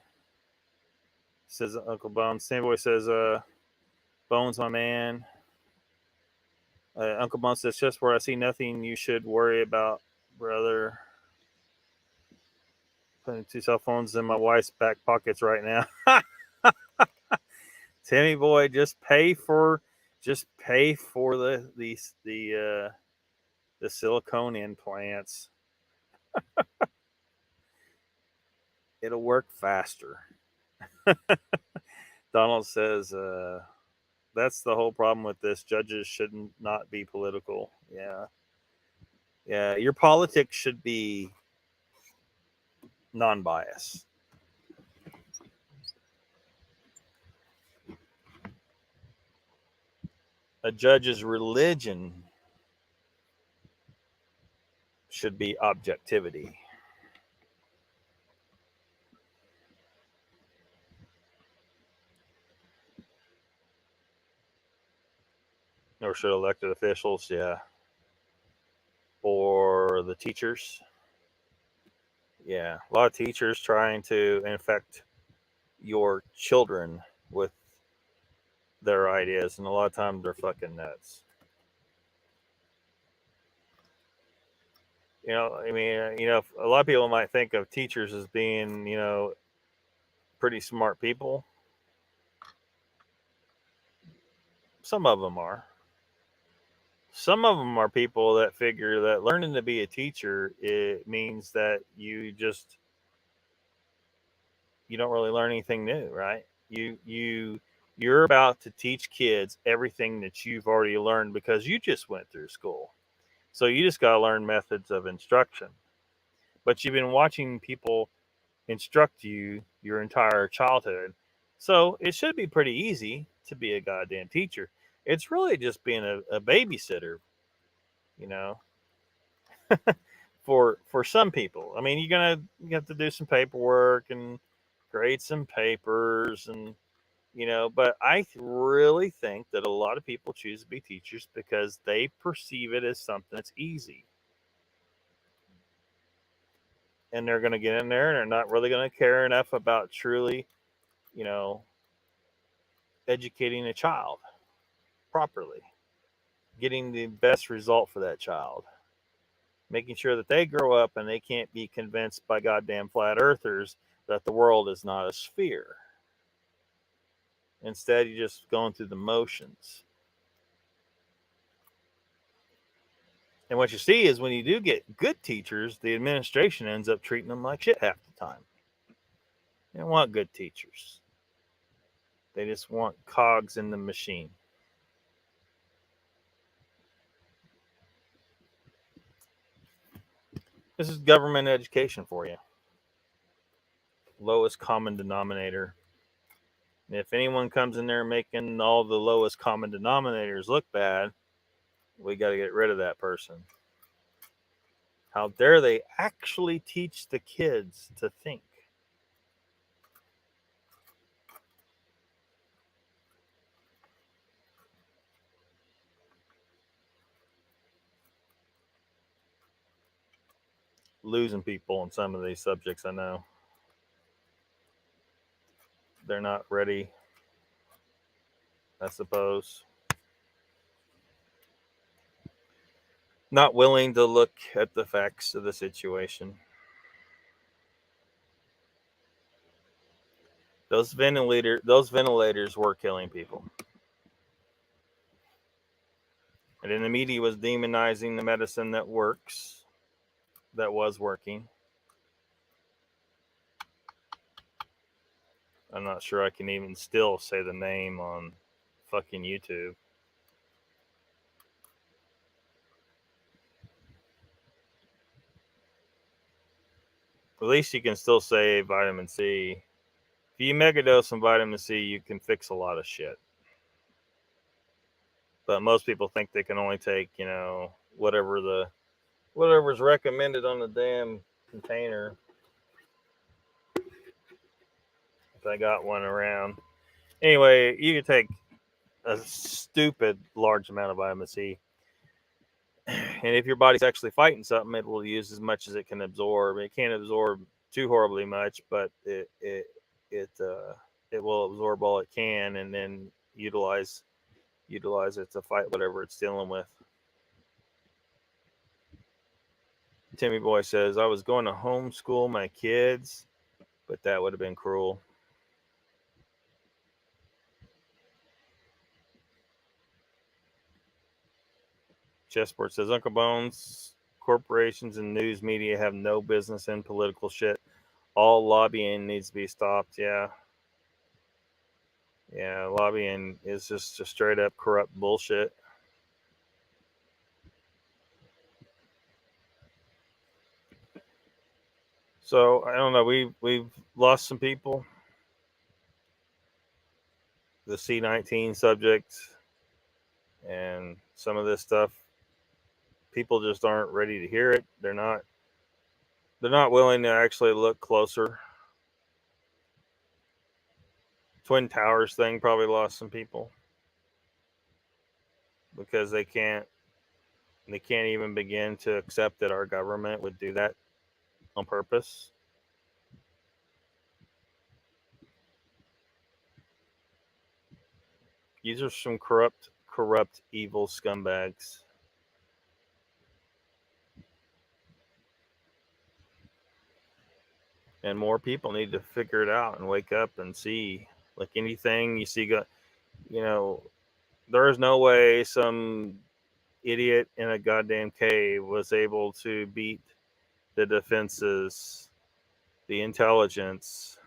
says Uncle Bones. Samboy says, Bones, my man. Uncle Bones says, just where I see nothing you should worry about, brother. Putting 2 cell phones in my wife's back pockets right now. Timmy boy, just pay for the silicone implants. It'll work faster. Donald says, that's the whole problem with this. Judges shouldn't not be political. Yeah. Your politics should be non-biased. A judge's religion should be objectivity. Or should elected officials, yeah. Or the teachers. Yeah, a lot of teachers trying to infect your children with their ideas, and a lot of times they're fucking nuts. A lot of people might think of teachers as being, pretty smart people. Some of them are. Some of them are people that figure that learning to be a teacher, it means that you don't really learn anything new, right? You're about to teach kids everything that you've already learned because you just went through school. So you just got to learn methods of instruction. But you've been watching people instruct you your entire childhood. So it should be pretty easy to be a goddamn teacher. It's really just being a babysitter, for some people. I mean, you have to do some paperwork and grade some papers, and but I really think that a lot of people choose to be teachers because they perceive it as something that's easy. And they're going to get in there and they're not really going to care enough about truly, educating a child properly, getting the best result for that child, making sure that they grow up and they can't be convinced by goddamn flat earthers that the world is not a sphere. Instead, you're just going through the motions. And what you see is when you do get good teachers, the administration ends up treating them like shit half the time. They don't want good teachers. They just want cogs in the machine. This is government education for you. Lowest common denominator. And if anyone comes in there making all the lowest common denominators look bad, we got to get rid of that person. How dare they actually teach the kids to think? Losing people on some of these subjects, I know. They're not ready, I suppose. Not willing to look at the facts of the situation. Those ventilators were killing people. And then the media was demonizing the medicine that works, that was working. I'm not sure I can even still say the name on fucking YouTube. At least you can still say vitamin C. If you megadose some vitamin C, you can fix a lot of shit. But most people think they can only take, whatever's recommended on the damn container. If I got one around. Anyway, you can take a stupid large amount of vitamin C, and if your body's actually fighting something, it will use as much as it can absorb. It can't absorb too horribly much, but it will absorb all it can, and then utilize it to fight whatever it's dealing with. Timmy Boy says, I was going to homeschool my kids, but that would have been cruel. Chessport says, Uncle Bones, corporations and news media have no business in political shit. All lobbying needs to be stopped. Yeah. Yeah, lobbying is just straight up corrupt bullshit. So I don't know. We've lost some people. The C-19 subject and some of this stuff, people just aren't ready to hear it. They're not willing to actually look closer. Twin Towers thing probably lost some people because they can't even begin to accept that our government would do that on purpose. These are some corrupt, evil scumbags. And more people need to figure it out and wake up and see. Like anything you see, there is no way some idiot in a goddamn cave was able to beat the defenses, the intelligence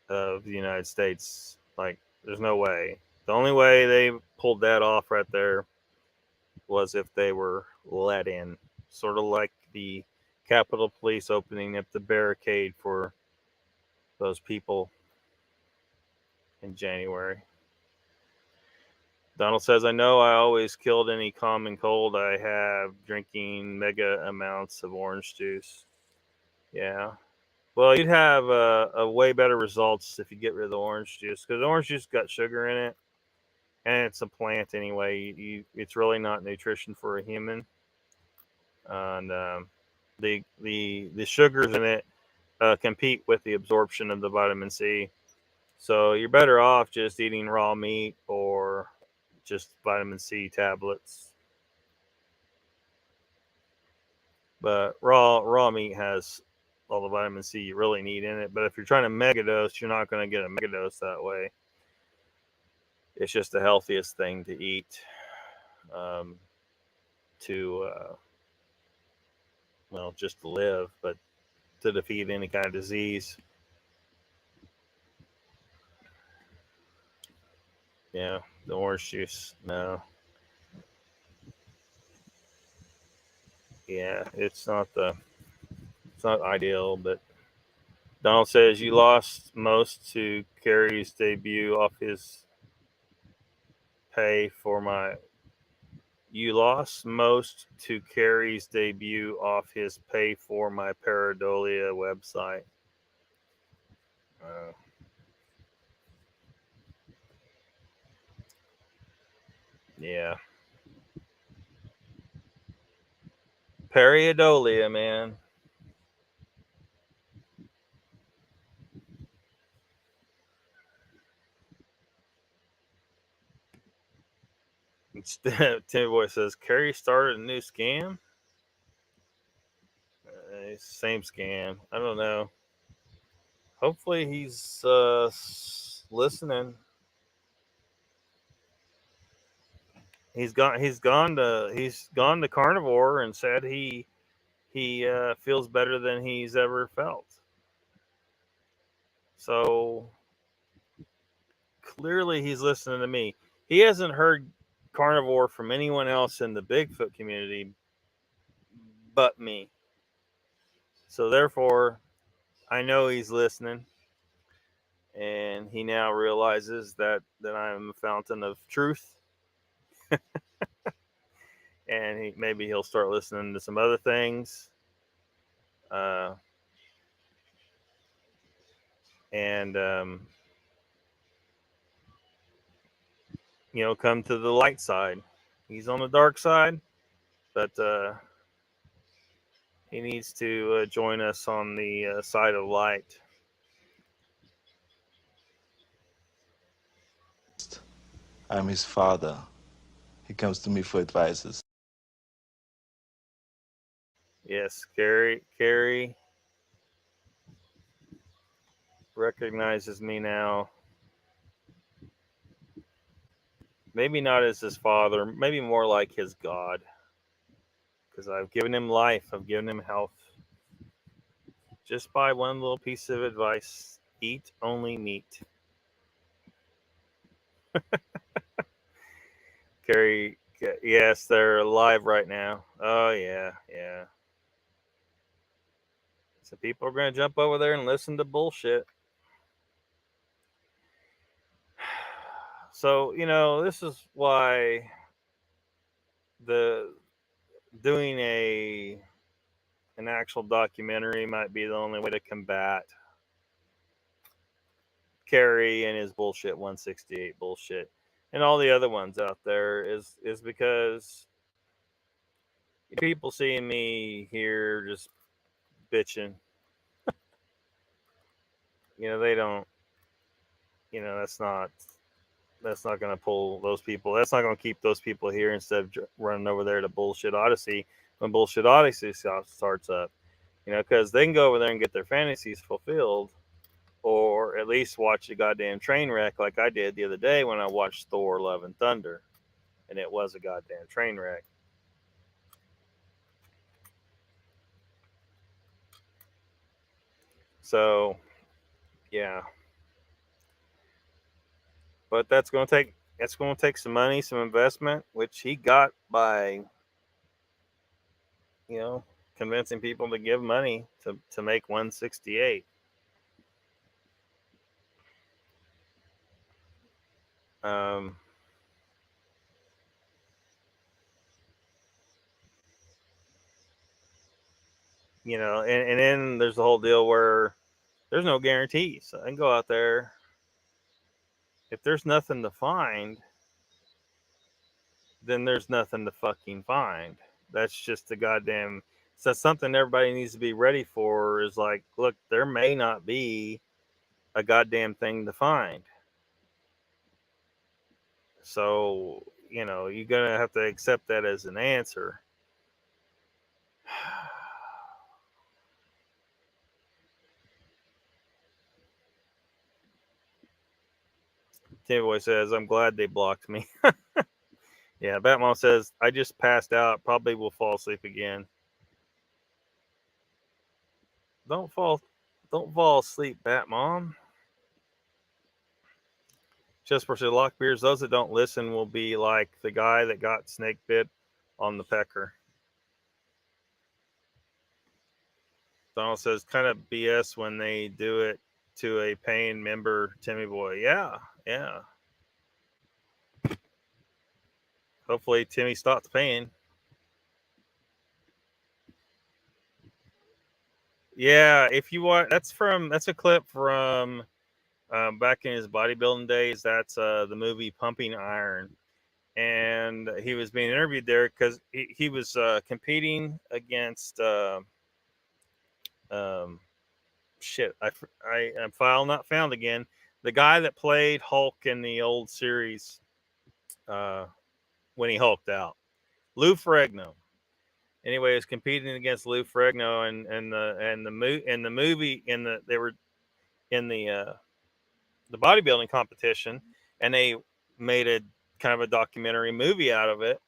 of the United States. Like, there's no way. The only way they pulled that off right there was if they were let in. Sort of like the Capitol Police opening up the barricade for those people in January. Donald says, I know I always killed any common cold I have drinking mega amounts of orange juice. Yeah. Well, you'd have a way better results if you get rid of the orange juice, because orange juice got sugar in it, and it's a plant anyway. It's really not nutrition for a human, and the sugars in it compete with the absorption of the vitamin C. So you're better off just eating raw meat or just vitamin C tablets. But raw meat has all the vitamin C you really need in it. But if you're trying to megadose, you're not going to get a megadose that way. It's just the healthiest thing to eat just to live, but to defeat any kind of disease. Yeah, the orange juice, no. Yeah, it's not ideal, but Donald says you lost most to Kerry's debut off his pay for my. You lost most to Kerry's debut off his pay for my pareidolia website. Yeah. Pareidolia, man. Timmy Boy says, Kerry started a new scam? Same scam. I don't know. Hopefully he's listening. He's gone to carnivore and said he feels better than he's ever felt. So clearly he's listening to me. He hasn't heard carnivore from anyone else in the Bigfoot community but me. So therefore, I know he's listening, and he now realizes that I'm a fountain of truth. And maybe he'll start listening to some other things. And come to the light side. He's on the dark side, but he needs to join us on the side of light. I'm his father. He comes to me for advices. Yes, Carrie recognizes me now. Maybe not as his father, maybe more like his God. Because I've given him life, I've given him health. Just by one little piece of advice: eat only meat. Carrie, yes, they're alive right now. Oh, yeah. So people are going to jump over there and listen to bullshit. So, this is why doing an actual documentary might be the only way to combat Kerry and his bullshit 168 bullshit and all the other ones out there is because people seeing me here just bitching, they don't, that's not going to pull those people. That's not going to keep those people here instead of running over there to Bullshit Odyssey when Bullshit Odyssey starts up, because they can go over there and get their fantasies fulfilled, or at least watch a goddamn train wreck like I did the other day when I watched Thor: Love and Thunder, and it was a goddamn train wreck. So, yeah, but that's going to take some money, some investment, which he got by convincing people to give money to make 168. And then there's the whole deal where there's no guarantees. I can go out there. If there's nothing to find, then there's nothing to fucking find. That's just a goddamn. So that's something everybody needs to be ready for. Is like, look, there may not be a goddamn thing to find. So you're gonna have to accept that as an answer. Tim Boy says, I'm glad they blocked me. Yeah, Batmom says, I just passed out. Probably will fall asleep again. Don't fall asleep, Batmom. Just for the Lockbeards, those that don't listen will be like the guy that got snake bit on the pecker. Donald says, kind of BS when they do it to a paying member, Timmy Boy. Yeah. Hopefully Timmy stops paying. Yeah, if you want, that's a clip from back in his bodybuilding days. That's the movie Pumping Iron, and he was being interviewed there because he was competing against shit. I'm file not found again. The guy that played Hulk in the old series when he hulked out, Lou Ferrigno. Anyway, he was competing against Lou Ferrigno, and the movie they were in the bodybuilding competition, and they made a kind of a documentary movie out of it.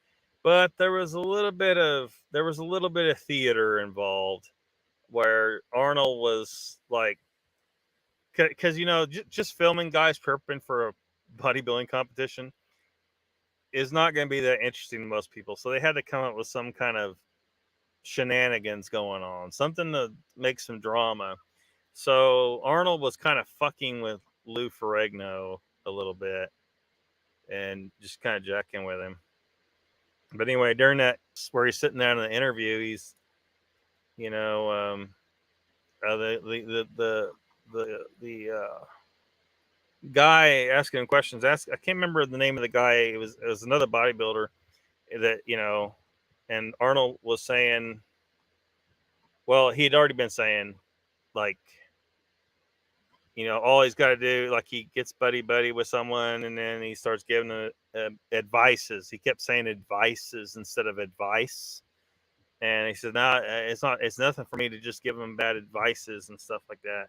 But there was a little bit of theater involved, where Arnold was like, because just filming guys prepping for a bodybuilding competition is not going to be that interesting to most people. So they had to come up with some kind of shenanigans going on, something to make some drama. So Arnold was kind of fucking with Lou Ferrigno a little bit and just kind of jacking with him. But anyway, during that, where he's sitting down in the interview, he's, the guy asking questions. I can't remember the name of the guy. It was another bodybuilder that, you know, and Arnold was saying, well, he'd already been saying, like, you know, all he's got to do, like, he gets buddy with someone, and then he starts giving advices. He kept saying advices instead of advice. And he said, no, it's nothing for me to just give him bad advices and stuff like that.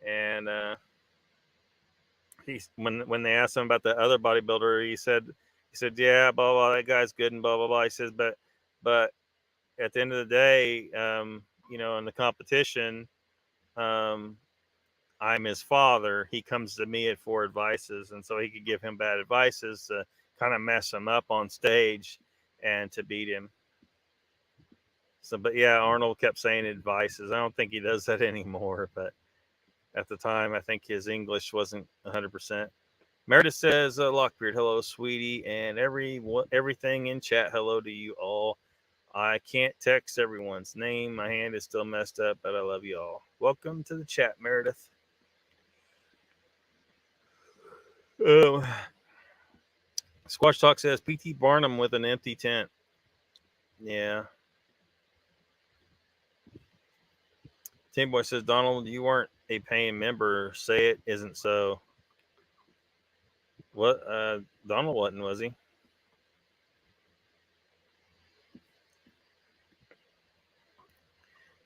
And when they asked him about the other bodybuilder, he said, yeah, blah, blah, that guy's good and blah, blah, blah. He says, but at the end of the day, you know, in the competition, I'm his father. He comes to me for advices, and so he could give him bad advices to kind of mess him up on stage and to beat him. So, but yeah, Arnold kept saying advices. I don't think he does that anymore, but at the time, I think his English wasn't 100%. Meredith says, Lockbeard, hello, sweetie, and everything in chat, hello to you all. I can't text everyone's name. My hand is still messed up, but I love you all. Welcome to the chat, Meredith. Squash Talk says, P.T. Barnum with an empty tent. Yeah. Team Boy says, Donald, you weren't a paying member. Say it isn't so. What? Donald wasn't, was he?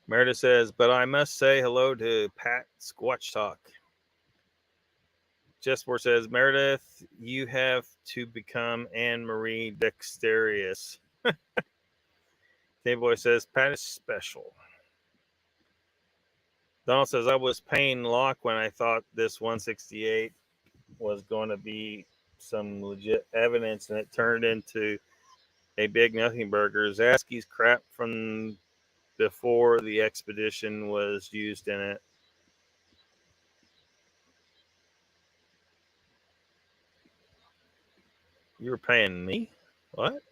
Meredith says, but I must say hello to Pat Squatch Talk. Jesport says, Meredith, you have to become Anne-Marie Dexterious. Team Boy says, Pat is special. Donald says, I was paying Locke when I thought this 168 was going to be some legit evidence, and it turned into a big nothing burger. Zasky's crap from before the expedition was used in it. You were paying me? What?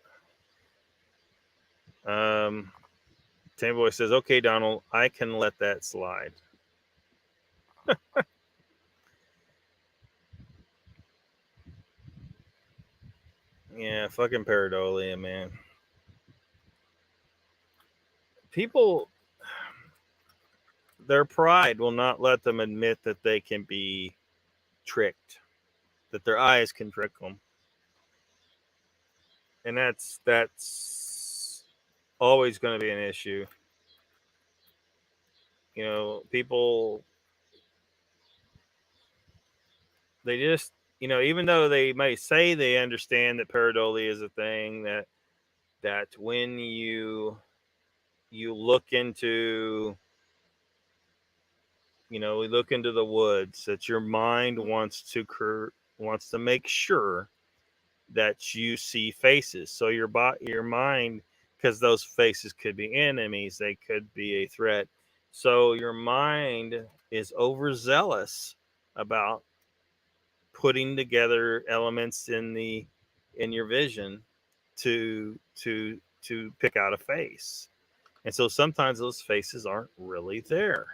Boy says, okay, Donald, I can let that slide. Yeah, fucking pareidolia, man. People, their pride will not let them admit that they can be tricked, that their eyes can trick them. And that's always going to be an issue. You know, people, they just, you know, even though they may say they understand that pareidolia is a thing, that when you look into, you know, we look into the woods, that your mind wants to make sure that you see faces. So your mind, because those faces could be enemies, they could be a threat. So your mind is overzealous about putting together elements in your vision to pick out a face. And so sometimes those faces aren't really there,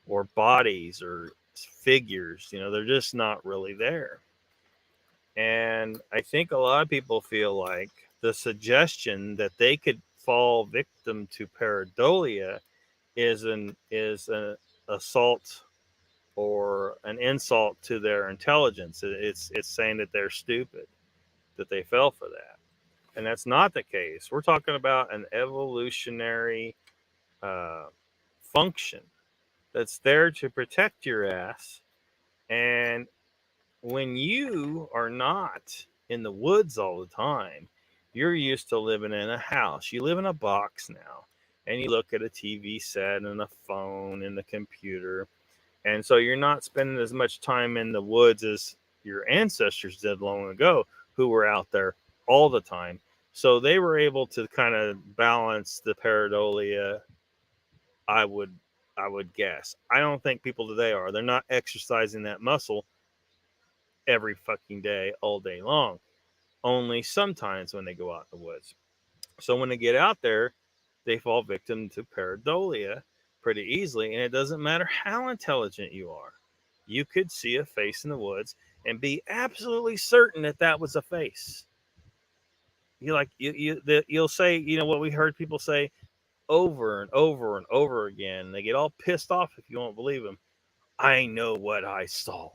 or bodies or figures, you know, they're just not really there. And I think a lot of people feel like the suggestion that they could fall victim to pareidolia is an assault or an insult to their intelligence. It's saying that they're stupid, that they fell for that. And that's not the case. We're talking about an evolutionary function that's there to protect your ass. And when you are not in the woods all the time, you're used to living in a house. You live in a box now, and you look at a TV set and a phone and the computer. And so you're not spending as much time in the woods as your ancestors did long ago, who were out there all the time. So they were able to kind of balance the pareidolia, I would guess. I don't think people today are. They're not exercising that muscle every fucking day, all day long. Only sometimes when they go out in the woods. So when they get out there, they fall victim to pareidolia pretty easily. And it doesn't matter how intelligent you are. you could see a face in the woods and be absolutely certain that that was a face. You'll say, you know, what we heard people say over and over and over again. They get all pissed off if you won't believe them. I know what I saw.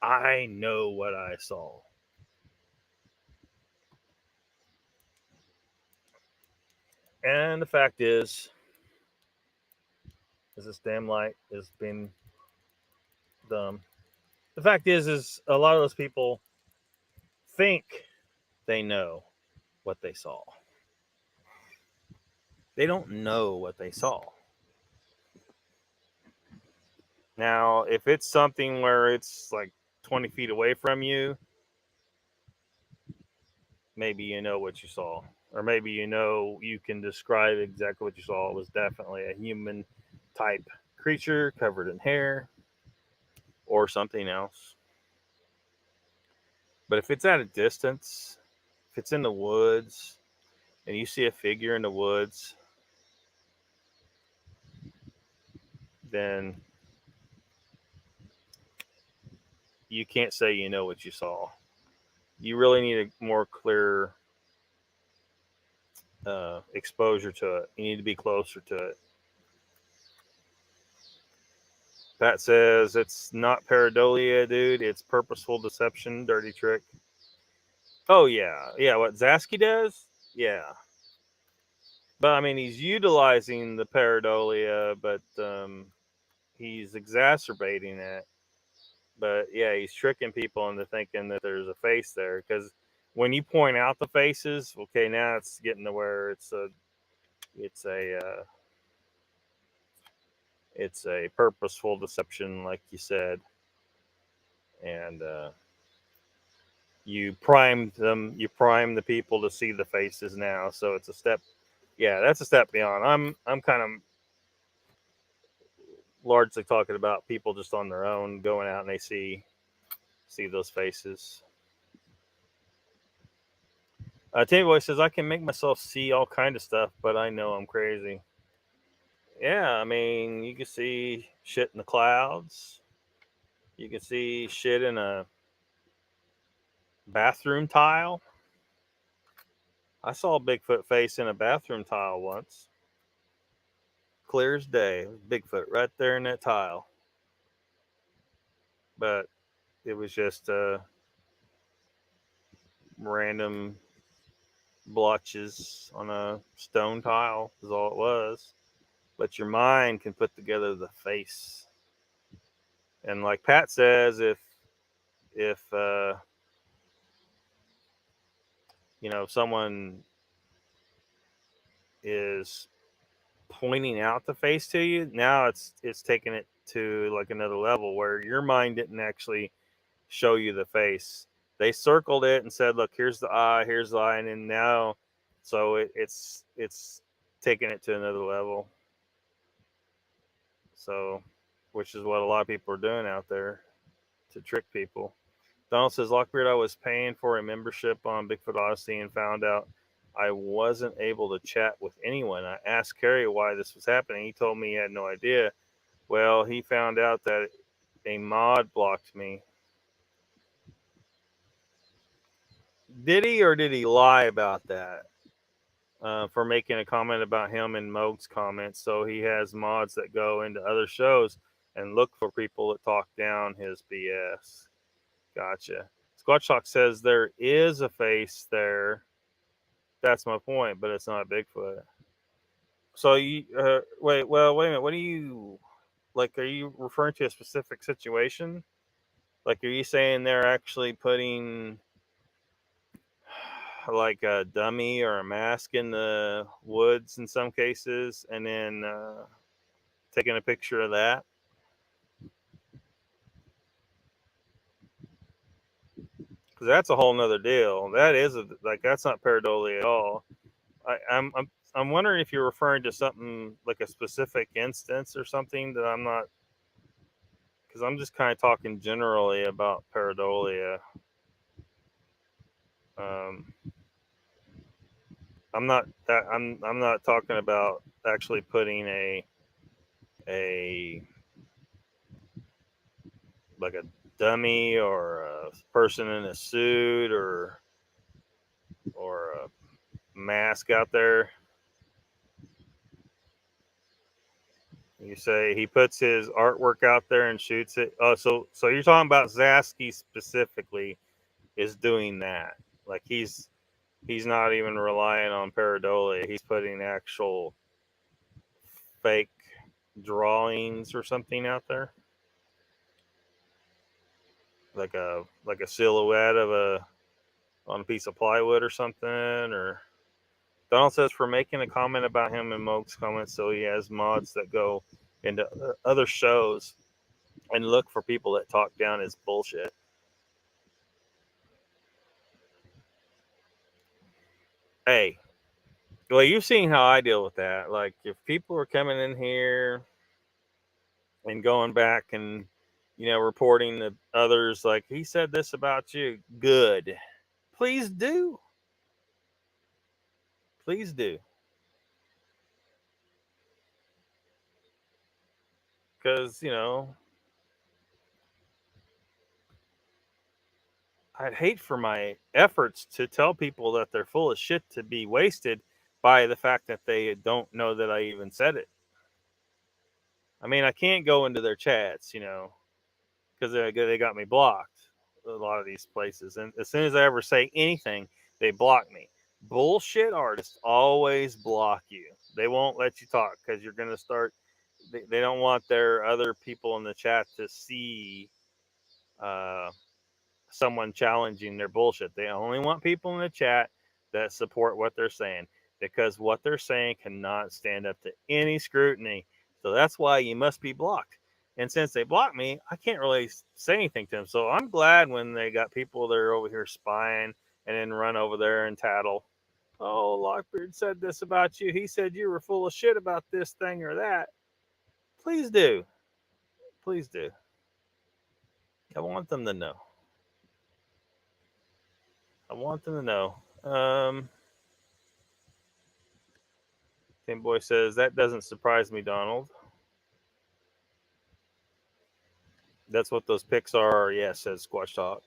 I know what I saw. And the fact is this damn light is being dumb. The fact is a lot of those people think they know what they saw. They don't know what they saw. Now, if it's something where it's like 20 feet away from you, maybe you know what you saw. Or maybe you know you can describe exactly what you saw. It was definitely a human type creature covered in hair or something else. But if it's at a distance, if it's in the woods and you see a figure in the woods, then you can't say you know what you saw. You really need a more clear exposure to it. You need to be closer to it. Pat says it's not pareidolia, dude. It's purposeful deception, dirty trick. Oh, yeah. Yeah, what Zasky does? Yeah. But, I mean, he's utilizing the pareidolia, but he's exacerbating it. But, yeah, he's tricking people into thinking that there's a face there. Because when you point out the faces, okay, now it's getting to where it's a purposeful deception, like you said. And you primed them. You prime the people to see the faces now. So it's a step. Yeah, that's a step beyond. I'm kind of largely talking about people just on their own going out and they see those faces. Tammy Boy says I can make myself see all kind of stuff, but I know I'm crazy. Yeah, I mean, you can see shit in the clouds. You can see shit in a bathroom tile. I saw a Bigfoot face in a bathroom tile once. Clear as day. Bigfoot right there in that tile. But it was just random blotches on a stone tile is all it was. But your mind can put together the face. And like Pat says, if someone is pointing out the face to you, now it's taking it to like another level where your mind didn't actually show you the face. They circled it and said, look, here's the eye, and then now so it's taking it to another level. So, which is what a lot of people are doing out there to trick people. Donald says, Lockbeard, I was paying for a membership on Bigfoot Odyssey and found out I wasn't able to chat with anyone. I asked Kerry why this was happening. He told me he had no idea. Well, he found out that a mod blocked me. Did he, or did he lie about that? For making a comment about him in Moog's comments. So he has mods that go into other shows and look for people that talk down his BS. Gotcha. Squatchhawk says there is a face there. That's my point, but it's not Bigfoot. So you wait a minute. What do you like? Are you referring to a specific situation? Like, are you saying they're actually putting like a dummy or a mask in the woods in some cases, and then taking a picture of that? Because that's a whole nother deal. That is that's not pareidolia at all. I'm wondering if you're referring to something like a specific instance or something that I'm not, because I'm just kind of talking generally about pareidolia. I'm not talking about actually putting a like a dummy or a person in a suit or a mask out there. You say he puts his artwork out there and shoots it. Oh, so you're talking about Zasky specifically is doing that. Like he's not even relying on pareidolia. He's putting actual fake drawings or something out there. Like a silhouette of on a piece of plywood or something. Or Donald says for making a comment about him in Moke's comments, so he has mods that go into other shows and look for people that talk down his bullshit. Hey, well, you've seen how I deal with that. Like, if people are coming in here and going back and, reporting to others, like, he said this about you, good. Please do. Please do. Because, I'd hate for my efforts to tell people that they're full of shit to be wasted by the fact that they don't know that I even said it. I mean, I can't go into their chats, because they got me blocked, a lot of these places. And as soon as I ever say anything, they block me. Bullshit artists always block you. They won't let you talk because you're going to start. They don't want their other people in the chat to see someone challenging their bullshit. They only want people in the chat that support what they're saying, because what they're saying cannot stand up to any scrutiny. So that's why you must be blocked. And since they blocked me, I can't really say anything to them. So I'm glad when they got people that are over here spying and then run over there and tattle. Oh, Lockbeard said this about you. He said you were full of shit about this thing or that. Please do. Please do. I want them to know. I want them to know. Tim Boy says, that doesn't surprise me, Donald. That's what those pics are. Yeah, says Squash Talk.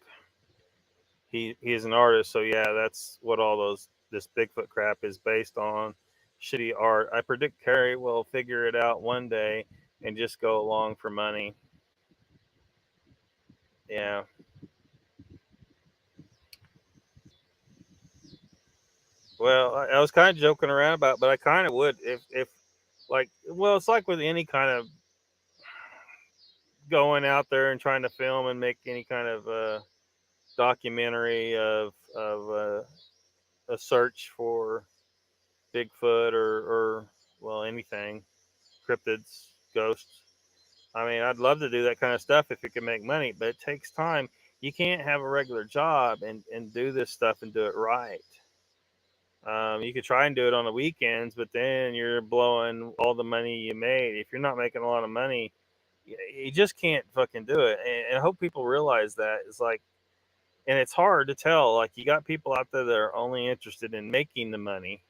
He is an artist, so yeah, that's what all this Bigfoot crap is based on. Shitty art. I predict Carrie will figure it out one day and just go along for money. Yeah. Well, I was kind of joking around about, but I kind of would if like, well, it's like with any kind of going out there and trying to film and make any kind of documentary of a search for Bigfoot or well, anything, cryptids, ghosts. I mean, I'd love to do that kind of stuff if it can make money, but it takes time. You can't have a regular job and do this stuff and do it right. You could try and do it on the weekends, but then you're blowing all the money you made. If you're not making a lot of money, you just can't fucking do it. And I hope people realize that. It's like, and it's hard to tell. Like, you got people out there that are only interested in making the money,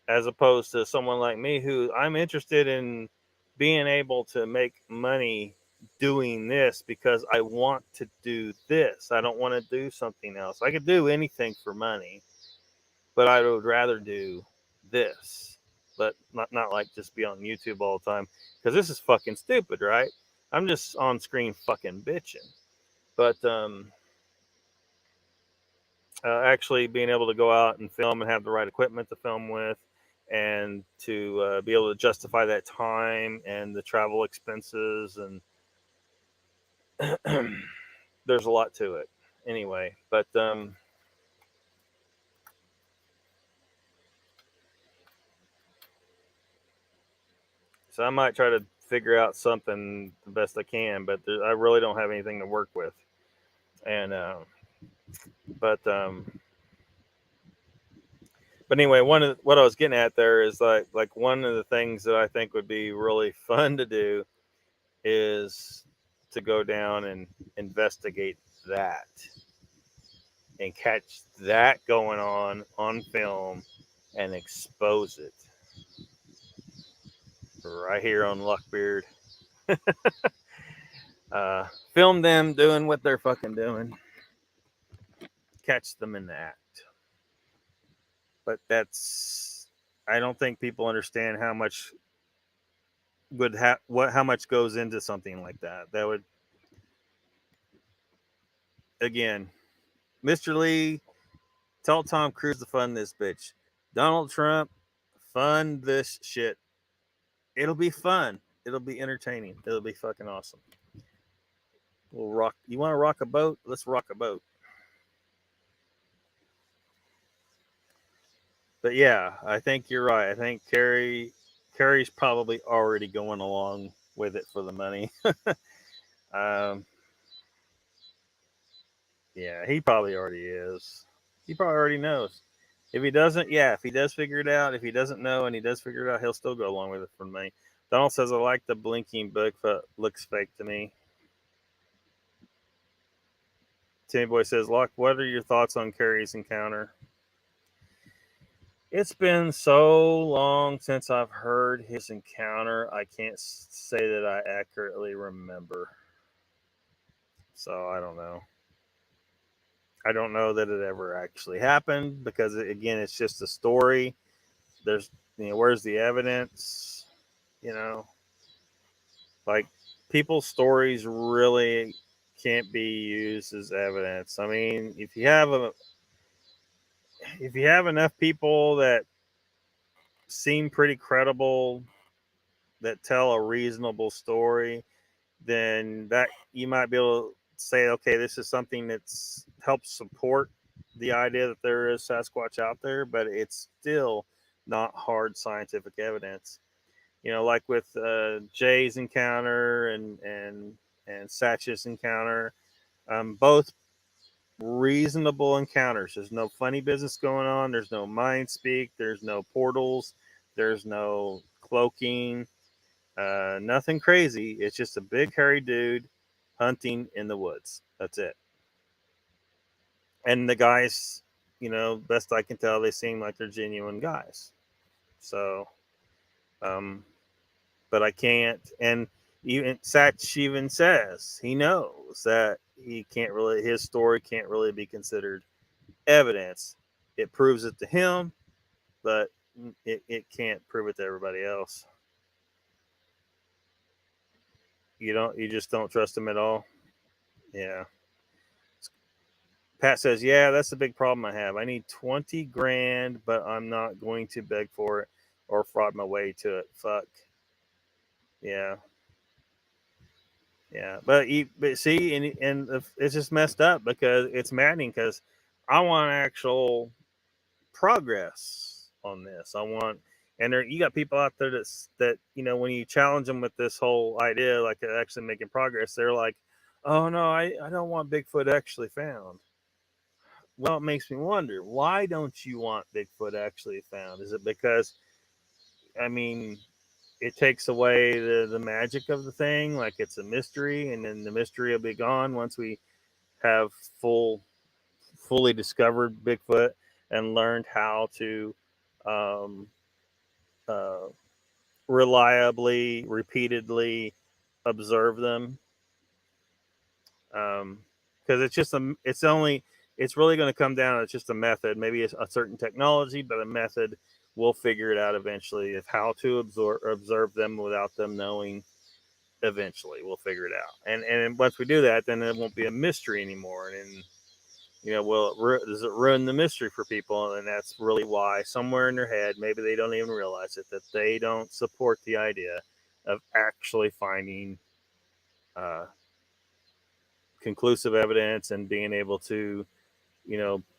as opposed to someone like me who I'm interested in being able to make money doing this because I want to do this. I don't want to do something else. I could do anything for money, but I would rather do this. But not like just be on YouTube all the time, because this is fucking stupid, right? I'm just on screen fucking bitching. But actually being able to go out and film and have the right equipment to film with, and to be able to justify that time and the travel expenses, and there's a lot to it anyway. But so I might try to figure out something the best I can, but I really don't have anything to work with. And but anyway, what I was getting at there is like one of the things that I think would be really fun to do is to go down and investigate that and catch that going on film and expose it right here on Lockbeard. Film them doing what they're fucking doing. Catch them in the act. But I don't think people understand how much how much goes into something like that. That would, again, Mr. Lee, tell Tom Cruise to fund this bitch. Donald Trump, fund this shit. It'll be fun. It'll be entertaining. It'll be fucking awesome. We'll rock. You want to rock a boat? Let's rock a boat. But yeah, I think you're right. I think Carrie's probably already going along with it for the money. Yeah, he probably already is. He probably already knows. If he doesn't, yeah, if he does figure it out, if he doesn't know and he does figure it out, he'll still go along with it for me. Donald says, I like the blinking Bigfoot. Looks fake to me. Timmy Boy says, Locke, what are your thoughts on Carrie's encounter? It's been so long since I've heard his encounter, I can't say that I accurately remember. So I don't know. I don't know that it ever actually happened because, again, it's just a story. There's, where's the evidence? Like, people's stories really can't be used as evidence. I mean, if you have enough people that seem pretty credible, that tell a reasonable story, then that you might be able to say, okay, this is something that's helps support the idea that there is Sasquatch out there, but it's still not hard scientific evidence. Like with Jay's encounter and Satch's encounter, both reasonable encounters. There's no funny business going on. There's no mind speak. There's no portals. There's no cloaking. Nothing crazy. It's just a big hairy dude hunting in the woods. That's it. And the guys, best I can tell, they seem like they're genuine guys. So, but I can't. And even Satch even says he knows that his story can't really be considered evidence. It proves it to him, but it can't prove it to everybody else. You just don't trust him at all. Yeah. Pat says, yeah, that's the big problem I have. I need 20 grand, but I'm not going to beg for it or fraud my way to it. Fuck. Yeah. Yeah. But see, and it's just messed up because it's maddening because I want actual progress on this. And you got people out there that, when you challenge them with this whole idea, like actually making progress, they're like, oh no, I don't want Bigfoot actually found. Well, it makes me wonder, why don't you want Bigfoot actually found? Is it because, it takes away the magic of the thing, like it's a mystery, and then the mystery will be gone once we have fully discovered Bigfoot and learned how to reliably, repeatedly observe them? Because it's really going to come down. It's just a method, maybe a certain technology, but a method. We'll figure it out eventually of how to observe them without them knowing. Eventually, we'll figure it out, and once we do that, then it won't be a mystery anymore. And does it ruin the mystery for people? And that's really why, somewhere in their head, maybe they don't even realize it, that they don't support the idea of actually finding conclusive evidence and being able to,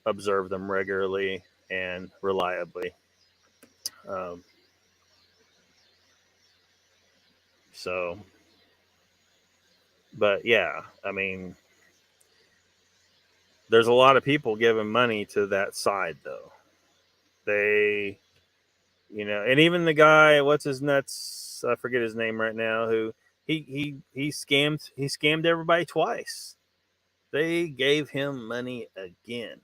observe them regularly and reliably. But yeah, there's a lot of people giving money to that side, though. They, and even the guy, what's his nuts? I forget his name right now. Who he scammed everybody twice. They gave him money again.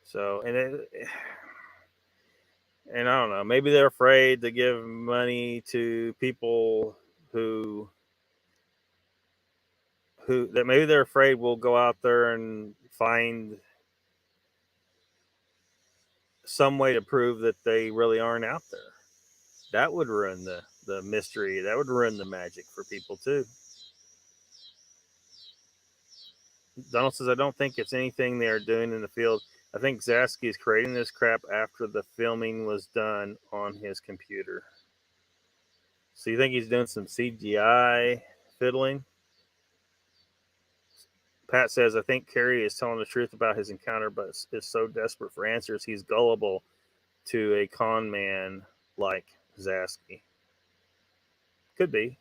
So, and And I don't know, maybe they're afraid to give money to people who that maybe they're afraid will go out there and find some way to prove that they really aren't out there. That would ruin the mystery. That would ruin the magic for people too. Donald says, I don't think it's anything they are doing in the field. I think Zasky is creating this crap after the filming was done on his computer. So you think he's doing some CGI fiddling? Pat says, I think Carrie is telling the truth about his encounter, but is so desperate for answers, he's gullible to a con man like Zasky. Could be.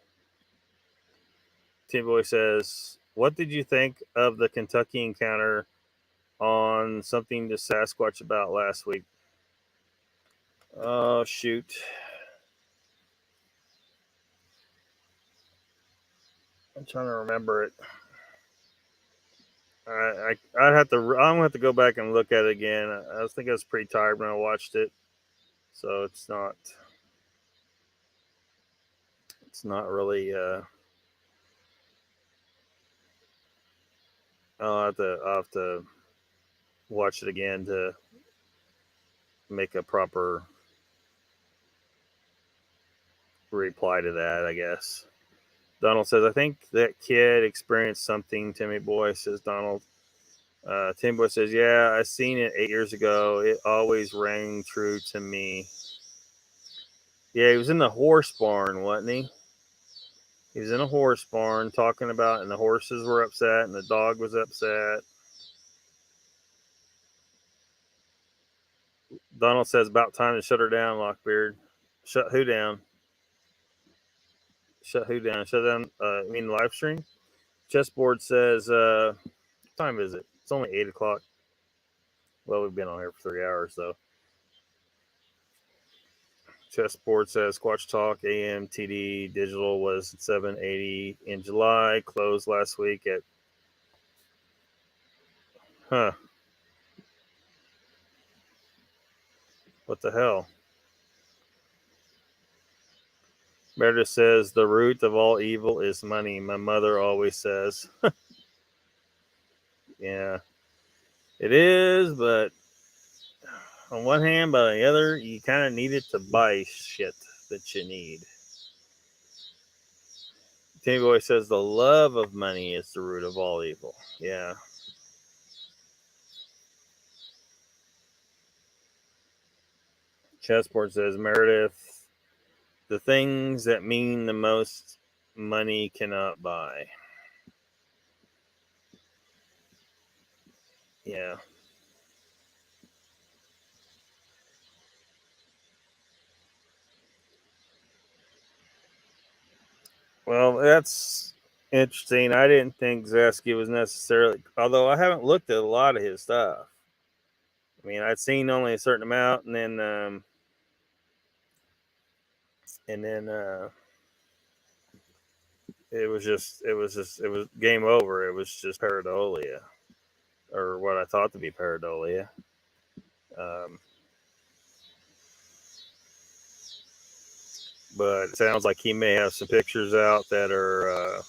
Tim Boy says, what did you think of the Kentucky encounter on something to Sasquatch about last week? Oh, shoot. I'm trying to remember it. I'm gonna have to go back and look at it again. I was thinking I was pretty tired when I watched it, so it's not really. I'll have to watch it again to make a proper reply to that, I guess. Donald says, I think that kid experienced something, Timmy Boy, says Donald. Tim Boy says, yeah, I seen it 8 years ago. It always rang true to me. Yeah, he was in the horse barn, wasn't he? He was in a horse barn talking about, and the horses were upset, and the dog was upset. Donald says, about time to shut her down, Lockbeard. Shut who down? Shut who down? Shut down, I mean, live stream? Chessboard says, what time is it? It's only 8 o'clock. Well, we've been on here for 3 hours, though. Chessboard says, Squatch Talk AM TD digital was 780 in July. Closed last week at... Huh. What the hell? Meredith says, the root of all evil is money. My mother always says. Yeah. It is, but on one hand, but on the other, you kind of need it to buy shit that you need. Timmy Boy says, the love of money is the root of all evil. Yeah. Chessboard says, Meredith, the things that mean the most money cannot buy. Yeah. Well, that's interesting. I didn't think Zasky was necessarily, although I haven't looked at a lot of his stuff. I mean, I'd seen only a certain amount, and then it was game over. It was just pareidolia, or what I thought to be pareidolia. But it sounds like he may have some pictures out that are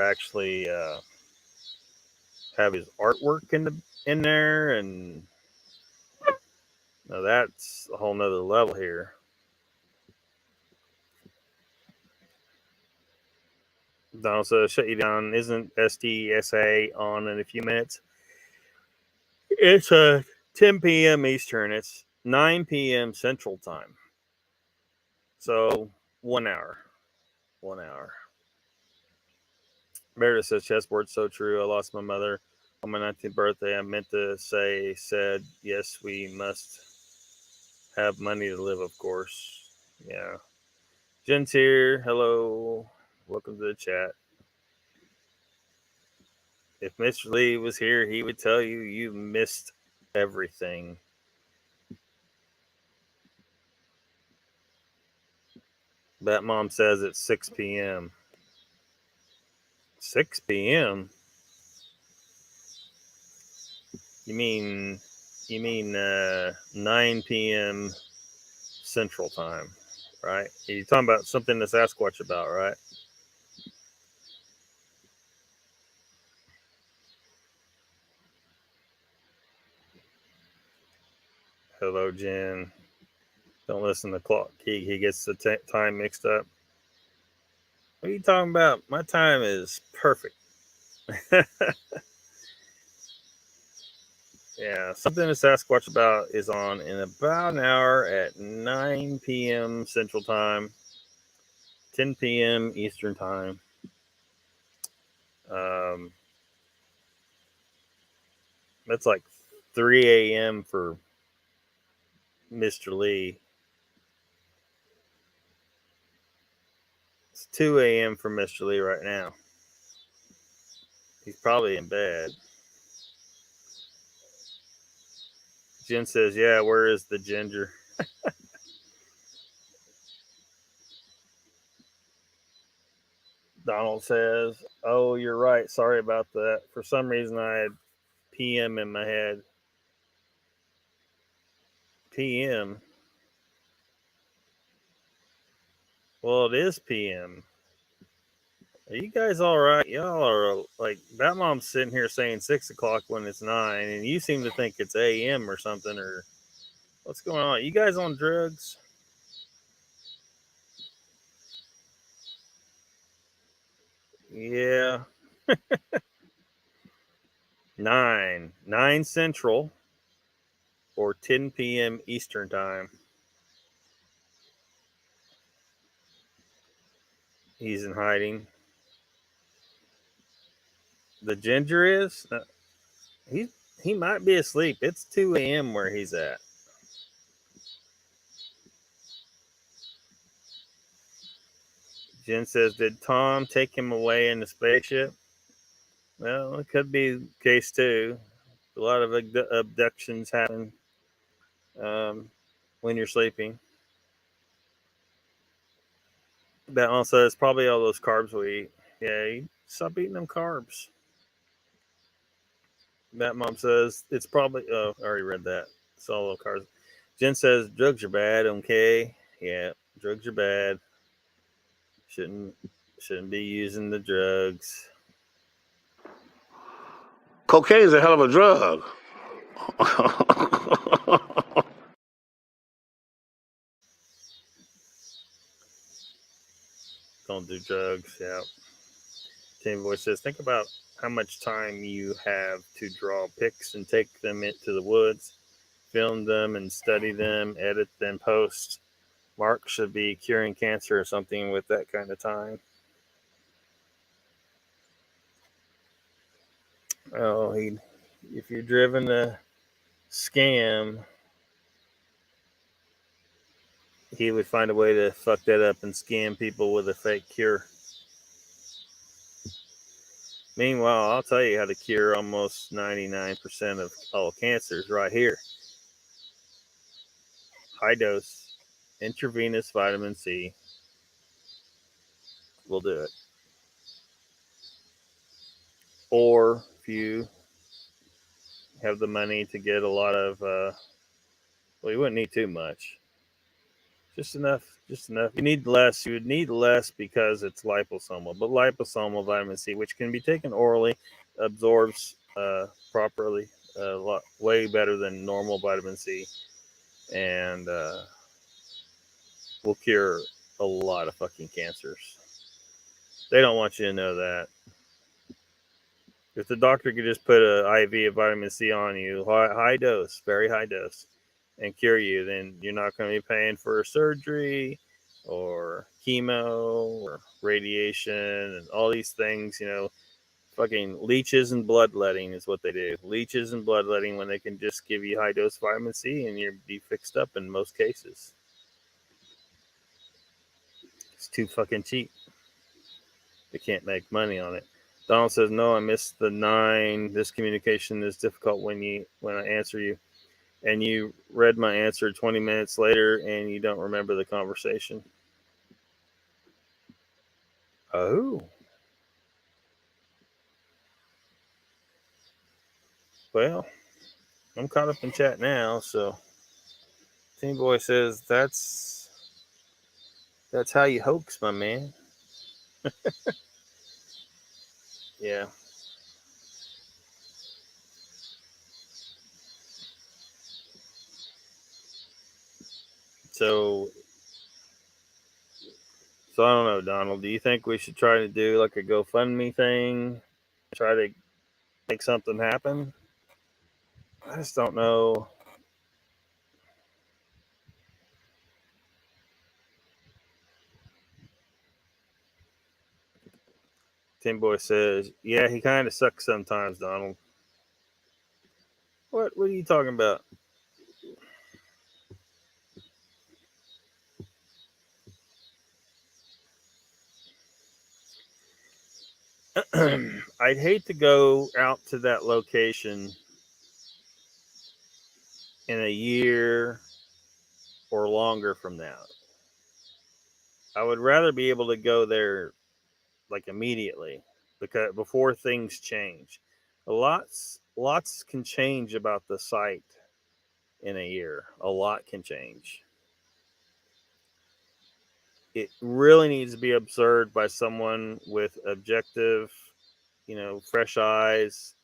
actually have his artwork in there, and now that's a whole nother level here. Donald says, shut you down. Isn't SDSA on in a few minutes? It's 10 p.m. Eastern. It's 9 p.m. Central Time. So 1 hour. 1 hour. Meredith says, chessboard's so true. I lost my mother on my 19th birthday. I meant to said, yes, we must have money to live, of course. Yeah. Jen's here. Hello. Welcome to the chat. If Mr. Lee was here, he would tell you you missed everything. That mom says it's 6 p.m. 6 p.m.? You mean You mean 9 p.m. Central Time, right? You're talking about something to Sasquatch about, right? Hello, Jen. Don't listen to Clock. He gets the time mixed up. What are you talking about? My time is perfect. Yeah, something to Sasquatch about is on in about an hour at 9 p.m. Central Time, 10 p.m. Eastern Time. That's like 3 a.m. for Mr. Lee. It's 2 a.m. for Mr. Lee right now. He's probably in bed. Jen says, yeah, where is the ginger? Donald says, oh, you're right. Sorry about that. For some reason, I had PM in my head. PM? Well, it is PM. Are you guys all right? Y'all are like, Batmom's sitting here saying 6 o'clock when it's 9, and you seem to think it's AM or something, or what's going on? You guys on drugs? Yeah. 9 Central or 10 p.m. Eastern Time. He's in hiding. The ginger is? He might be asleep. It's 2 a.m. where he's at. Jen says, did Tom take him away in the spaceship? Well, it could be the case too. A lot of abductions happen when you're sleeping. That also is probably all those carbs we eat. Yeah, you stop eating them carbs. That mom says it's probably. Oh, I already read that. It's all those carbs. Jen says drugs are bad. Okay, yeah, drugs are bad. Shouldn't be using the drugs. Cocaine is a hell of a drug. Don't do drugs. Yeah. Team Voice says, think about how much time you have to draw pics and take them into the woods, film them and study them, edit them, post. Mark should be curing cancer or something with that kind of time. Oh, if you're driven to scam, he would find a way to fuck that up and scam people with a fake cure. Meanwhile, I'll tell you how to cure almost 99% of all cancers right here. High dose intravenous vitamin C will do it. Or if you have the money to get a lot of, well, you wouldn't need too much. Just enough. You need less. You would need less because it's liposomal. But liposomal vitamin C, which can be taken orally, absorbs properly, way better than normal vitamin C, and will cure a lot of fucking cancers. They don't want you to know that. If the doctor could just put an IV of vitamin C on you, high dose, very high dose, and cure you, then you're not going to be paying for surgery or chemo or radiation and all these things. Fucking leeches and bloodletting is what they do. Leeches and bloodletting when they can just give you high dose vitamin C and you'll be fixed up in most cases. It's too fucking cheap. They can't make money on it. Donald says, no, I missed the 9. This communication is difficult when I answer you. And you read my answer 20 minutes later and you don't remember the conversation. Oh. Well, I'm caught up in chat now, so Team Boy says that's how you hoax, my man. Yeah. So I don't know, Donald. Do you think we should try to do like a GoFundMe thing? Try to make something happen? I just don't know. Tim Boy says, yeah, he kind of sucks sometimes, Donald. What are you talking about? I'd hate to go out to that location in a year or longer from now. I would rather be able to go there like immediately, because before things change. Lots can change about the site in a year. A lot can change. It really needs to be observed by someone with objective, fresh eyes.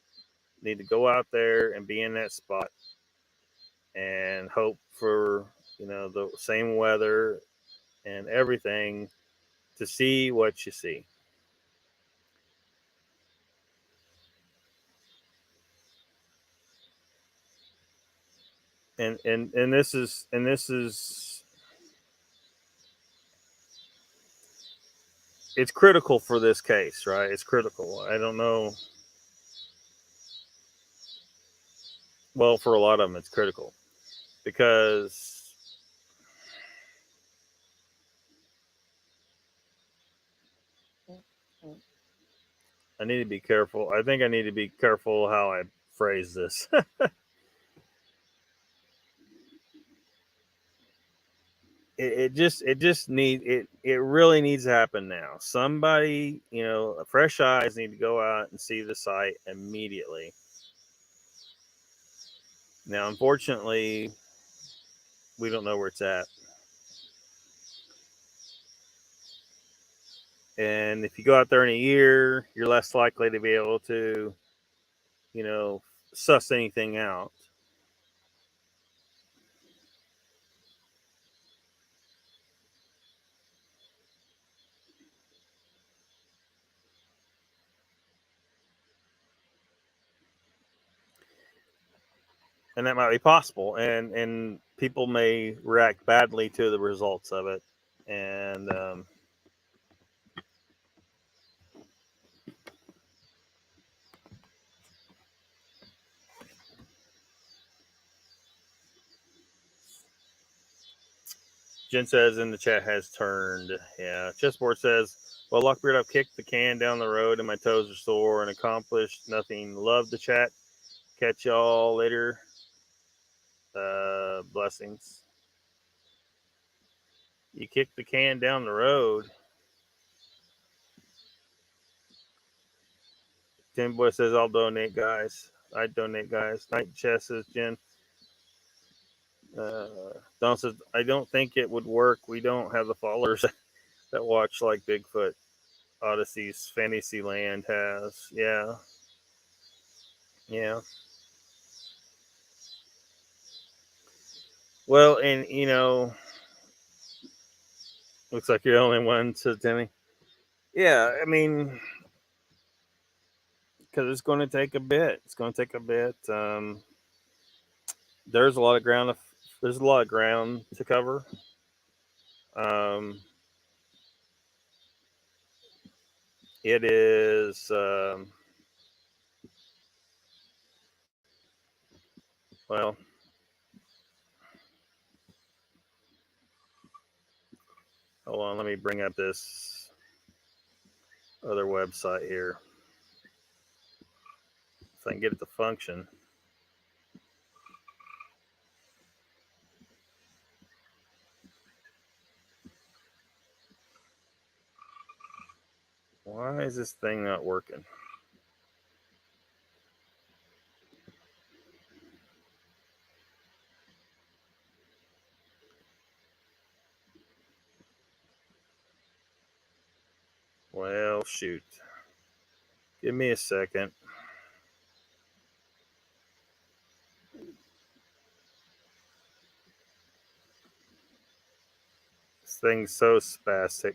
Need to go out there and be in that spot and hope for, the same weather and everything to see what you see. And this is it's critical for this case, right? It's critical. I don't know. Well, for a lot of them, it's critical because I need to be careful. I think I need to be careful how I phrase this. It really needs to happen now. Somebody, fresh eyes need to go out and see the site immediately. Now, unfortunately, we don't know where it's at. And if you go out there in a year, you're less likely to be able to, suss anything out. And that might be possible. And people may react badly to the results of it. And, Jen says in the chat has turned. Yeah. Chessboard says, well, Lockbeard, I've kicked the can down the road and my toes are sore and accomplished nothing. Love the chat. Catch y'all later. Blessings. You kicked the can down the road. Tim Boy says, I'll donate, guys. I donate, guys. Night Chess says, Jen. Don says, I don't think it would work. We don't have the followers that watch like Bigfoot Odyssey's Fantasyland has. Yeah. Yeah. Well, and, looks like you're the only one, says Timmy. Yeah, I mean, because it's going to take a bit. It's going to take a bit. There's a lot of ground. There's a lot of ground to cover. It is. Well, hold on. Let me bring up this other website here. If I can get it to function. Why is this thing not working? Well, shoot. Give me a second. This thing's so spastic.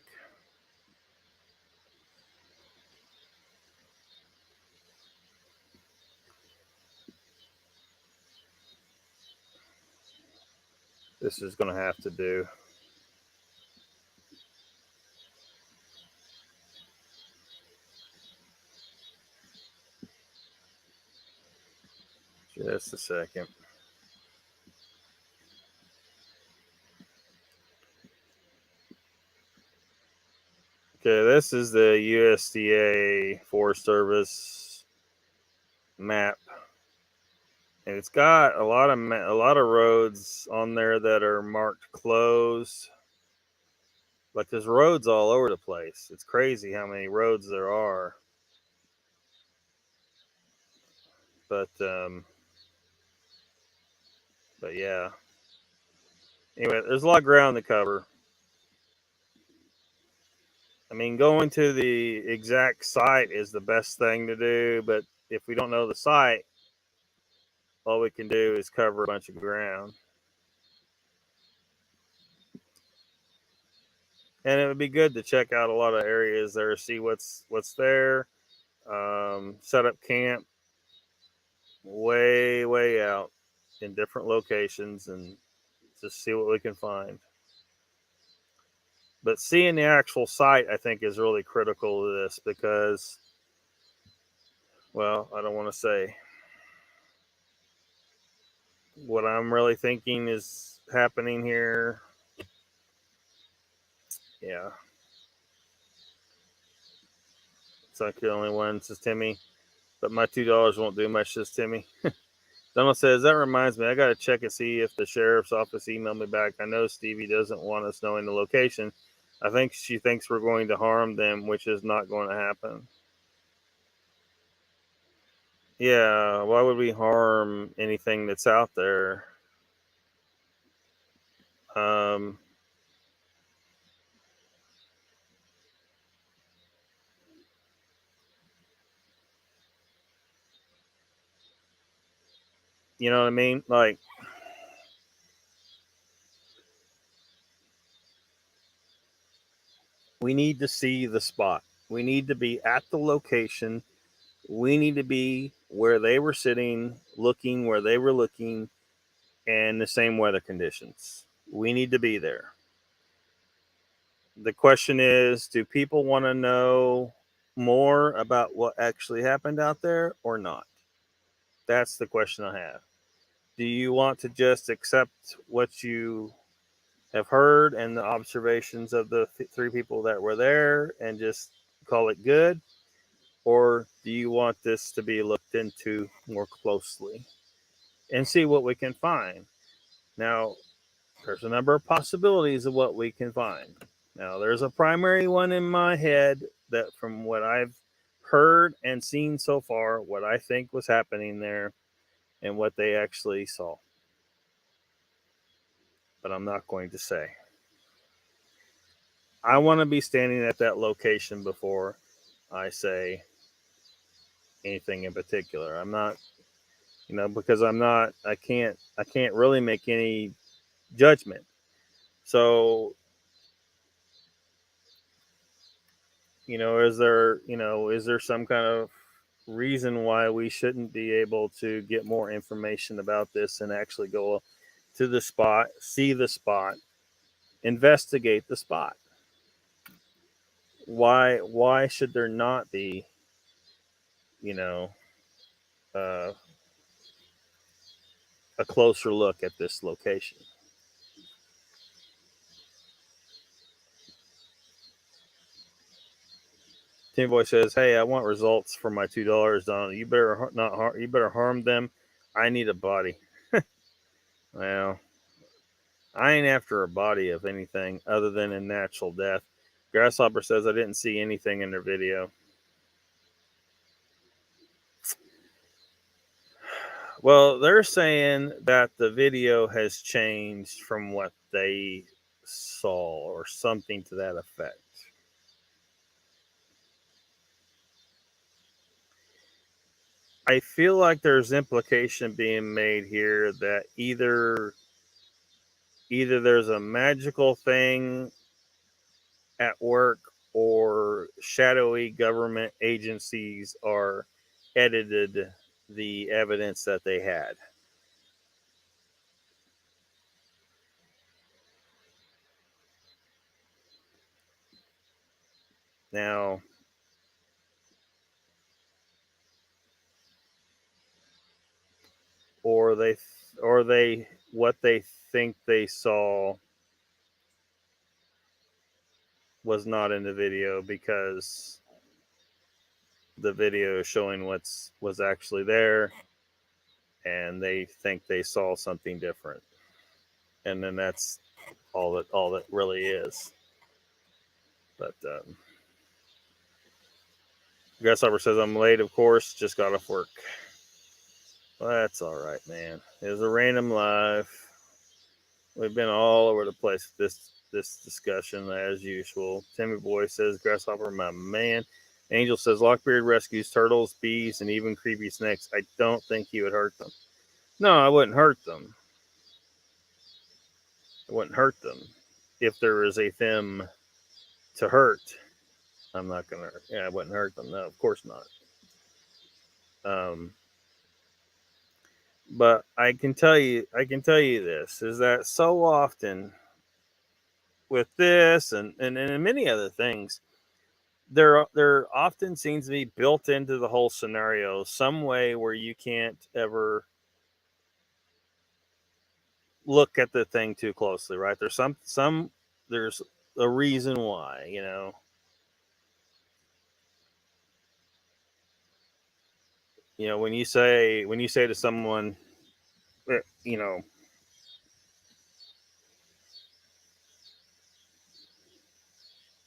This is going to have to do. Just a second. Okay, this is the USDA Forest Service map, and it's got a lot of roads on there that are marked closed. Like there's roads all over the place. It's crazy how many roads there are. But yeah. Anyway, there's a lot of ground to cover. I mean, going to the exact site is the best thing to do, but if we don't know the site, all we can do is cover a bunch of ground. And it would be good to check out a lot of areas there, see what's there, set up camp way out in different locations and just see what we can find. But seeing the actual site, I think, is really critical to this because, well, I don't want to say. What I'm really thinking is happening here. Yeah. It's like the only one, says Timmy. But my $2 won't do much, says Timmy. Donald says, that reminds me, I got to check and see if the sheriff's office emailed me back. I know Stevie doesn't want us knowing the location. I think she thinks we're going to harm them, which is not going to happen. Yeah, why would we harm anything that's out there? You know what I mean? Like, we need to see the spot. We need to be at the location. We need to be where they were sitting, looking where they were looking, and the same weather conditions. We need to be there. The question is, do people want to know more about what actually happened out there or not? That's the question I have. Do you want to just accept what you have heard and the observations of the three people that were there and just call it good? Or do you want this to be looked into more closely and see what we can find? Now, there's a number of possibilities of what we can find. Now, there's a primary one in my head that, from what I've heard and seen so far, what I think was happening there and what they actually saw. But I'm not going to say. I want to be standing at that location before I say anything in particular. I'm not, because I can't really make any judgment. So, is there some kind of reason why we shouldn't be able to get more information about this and actually go to the spot, see the spot, investigate the spot? Why should there not be, a closer look at this location? Tim Boy says, "Hey, I want results for my $2, Donald. You better not you better harm them. I need a body." Well, I ain't after a body of anything other than a natural death. Grasshopper says, I didn't see anything in their video. Well, they're saying that the video has changed from what they saw or something to that effect. I feel like there's implication being made here that either there's a magical thing at work or shadowy government agencies are edited the evidence that they had. Now, or they what they think they saw was not in the video because the video is showing was actually there, and they think they saw something different, and then that's all that really is. But Grasshopper says, I'm late, of course, just got off work. Well, that's all right, man. It was a random live. We've been all over the place with this discussion as usual. Timmy Boy says, Grasshopper, my man. Angel says, Lockbeard rescues turtles, bees, and even creepy snakes. I don't think he would hurt them. No, I wouldn't hurt them. I wouldn't hurt them. If there is a them to hurt, I'm not going to, I wouldn't hurt them. No, of course not. But I can tell you this, is that so often with this and many other things, there often seems to be built into the whole scenario some way where you can't ever look at the thing too closely, right? There's there's a reason why, when you say to someone,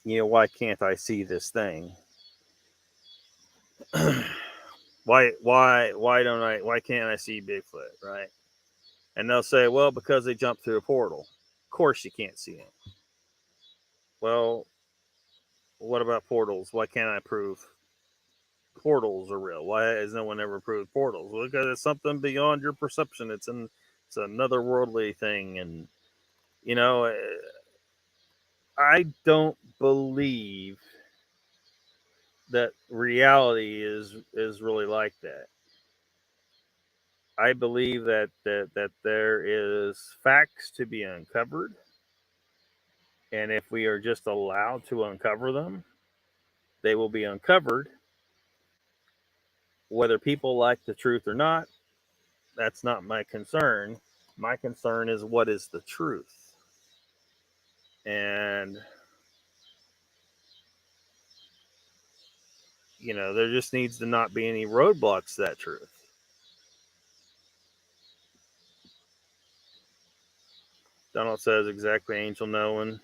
why can't I see this thing? why can't I see Bigfoot, right? And they'll say, well, because they jumped through a portal. Of course you can't see him. Well, what about portals? Why can't I prove portals are real? Why has no one ever proved portals? Well, because it's something beyond your perception. It's another worldly thing. And, I don't believe that reality is really like that. I believe that there is facts to be uncovered, and if we are just allowed to uncover them, they will be uncovered. Whether people like the truth or not, that's not my concern. My concern is what is the truth, and there just needs to not be any roadblocks to that truth. Donald says, exactly, Angel knowing.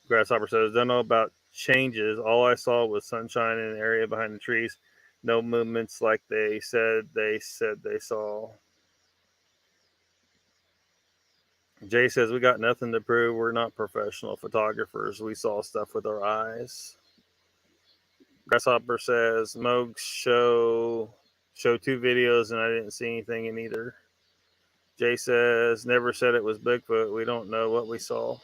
Grasshopper says, don't know about changes. All I saw was sunshine in the area behind the trees. No movements like they said they saw. Jay says, we got nothing to prove. We're not professional photographers. We saw stuff with our eyes. Grasshopper says, Moog show 2 videos and I didn't see anything in either. Jay says, never said it was Bigfoot. We don't know what we saw.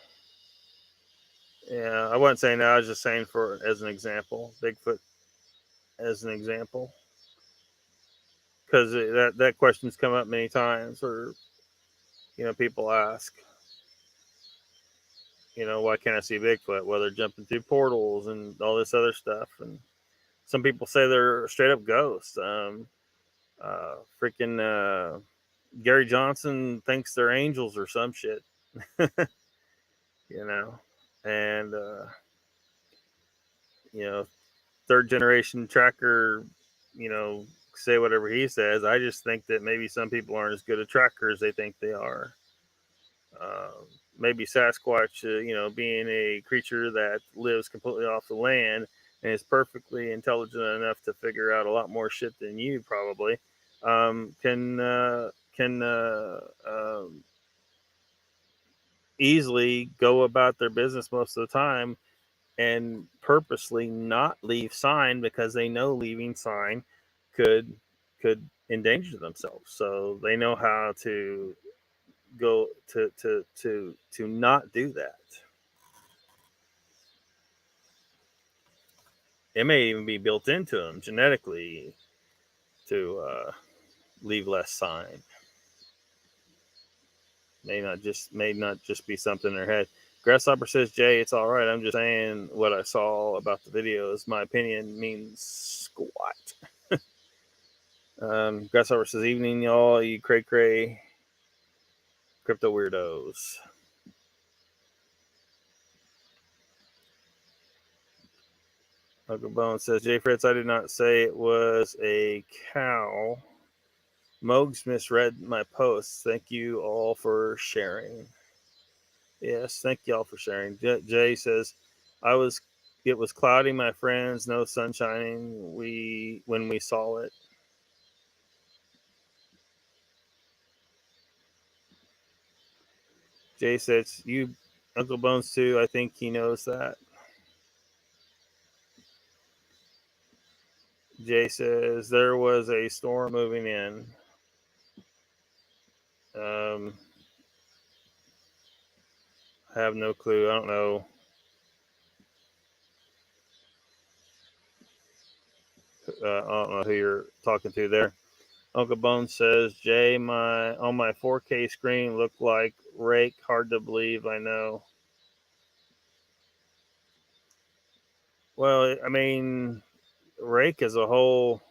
Yeah, I wasn't saying that. I was just saying as an example. Bigfoot as an example. Because that question's come up many times where, people ask, why can't I see Bigfoot? Well, they're jumping through portals and all this other stuff. And some people say they're straight up ghosts. Gary Johnson thinks they're angels or some shit. And, third generation tracker, say whatever he says. I just think that maybe some people aren't as good a tracker as they think they are. Maybe Sasquatch, being a creature that lives completely off the land and is perfectly intelligent enough to figure out a lot more shit than you probably, can easily go about their business most of the time and purposely not leave sign because they know leaving sign could endanger themselves. So they know how to go to not do that. It may even be built into them genetically to leave less sign. May not just be something in their head. Grasshopper says, Jay, it's all right. I'm just saying what I saw about the videos. My opinion means squat. Grasshopper says, evening, y'all, you cray crypto weirdos. Uncle Bone says, Jay Fritz, I did not say it was a cow. Mogs misread my posts. Thank you all for sharing. Yes, thank you all for sharing. Jay says, it was cloudy, my friends, no sun shining. When we saw it. Jay says, you, Uncle Bones too. I think he knows that. Jay says, there was a storm moving in. I have no clue. I don't know. I don't know who you're talking to there. Uncle Bones says, Jay, on my 4K screen looked like rake. Hard to believe, I know. Well, I mean, rake is a whole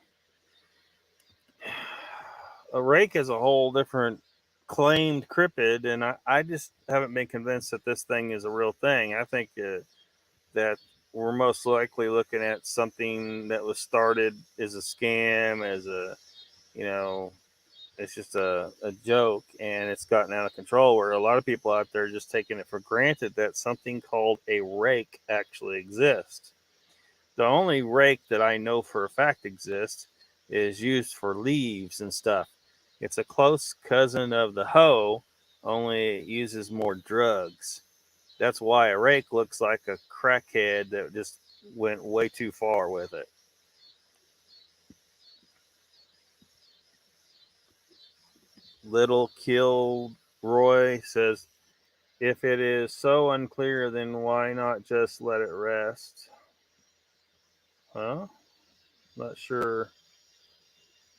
different claimed cryptid, and I just haven't been convinced that this thing is a real thing. I think that we're most likely looking at something that was started as a scam, as a, it's just a joke, and it's gotten out of control where a lot of people out there are just taking it for granted that something called a rake actually exists. The only rake that I know for a fact exists is used for leaves and stuff. It's a close cousin of the hoe, only it uses more drugs. That's why a rake looks like a crackhead that just went way too far with it. Little Kilroy says, if it is so unclear, then why not just let it rest? Huh? Not sure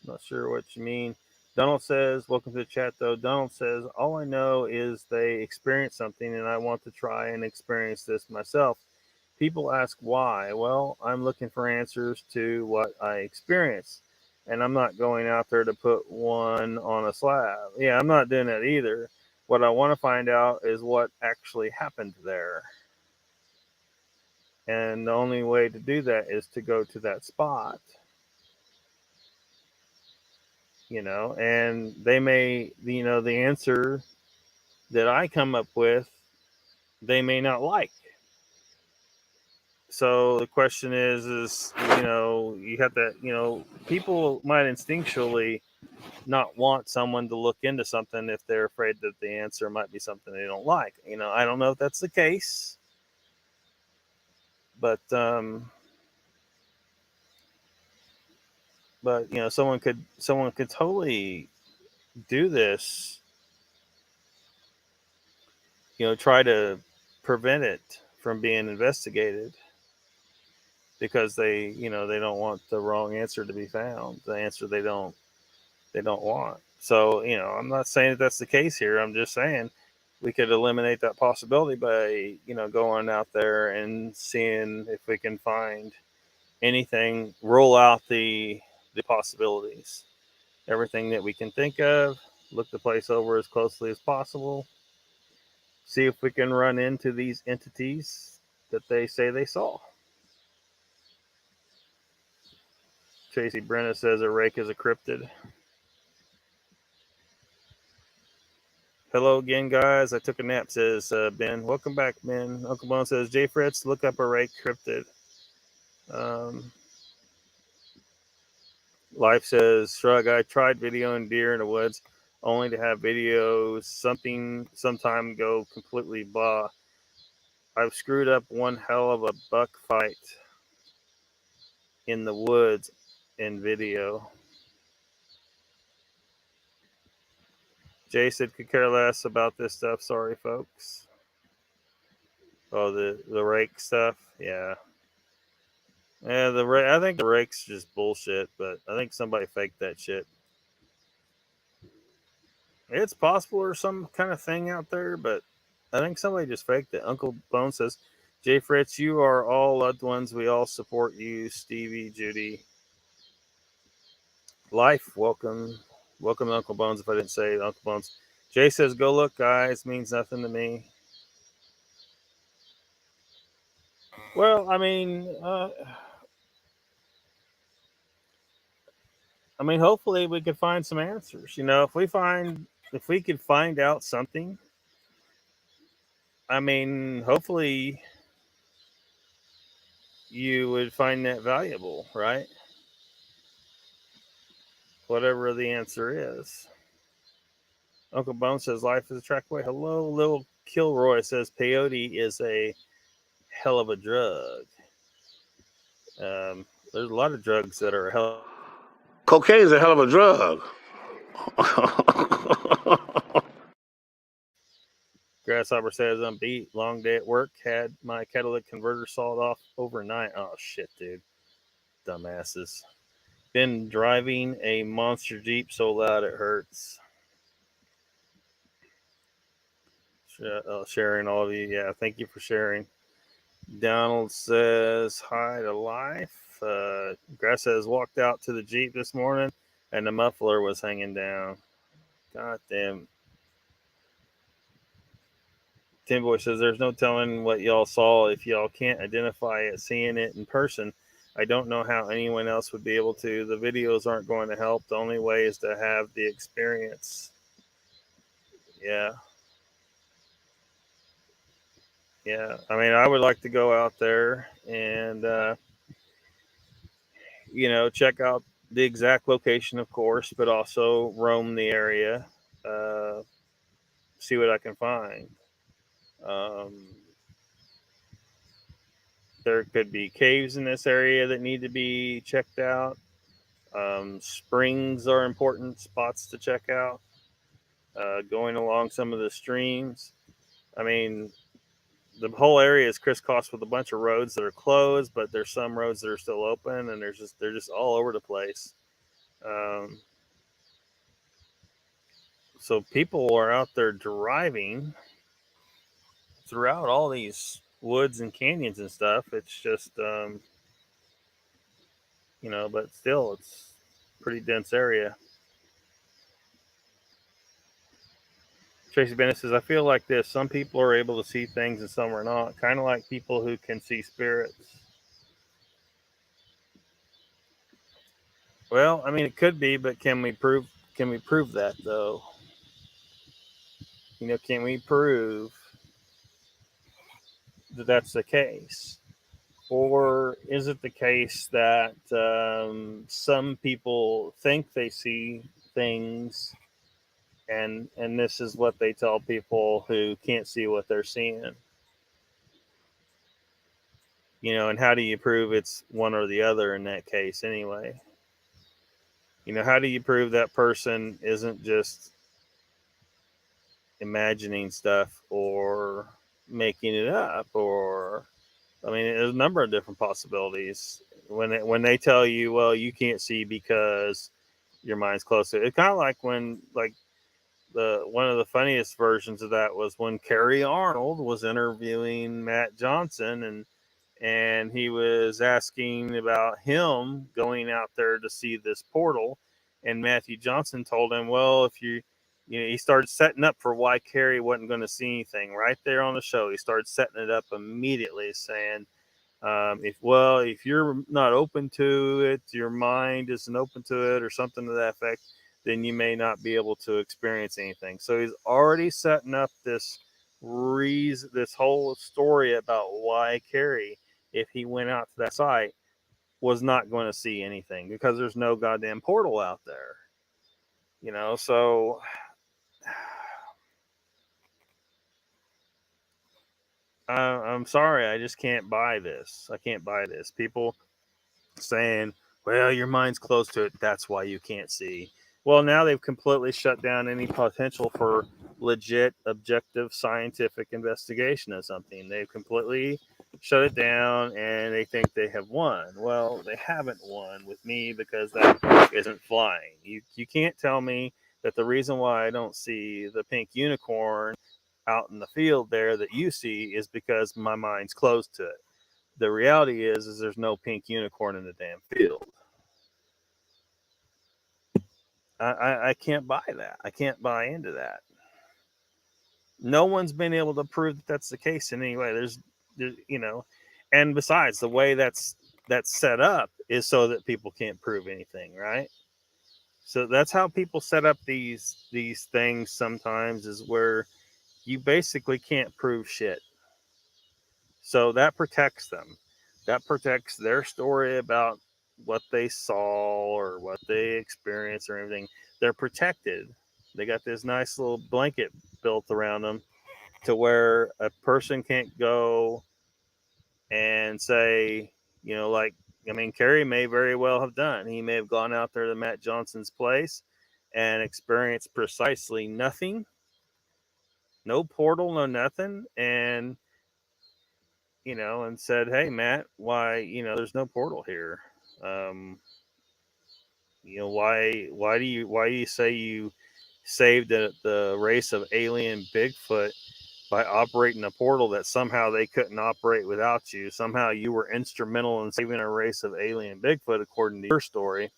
what you mean. Donald says, welcome to the chat though. Donald says, all I know is they experienced something and I want to try and experience this myself. People ask why. Well, I'm looking for answers to what I experienced. And I'm not going out there to put one on a slab. Yeah, I'm not doing that either. What I want to find out is what actually happened there. And the only way to do that is to go to that spot. And they may, the answer that I come up with, they may not like. So the question is you have to, people might instinctually not want someone to look into something if they're afraid that the answer might be something they don't like. I don't know if that's the case, but someone could totally do this, try to prevent it from being investigated because they don't want the wrong answer to be found, the answer they don't want. So, I'm not saying that that's the case here. I'm just saying we could eliminate that possibility by, going out there and seeing if we can find anything, roll out the possibilities, everything that we can think of, look the place over as closely as possible, see if we can run into these entities that they say they saw. Tracy Brenna says a rake is a cryptid. Hello again, guys. I took a nap, says Ben. Welcome back, Ben. Uncle Bone says, J Fritz, look up a rake cryptid. Life says, shrug, I tried videoing deer in the woods only to have videos some time go completely blah. I've screwed up one hell of a buck fight in the woods in video. Jay said could care less about this stuff. Sorry, folks. Oh, the rake stuff. Yeah. Yeah, I think the rake's just bullshit, but I think somebody faked that shit. It's possible there's some kind of thing out there, but I think somebody just faked it. Uncle Bone says, Jay Fritz, you are all loved ones. We all support you. Stevie, Judy. Life, welcome. Welcome, Uncle Bones, if I didn't say it, Uncle Bones. Jay says, go look, guys. Means nothing to me. Well, I mean, hopefully we could find some answers. You know, if we could find out something, I mean, hopefully you would find that valuable, right? Whatever the answer is. Uncle Bone says life is a track away. Hello, little Kilroy says peyote is a hell of a drug. There's a lot of drugs that are hell. Cocaine is a hell of a drug. Grasshopper says I'm beat. Long day at work. Had my catalytic converter sawed off overnight. Oh shit, dude. Dumbasses. Been driving a monster Jeep so loud it hurts. Sharing all of you. Yeah, thank you for sharing. Donald says hi to life. Grass says walked out to the Jeep this morning and the muffler was hanging down. God damn. Tim Boy says there's no telling what y'all saw if y'all can't identify it seeing it in person. I don't know how anyone else would be able to. The videos aren't going to help. The only way is to have the experience. Yeah. Yeah. I mean, I would like to go out there and, check out the exact location, of course, but also roam the area, see what I can find. There could be caves in this area that need to be checked out. Springs are important spots to check out. Going along some of the streams. I mean, the whole area is crisscrossed with a bunch of roads that are closed, but there's some roads that are still open, and they're just all over the place. So people are out there driving throughout all these woods and canyons and stuff. It's just, but still, it's a pretty dense area. Tracy Bennett says, I feel like this. Some people are able to see things and some are not. Kind of like people who can see spirits. Well, I mean, it could be, but can we prove that though? Can we prove that that's the case? Or is it the case that some people think they see things and this is what they tell people who can't see what they're seeing? And how do you prove it's one or the other in that case anyway? How do you prove that person isn't just imagining stuff or making it up? Or, I mean, there's a number of different possibilities. When they tell you, well, you can't see because your mind's closed to it. It's kind of like when, one of the funniest versions of that was when Kerry Arnold was interviewing Matt Johnson, and he was asking about him going out there to see this portal, and Matthew Johnson told him, well, if he started setting up for why Kerry wasn't going to see anything right there on the show. He started setting it up immediately, saying, if you're not open to it, your mind isn't open to it, or something to that effect, then you may not be able to experience anything. So he's already setting up this whole story about why Kerry, if he went out to that site, was not going to see anything because there's no goddamn portal out there. So I'm sorry, I just can't buy this. I can't buy this. People saying, well, your mind's close to it, that's why you can't see. Well, now they've completely shut down any potential for legit, objective, scientific investigation of something. They've completely shut it down, and they think they have won. Well, they haven't won with me, because that isn't flying. You can't tell me that the reason why I don't see the pink unicorn out in the field there that you see is because my mind's closed to it. The reality is there's no pink unicorn in the damn field. I can't buy that. I can't buy into that. No one's been able to prove that that's the case in any way. There's and besides, the way that's set up is so that people can't prove anything, right? So that's how people set up these things sometimes, is where you basically can't prove shit. So that protects them. That protects their story about what they saw or what they experienced or anything. They're protected. They got this nice little blanket built around them to where a person can't go and say, Kerry may very well have done. He may have gone out there to Matt Johnson's place and experienced precisely nothing, no portal, no nothing, and and said, "Hey, Matt, why, there's no portal here? Why do you say you saved the race of alien Bigfoot by operating a portal that somehow they couldn't operate without you? Somehow you were instrumental in saving a race of alien Bigfoot, according to your story."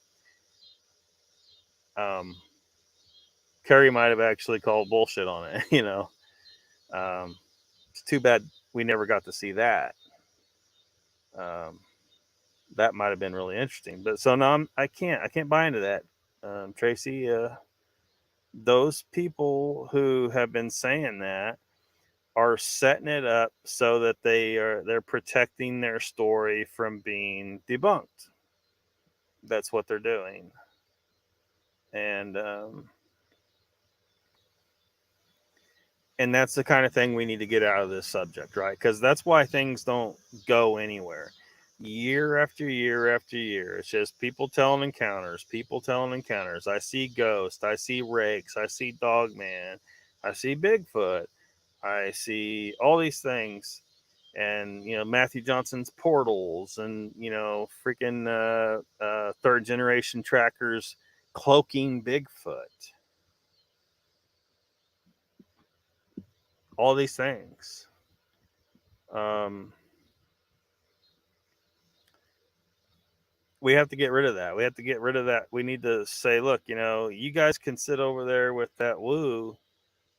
Kerry might have actually called bullshit on it. It's too bad we never got to see that. That might have been really interesting, but so now I can't buy into that, Tracy. Those people who have been saying that are setting it up so that they're protecting their story from being debunked. That's what they're doing, and that's the kind of thing we need to get out of this subject, right? Because that's why things don't go anywhere. Year after year after year, it's just people telling encounters. I see ghosts, I see rakes, I see dogman, I see Bigfoot, I see all these things, and Matthew Johnson's portals, and freaking third generation trackers cloaking Bigfoot. All these things. We have to get rid of that. We need to say, look, you guys can sit over there with that woo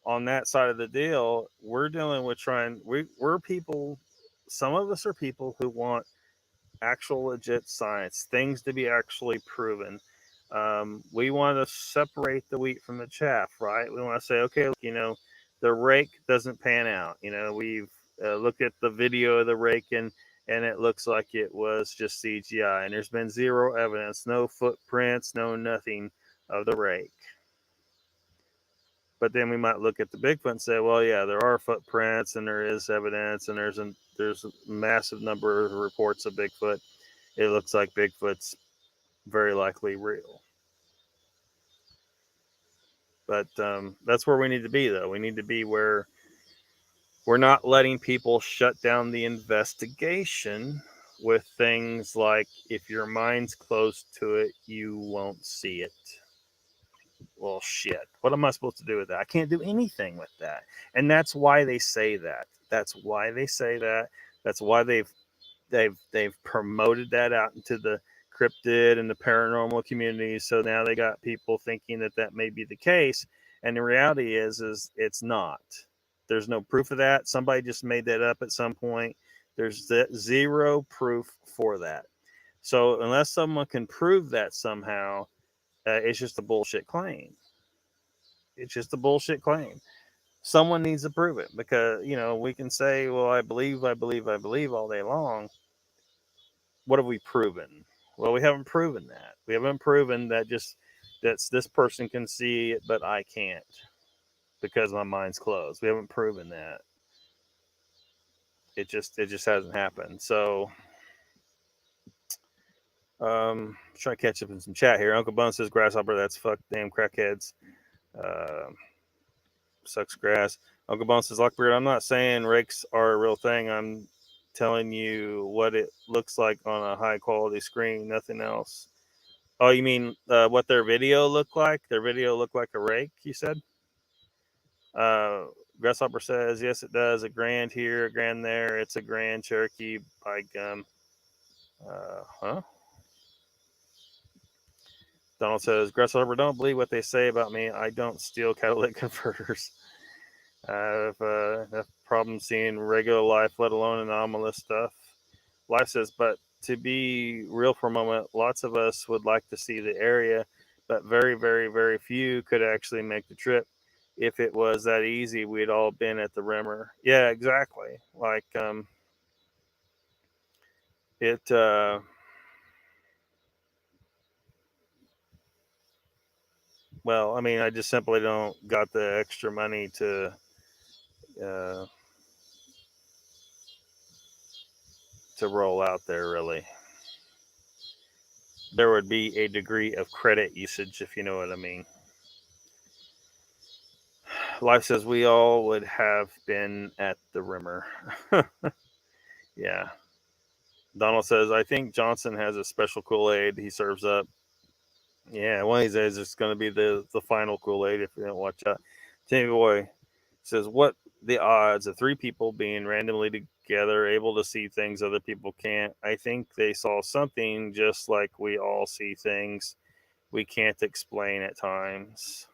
on that side of the deal. We're dealing with we're people. Some of us are people who want actual legit science, things to be actually proven. We want to separate the wheat from the chaff, right? We want to say, okay, the rake doesn't pan out. We've looked at the video of the rake, and it looks like it was just CGI, and there's been zero evidence, no footprints, no nothing of the rake. But then we might look at the Bigfoot and say, well, yeah, there are footprints, and there is evidence, and there's a massive number of reports of Bigfoot. It looks like Bigfoot's very likely real. But that's where we need to be, though. We need to be where we're not letting people shut down the investigation with things like, if your mind's close to it, you won't see it. Well, shit. What am I supposed to do with that? I can't do anything with that. And that's why they say that. That's why they've promoted that out into the cryptid and the paranormal community. So now they got people thinking that may be the case. And the reality is it's not. There's no proof of that. Somebody just made that up at some point. There's zero proof for that. So unless someone can prove that somehow, it's just a bullshit claim. It's just a bullshit claim. Someone needs to prove it, because, we can say, well, I believe all day long. What have we proven? Well, we haven't proven that. We haven't proven that this person can see it, but I can't, because my mind's closed. We haven't proven that. it just hasn't happened. So try to catch up in some chat here. Uncle Bun says grasshopper, that's fuck damn crackheads. Sucks grass. Uncle Bun says Lockbeard, I'm not saying rakes are a real thing. I'm telling you what it looks like on a high quality screen, nothing else. Oh, you mean what their video looked like? Their video looked like a rake, you said? Grasshopper says, yes, it does. A grand here, a grand there. It's a grand Cherokee by gum. Huh? Donald says, Grasshopper, don't believe what they say about me. I don't steal catalytic converters. I have enough problems seeing regular life, let alone anomalous stuff. Life says, but to be real for a moment, lots of us would like to see the area, but very, very, very few could actually make the trip. If it was that easy, we'd all been at the Rimmer. Yeah, exactly. Like, well, I mean, I just simply don't got the extra money to roll out there, really. There would be a degree of credit usage, if you know what I mean. Life says we all would have been at the Rimmer. Yeah. Donald says, I think Johnson has a special Kool-Aid he serves up. Yeah, one of these days it's going to be the final Kool-Aid if you don't watch out. Timmy Boy says, what the odds of three people being randomly together, able to see things other people can't? I think they saw something just like we all see things we can't explain at times.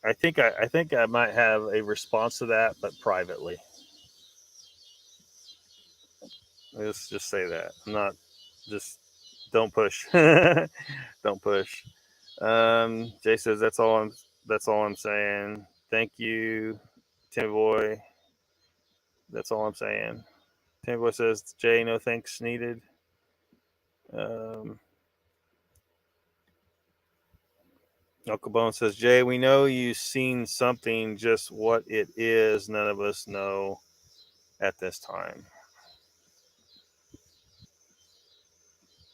I think I might have a response to that, but privately. Let's just say that. I'm not just don't push. Don't push. Jay says that's all I'm saying. Thank you, Timmy Boy. That's all I'm saying. Timmy Boy says, Jay, no thanks needed. Uncle Bone says, Jay, we know you've seen something, just what it is, none of us know at this time.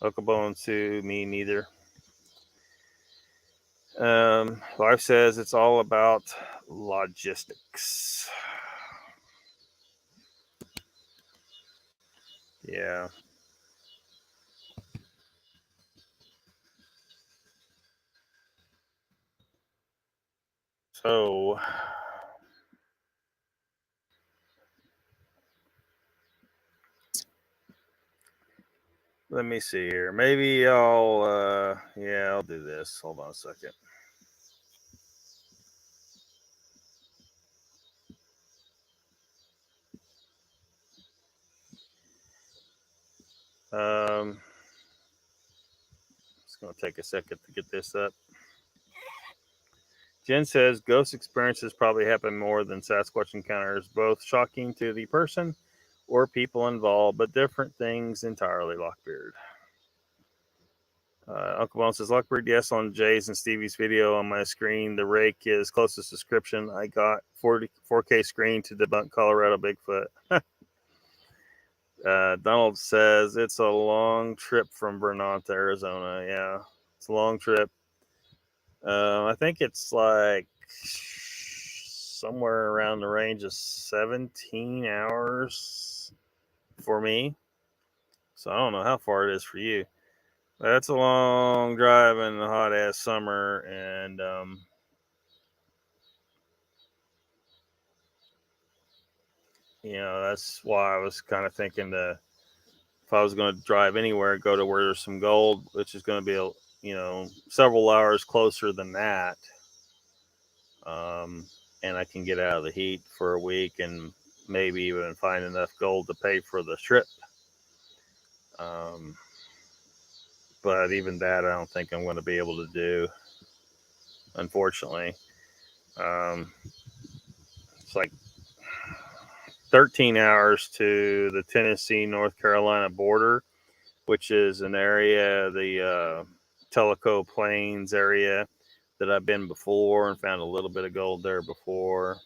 Uncle Bone to me neither. Life says it's all about logistics. Yeah. So let me see here. Maybe I'll do this. Hold on a second. It's going to take a second to get this up. Jen says ghost experiences probably happen more than Sasquatch encounters, both shocking to the person or people involved, but different things entirely. Lockbeard. Uncle Bone says, Lockbeard, yes, on Jay's and Stevie's video on my screen, the rake is closest description. I got 4K screen to debunk Colorado Bigfoot. Donald says it's a long trip from Vermont to Arizona. Yeah, it's a long trip. I think it's like somewhere around the range of 17 hours for me. So I don't know how far it is for you. That's a long drive in the hot ass summer, and that's why I was kind of thinking to, if I was going to drive anywhere, go to where there's some gold, which is going to be several hours closer than that, and I can get out of the heat for a week and maybe even find enough gold to pay for the trip. But even that, I don't think I'm going to be able to do, unfortunately. It's like 13 hours to the Tennessee, North Carolina border, which is an area, the Tellico Plains area that I've been before and found a little bit of gold there before.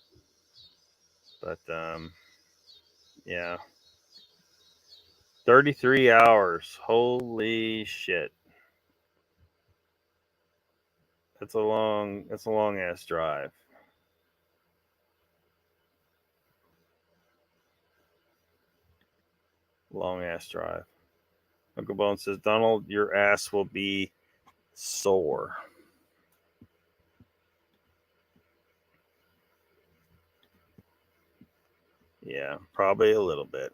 But yeah, 33 hours. Holy shit. That's a long ass drive. Long ass drive. Uncle Bone says, Donald, your ass will be sore. Yeah, probably a little bit.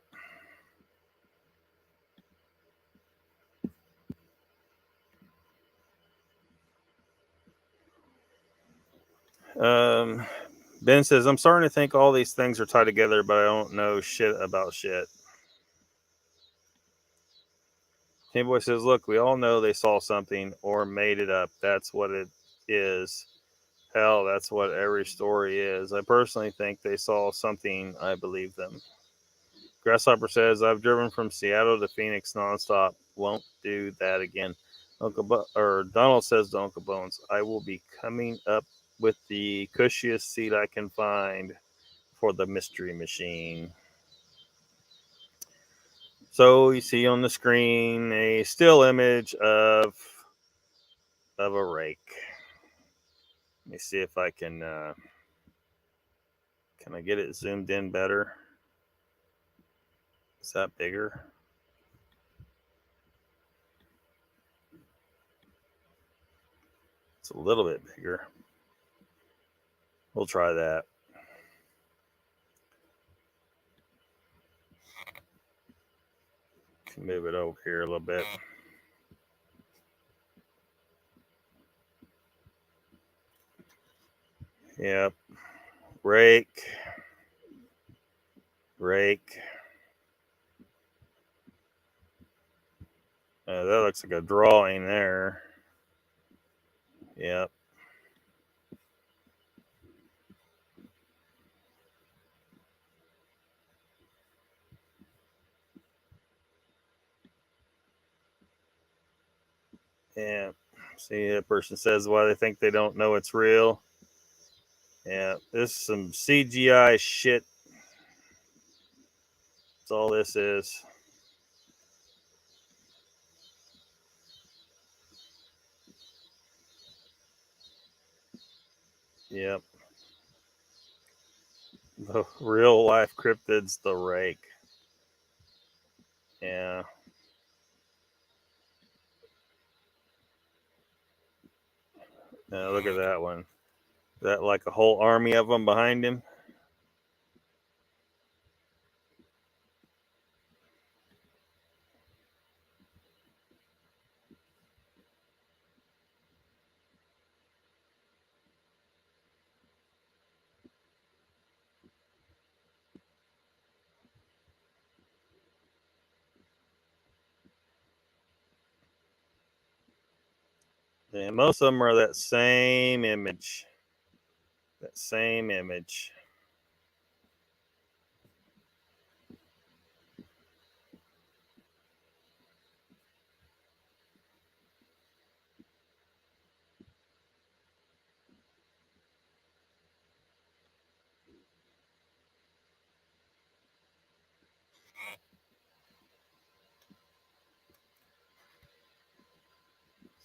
Ben says, I'm starting to think all these things are tied together, but I don't know shit about shit. Tim Boy says, look, we all know they saw something or made it up. That's what it is. Hell, that's what every story is. I personally think they saw something. I believe them. Grasshopper says, I've driven from Seattle to Phoenix nonstop. Won't do that again. Donald says to Uncle Bones, I will be coming up with the cushiest seat I can find for the mystery machine. So you see on the screen a still image of a rake. Let me see if I can I get it zoomed in better? Is that bigger? It's a little bit bigger. We'll try that. Can move it over here a little bit. Yep. Rake. That looks like a drawing there. Yep. Yeah. See, that person says why they think they don't know it's real. Yeah, this is some CGI shit. That's all this is. Yep. The real life cryptid's the rake. Yeah. Now look at that one. Is that like a whole army of them behind him? And most of them are that same image. That same image.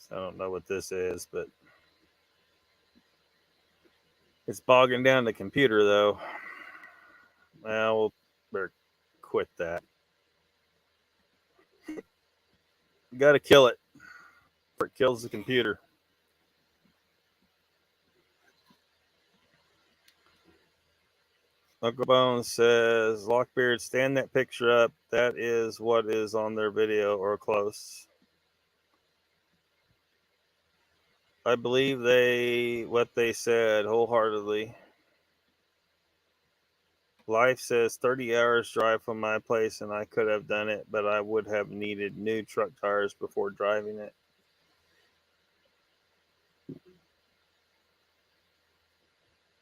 So I don't know what this is, but it's bogging down the computer, though. Well, we'll better quit that. Got to kill it before it kills the computer. Uncle Bones says, Lockbeard, stand that picture up. That is what is on their video or close. I believe what they said wholeheartedly. Life says 30 hours drive from my place, and I could have done it, but I would have needed new truck tires before driving it.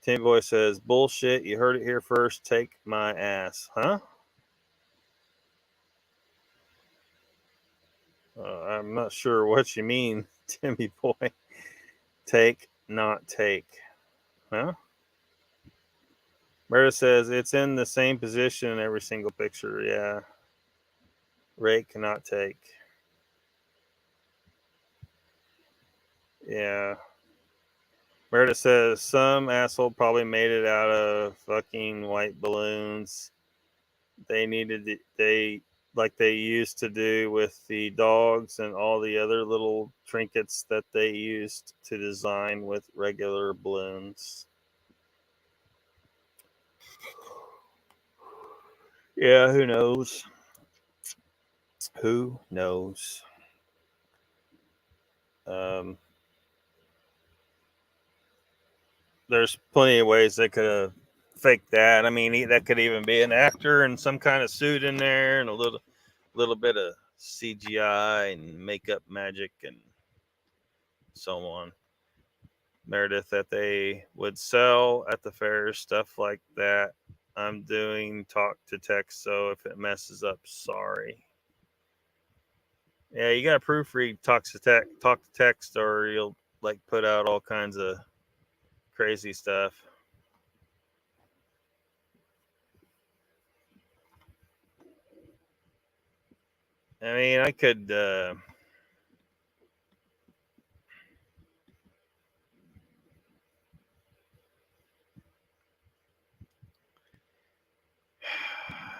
Tim Boy says, bullshit, you heard it here first, take my ass. Huh? I'm not sure what you mean, Timmy boy. Take, not take. Huh? Meredith says it's in the same position in every single picture. Yeah. Ray cannot take. Yeah. Meredith says some asshole probably made it out of fucking white balloons. They used to do with the dogs and all the other little trinkets that they used to design with regular balloons. Yeah, who knows? Who knows? There's plenty of ways they could have faked that. I mean, that could even be an actor in some kind of suit in there, and a little bit of CGI and makeup magic and so on. Meredith, that they would sell at the fair, stuff like that. I'm doing talk to text, so if it messes up, sorry. Yeah, you gotta proofread talk to text, or you'll like put out all kinds of crazy stuff. I mean, I could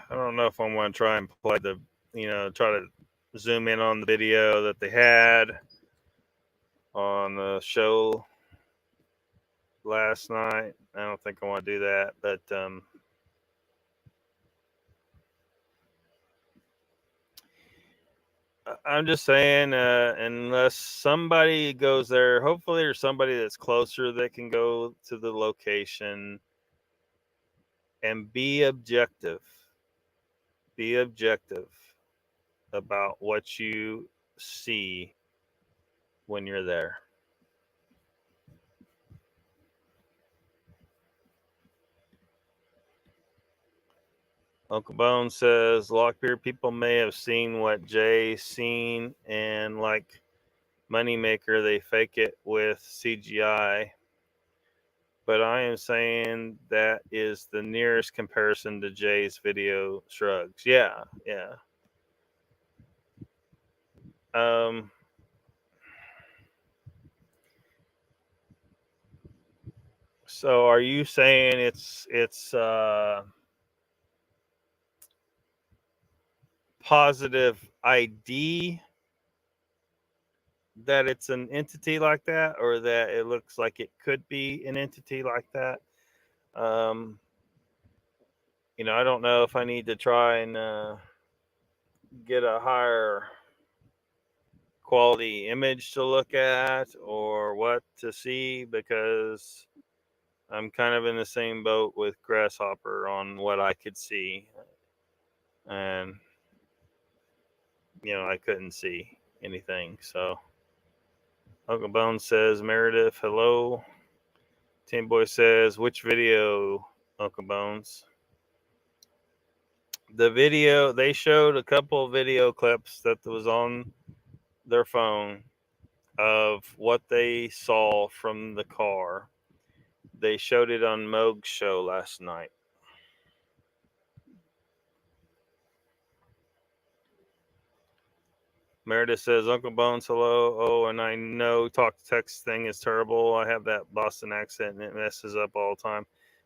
I don't know if I want to try and play try to zoom in on the video that they had on the show last night. I don't think I want to do that, but I'm just saying, unless somebody goes there, hopefully there's somebody that's closer that can go to the location and be objective. Be objective about what you see when you're there. Uncle Bone says Lockbeard people may have seen what Jay's seen, and like Moneymaker, they fake it with CGI. But I am saying that is the nearest comparison to Jay's video shrugs. Yeah. So are you saying it's positive ID that it's an entity like that, or that it looks like it could be an entity like that? I don't know if I need to try and get a higher quality image to look at or what to see, because I'm kind of in the same boat with Grasshopper on what I could see, and I couldn't see anything. So Uncle Bone says, Meredith, hello. Tim Boy says, which video, Uncle Bones? The video, they showed a couple of video clips that was on their phone of what they saw from the car. They showed it on Moog's show last night. Meredith says, Uncle Bones, hello. Oh, and I know talk to text thing is terrible. I have that Boston accent and it messes up all the time.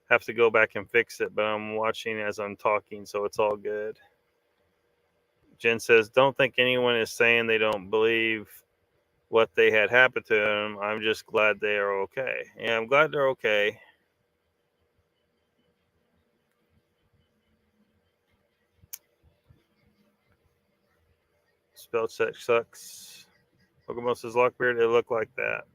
Have to go back and fix it, but I'm watching as I'm talking, so it's all good. Jen says, don't think anyone is saying they don't believe what they had happened to them. I'm just glad they are okay. Yeah, I'm glad they're okay. Spell check sucks. Pokemon says, Lockbeard, it looked like that.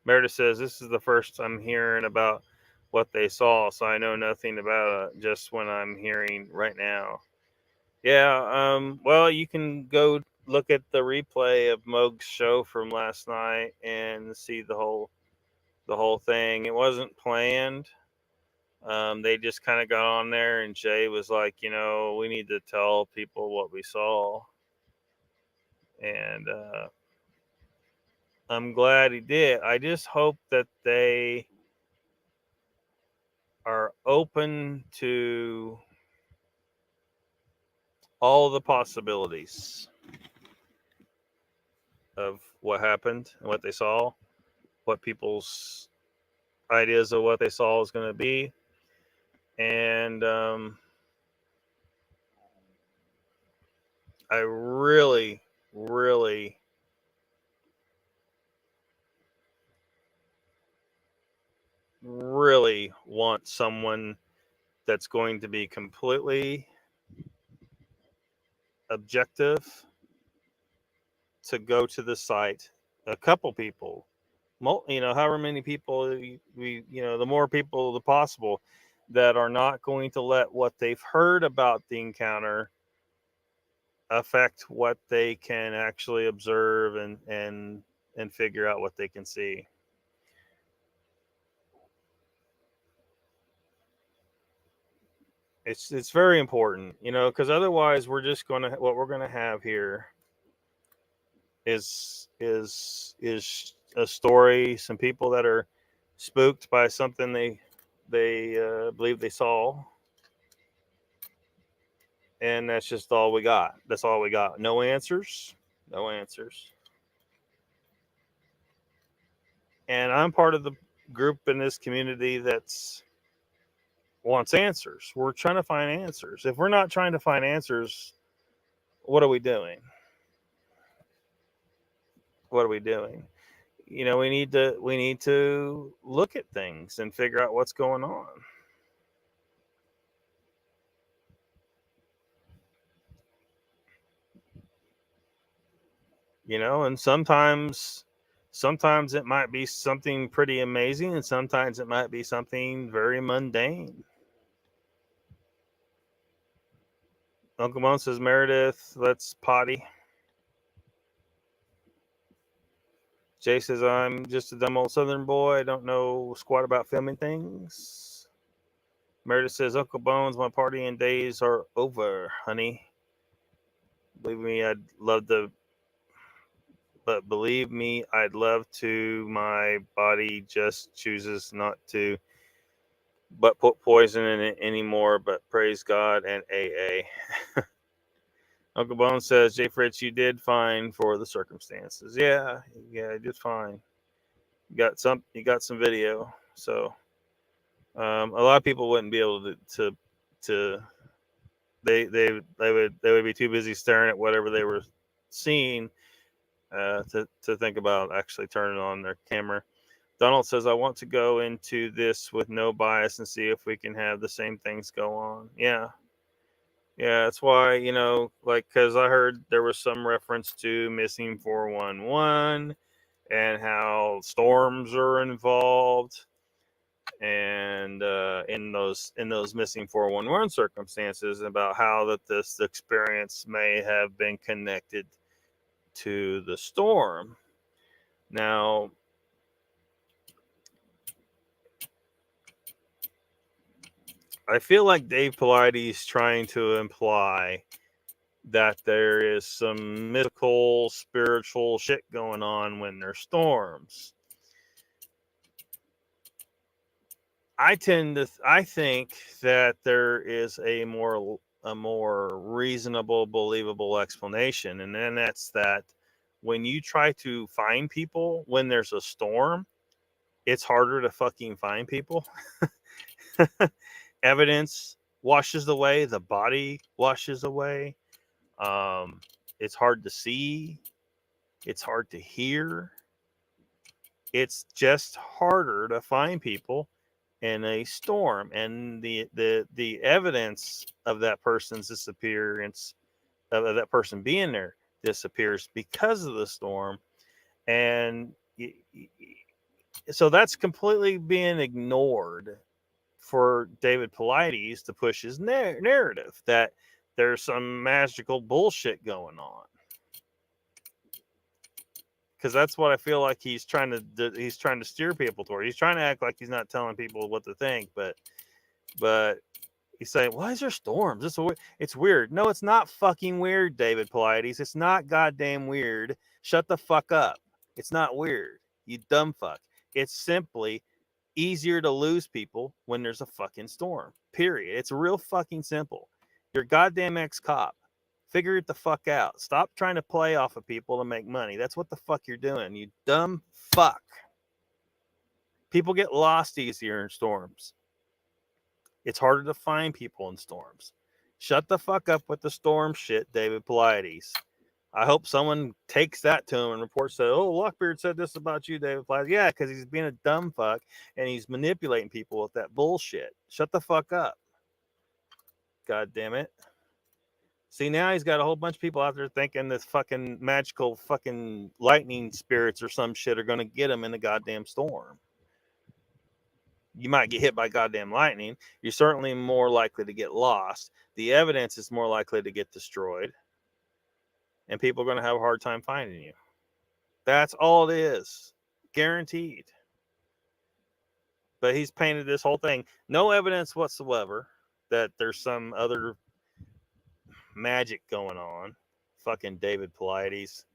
Meredith says, this is the first I'm hearing about what they saw, so I know nothing about it, just when I'm hearing right now. Yeah, well, you can go look at the replay of Moog's show from last night and see the whole thing. It wasn't planned. They just kind of got on there, and Jay was like, we need to tell people what we saw. And I'm glad he did. I just hope that they are open to all the possibilities of what happened and what they saw, what people's ideas of what they saw is going to be. And I really, really want someone that's going to be completely objective to go to the site. A couple people, however many people we the more people the possible, that are not going to let what they've heard about the encounter affect what they can actually observe and figure out what they can see. It's very important, because otherwise what we're gonna have here is a story, some people that are spooked by something they believe they saw, and that's just all we got. That's all we got. No answers. And I'm part of the group in this community that's wants answers. We're trying to find answers. If we're not trying to find answers, what are we doing? We need to look at things and figure out what's going on. And sometimes it might be something pretty amazing, and sometimes it might be something very mundane. Uncle Mon says, Meredith, let's potty. Jay says, I'm just a dumb old Southern boy. I don't know squat about filming things. Meredith says, Uncle Bones, my partying days are over, honey. Believe me, I'd love to. My body just chooses not to but put poison in it anymore. But praise God and AA. Uncle Bone says, Jay Fritz, you did fine for the circumstances. Yeah, I did fine. You got some video. So a lot of people wouldn't be able to they would be too busy staring at whatever they were seeing to think about actually turning on their camera. Donald says, I want to go into this with no bias and see if we can have the same things go on. Yeah, that's why, because I heard there was some reference to missing 411 and how storms are involved, and in those missing 411 circumstances, about how that this experience may have been connected to the storm. Now, I feel like Dave Paulides trying to imply that there is some mystical, spiritual shit going on when there's storms. I think that there is a more reasonable, believable explanation, and then that's that when you try to find people when there's a storm, it's harder to fucking find people. Evidence washes away, the body washes away. It's hard to see. It's hard to hear. It's just harder to find people in a storm, and the evidence of that person's disappearance, of that person being there, disappears because of the storm, and so that's completely being ignored for David Paulides to push his narrative that there's some magical bullshit going on, because that's what I feel like he's trying to steer people toward. He's trying to act like he's not telling people what to think, but But he's saying, why is there storms? It's weird. No, it's not fucking weird, David Pilates. It's not goddamn weird. Shut the fuck up. It's not weird, you dumb fuck. It's simply easier to lose people when there's a fucking storm. Period. It's real fucking simple. You're a goddamn ex-cop. Figure it the fuck out. Stop trying to play off of people to make money. That's what the fuck you're doing, you dumb fuck. People get lost easier in storms. It's harder to find people in storms. Shut the fuck up with the storm shit, David Pilates. I hope someone takes that to him and reports that, oh, Lockbeard said this about you, David Pilates. Yeah, because he's being a dumb fuck and he's manipulating people with that bullshit. Shut the fuck up. God damn it. See, now he's got a whole bunch of people out there thinking this fucking magical fucking lightning spirits or some shit are going to get him in the goddamn storm. You might get hit by goddamn lightning. You're certainly more likely to get lost. The evidence is more likely to get destroyed. And people are going to have a hard time finding you. That's all it is. Guaranteed. But he's painted this whole thing. No evidence whatsoever that there's some other magic going on. Fucking David Pilates.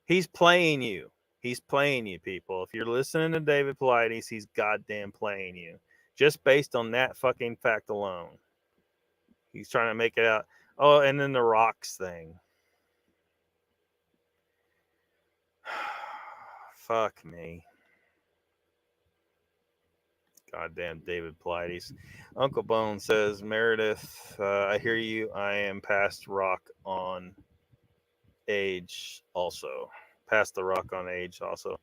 He's playing you. He's playing you, people. If you're listening to David Pilates, he's goddamn playing you. Just based on that fucking fact alone. He's trying to make it out. Oh, and then the rocks thing. Fuck me. Goddamn David Pilates. Uncle Bone says, Meredith, I hear you. I am past rock on age also. Past the rock on age also.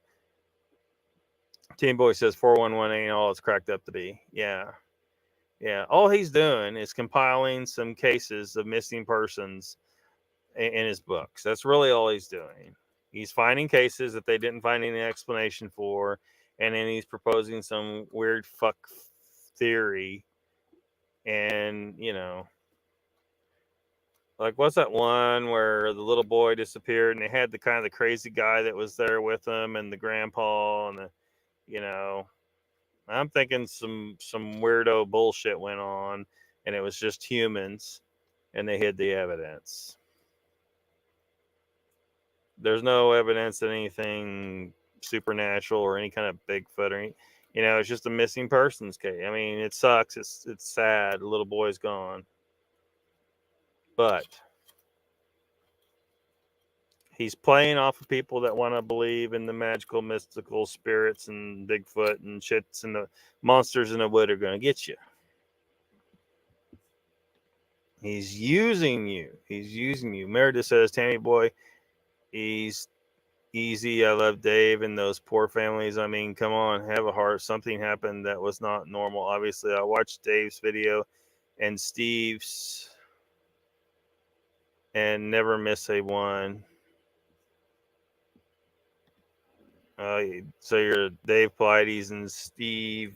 Team Boy says 411 ain't all it's cracked up to be. Yeah. Yeah. All he's doing is compiling some cases of missing persons in his books. That's really all he's doing. He's finding cases that they didn't find any explanation for, and then he's proposing some weird fuck theory. And, you know, like, what's that one where the little boy disappeared and they had the kind of the crazy guy that was there with him and the grandpa and the, you know, I'm thinking some weirdo bullshit went on and it was just humans and they hid the evidence. There's no evidence that anything supernatural or any kind of Bigfoot or any, you know, it's just a missing persons case. I mean, it sucks. It's sad. The little boy's gone. But he's playing off of people that want to believe in the magical, mystical spirits and Bigfoot and shits and the monsters in the wood are going to get you. He's using you. He's using you. Meredith says, Tammy boy, he's easy. I love Dave and those poor families. I mean, come on, have a heart. Something happened that was not normal. Obviously, I watched Dave's video and Steve's and never miss a one. So you're Dave Pilates and Steve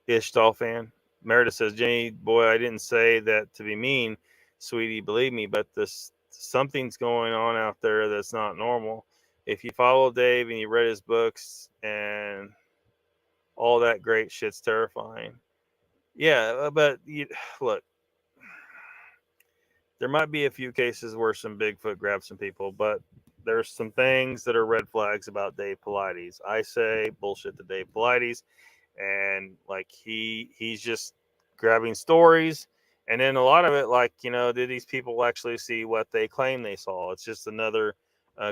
Ishtal fan. Meredith says, Jenny, boy, I didn't say that to be mean, sweetie, believe me, but something's going on out there that's not normal. If you follow Dave and you read his books and all that great shit's terrifying. Yeah, but look, there might be a few cases where some Bigfoot grabs some people, but there's some things that are red flags about Dave Pilates. I say bullshit to Dave Pilates, and like he's just grabbing stories, and then a lot of it, like, you know, did these people actually see what they claim they saw? It's just another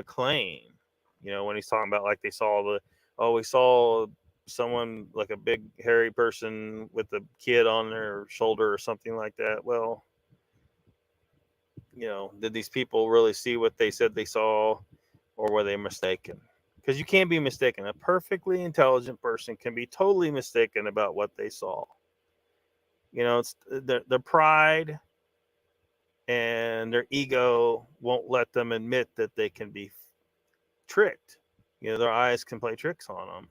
claim. You know, when he's talking about like they saw we saw someone like a big hairy person with a kid on their shoulder or something like that. Well, you know, did these people really see what they said they saw, or were they mistaken? Because you can't be mistaken. A perfectly intelligent person can be totally mistaken about what they saw. You know, it's their pride and their ego won't let them admit that they can be tricked. You know, their eyes can play tricks on them.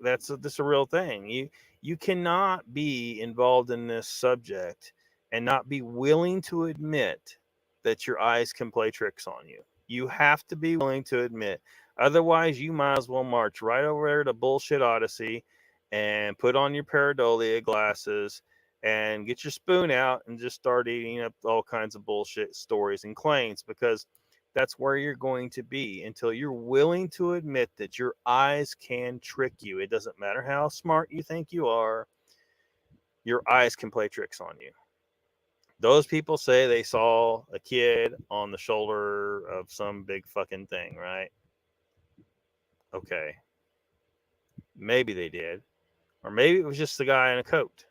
That's a real thing. You cannot be involved in this subject and not be willing to admit that your eyes can play tricks on you. You have to be willing to admit. Otherwise, you might as well march right over there to Bullshit Odyssey and put on your pareidolia glasses and get your spoon out and just start eating up all kinds of bullshit stories and claims, because that's where you're going to be until you're willing to admit that your eyes can trick you. It doesn't matter how smart you think you are, your eyes can play tricks on you. Those people say they saw a kid on the shoulder of some big fucking thing, right? Okay. Maybe they did. Or maybe it was just the guy in a coat.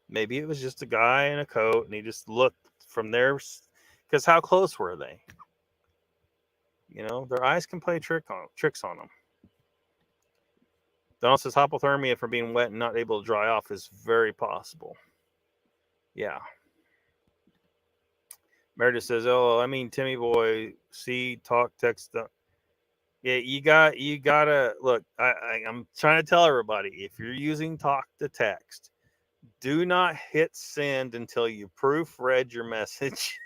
Maybe it was just a guy in a coat and he just looked from there. Because how close were they? You know, their eyes can play tricks on them. Donald says hypothermia from being wet and not able to dry off is very possible. Yeah. Meredith says, "Oh, I mean, Timmy boy, see, talk, text." Yeah, you gotta look. I'm trying to tell everybody, if you're using talk to text, do not hit send until you proofread your message.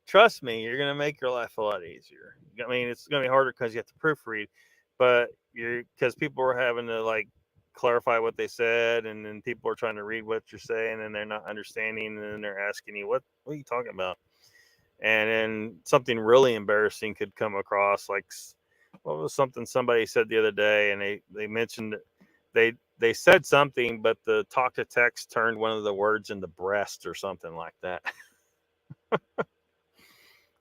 Trust me, you're gonna make your life a lot easier. I mean, it's gonna be harder because you have to proofread, but because people are having to like clarify what they said, and then people are trying to read what you're saying, and they're not understanding, and then they're asking you, what are you talking about? And then something really embarrassing could come across, like what was something somebody said the other day, and they mentioned they said something, but the talk to text turned one of the words into breast or something like that.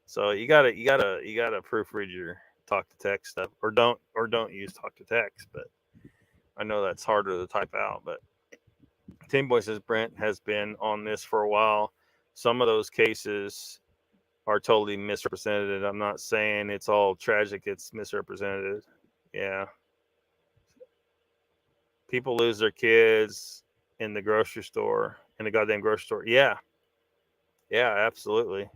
So you gotta proofread your talk to text stuff, or don't use talk to text. But I know that's harder to type out. But Tim Boy says Brent has been on this for a while. Some of those cases are totally misrepresented. I'm not saying it's all tragic. It's misrepresented. Yeah. People lose their kids in the grocery store, in the goddamn grocery store. Yeah. Yeah, absolutely.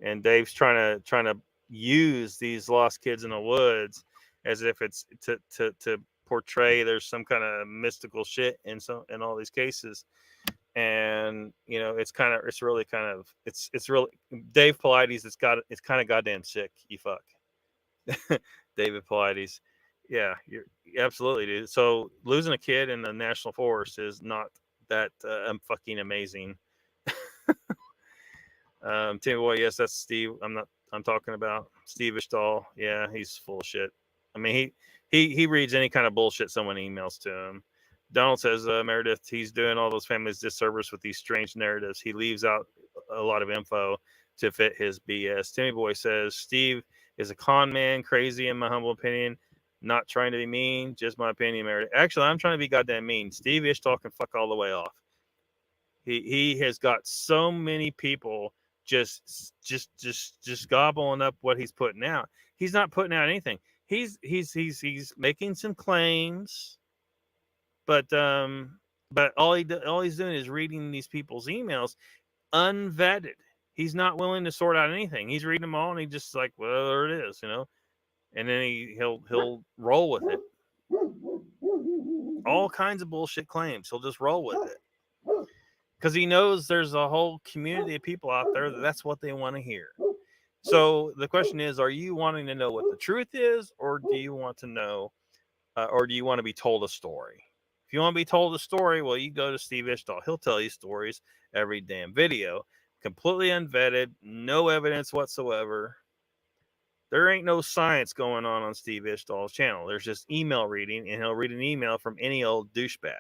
And Dave's trying to use these lost kids in the woods as if it's to portray there's some kind of mystical shit in all these cases. And you know, it's really Dave Paulides. It's kind of goddamn sick. You fuck. David Paulides. Yeah, you're absolutely, dude. So losing a kid in the national forest is not that fucking amazing. Timmy Boy, yes, that's Steve. I'm talking about Steve Ishtal. Yeah, he's full of shit. I mean, he reads any kind of bullshit someone emails to him. Donald says, Meredith, he's doing all those families disservice with these strange narratives. He leaves out a lot of info to fit his BS. Timmy Boy says, Steve is a con man, crazy in my humble opinion. Not trying to be mean, just my opinion, Meredith. Actually, I'm trying to be goddamn mean. Steve Ishtal can fuck all the way off. He has got so many people just gobbling up what he's putting out. He's not putting out anything. He's making some claims, but all he's doing is reading these people's emails unvetted. He's not willing to sort out anything. He's reading them all, and he just like, well, there it is, you know. And then he'll roll with it. All kinds of bullshit claims. He'll just roll with it. Because he knows there's a whole community of people out there that's what they want to hear. So the question is, are you wanting to know what the truth is, or do you want to know, or do you want to be told a story? If you want to be told a story, well, you go to Steve Ishtal. He'll tell you stories every damn video, completely unvetted, no evidence whatsoever. There ain't no science going on Steve Ishtal's channel. There's just email reading, and he'll read an email from any old douchebag.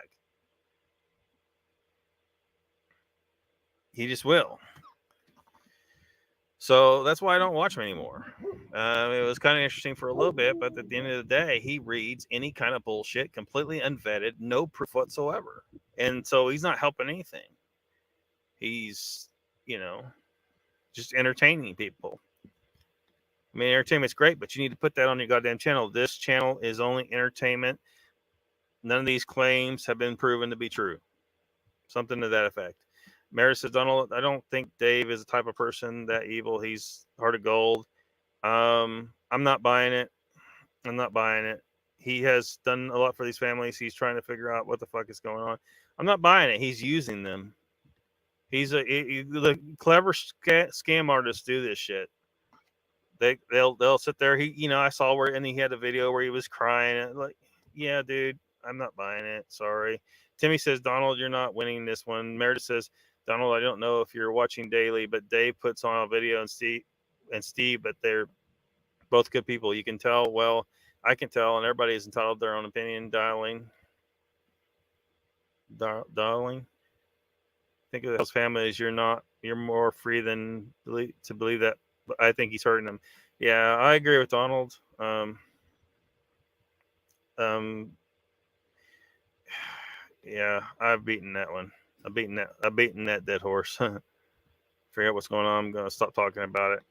He just will. So that's why I don't watch him anymore. It was kind of interesting for a little bit, but at the end of the day, he reads any kind of bullshit, completely unvetted, no proof whatsoever. And so he's not helping anything. He's, just entertaining people. I mean, entertainment's great, but you need to put that on your goddamn channel. This channel is only entertainment. None of these claims have been proven to be true. Something to that effect. Mary says, Donald, I don't think Dave is the type of person that evil. He's heart of gold. I'm not buying it. He has done a lot for these families. He's trying to figure out what the fuck is going on. I'm not buying it. He's using them. The clever scam artists do this shit. they'll sit there. I saw where, and he had a video where he was crying. And like, yeah, dude, I'm not buying it. Sorry. Timmy says, Donald, you're not winning this one. Meredith says, Donald, I don't know if you're watching daily, but Dave puts on a video, and Steve, but they're both good people. You can tell. Well, I can tell, and everybody is entitled to their own opinion. Darling. Think of those families. You're more free than to believe that. But I think he's hurting them. Yeah, I agree with Donald. Yeah, I've beaten that one. I've beaten that dead horse. Forget what's going on. I'm gonna stop talking about it.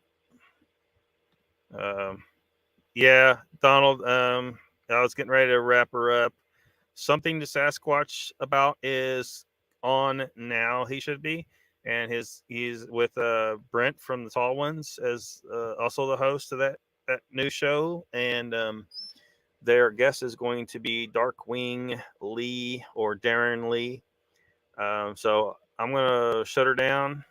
Yeah, Donald. I was getting ready to wrap her up. Something to Sasquatch about is on now. He should be, and he's with Brent from the Tall Ones as also the host of that new show, and their guest is going to be Darkwing Lee or Darren Lee. So I'm gonna shut her down.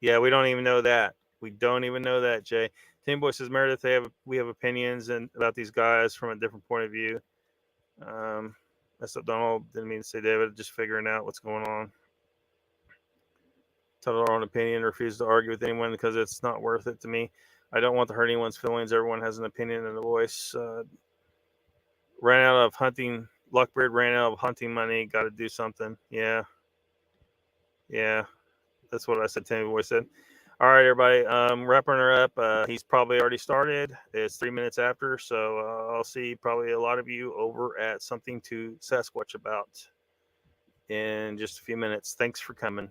Yeah, we don't even know that. We don't even know that, Jay. Tim Boy says, Meredith, we have opinions about these guys from a different point of view. That's what Donald didn't mean to say, David. Just figuring out what's going on. Tell our own opinion. Refuse to argue with anyone because it's not worth it to me. I don't want to hurt anyone's feelings. Everyone has an opinion and a voice. Ran out of hunting. Lockbeard ran out of hunting money. Got to do something. Yeah. That's what I said. Timmy Boy said. All right, everybody. Wrapping her up. He's probably already started. It's 3 minutes after, so I'll see probably a lot of you over at Something to Sasquatch About in just a few minutes. Thanks for coming.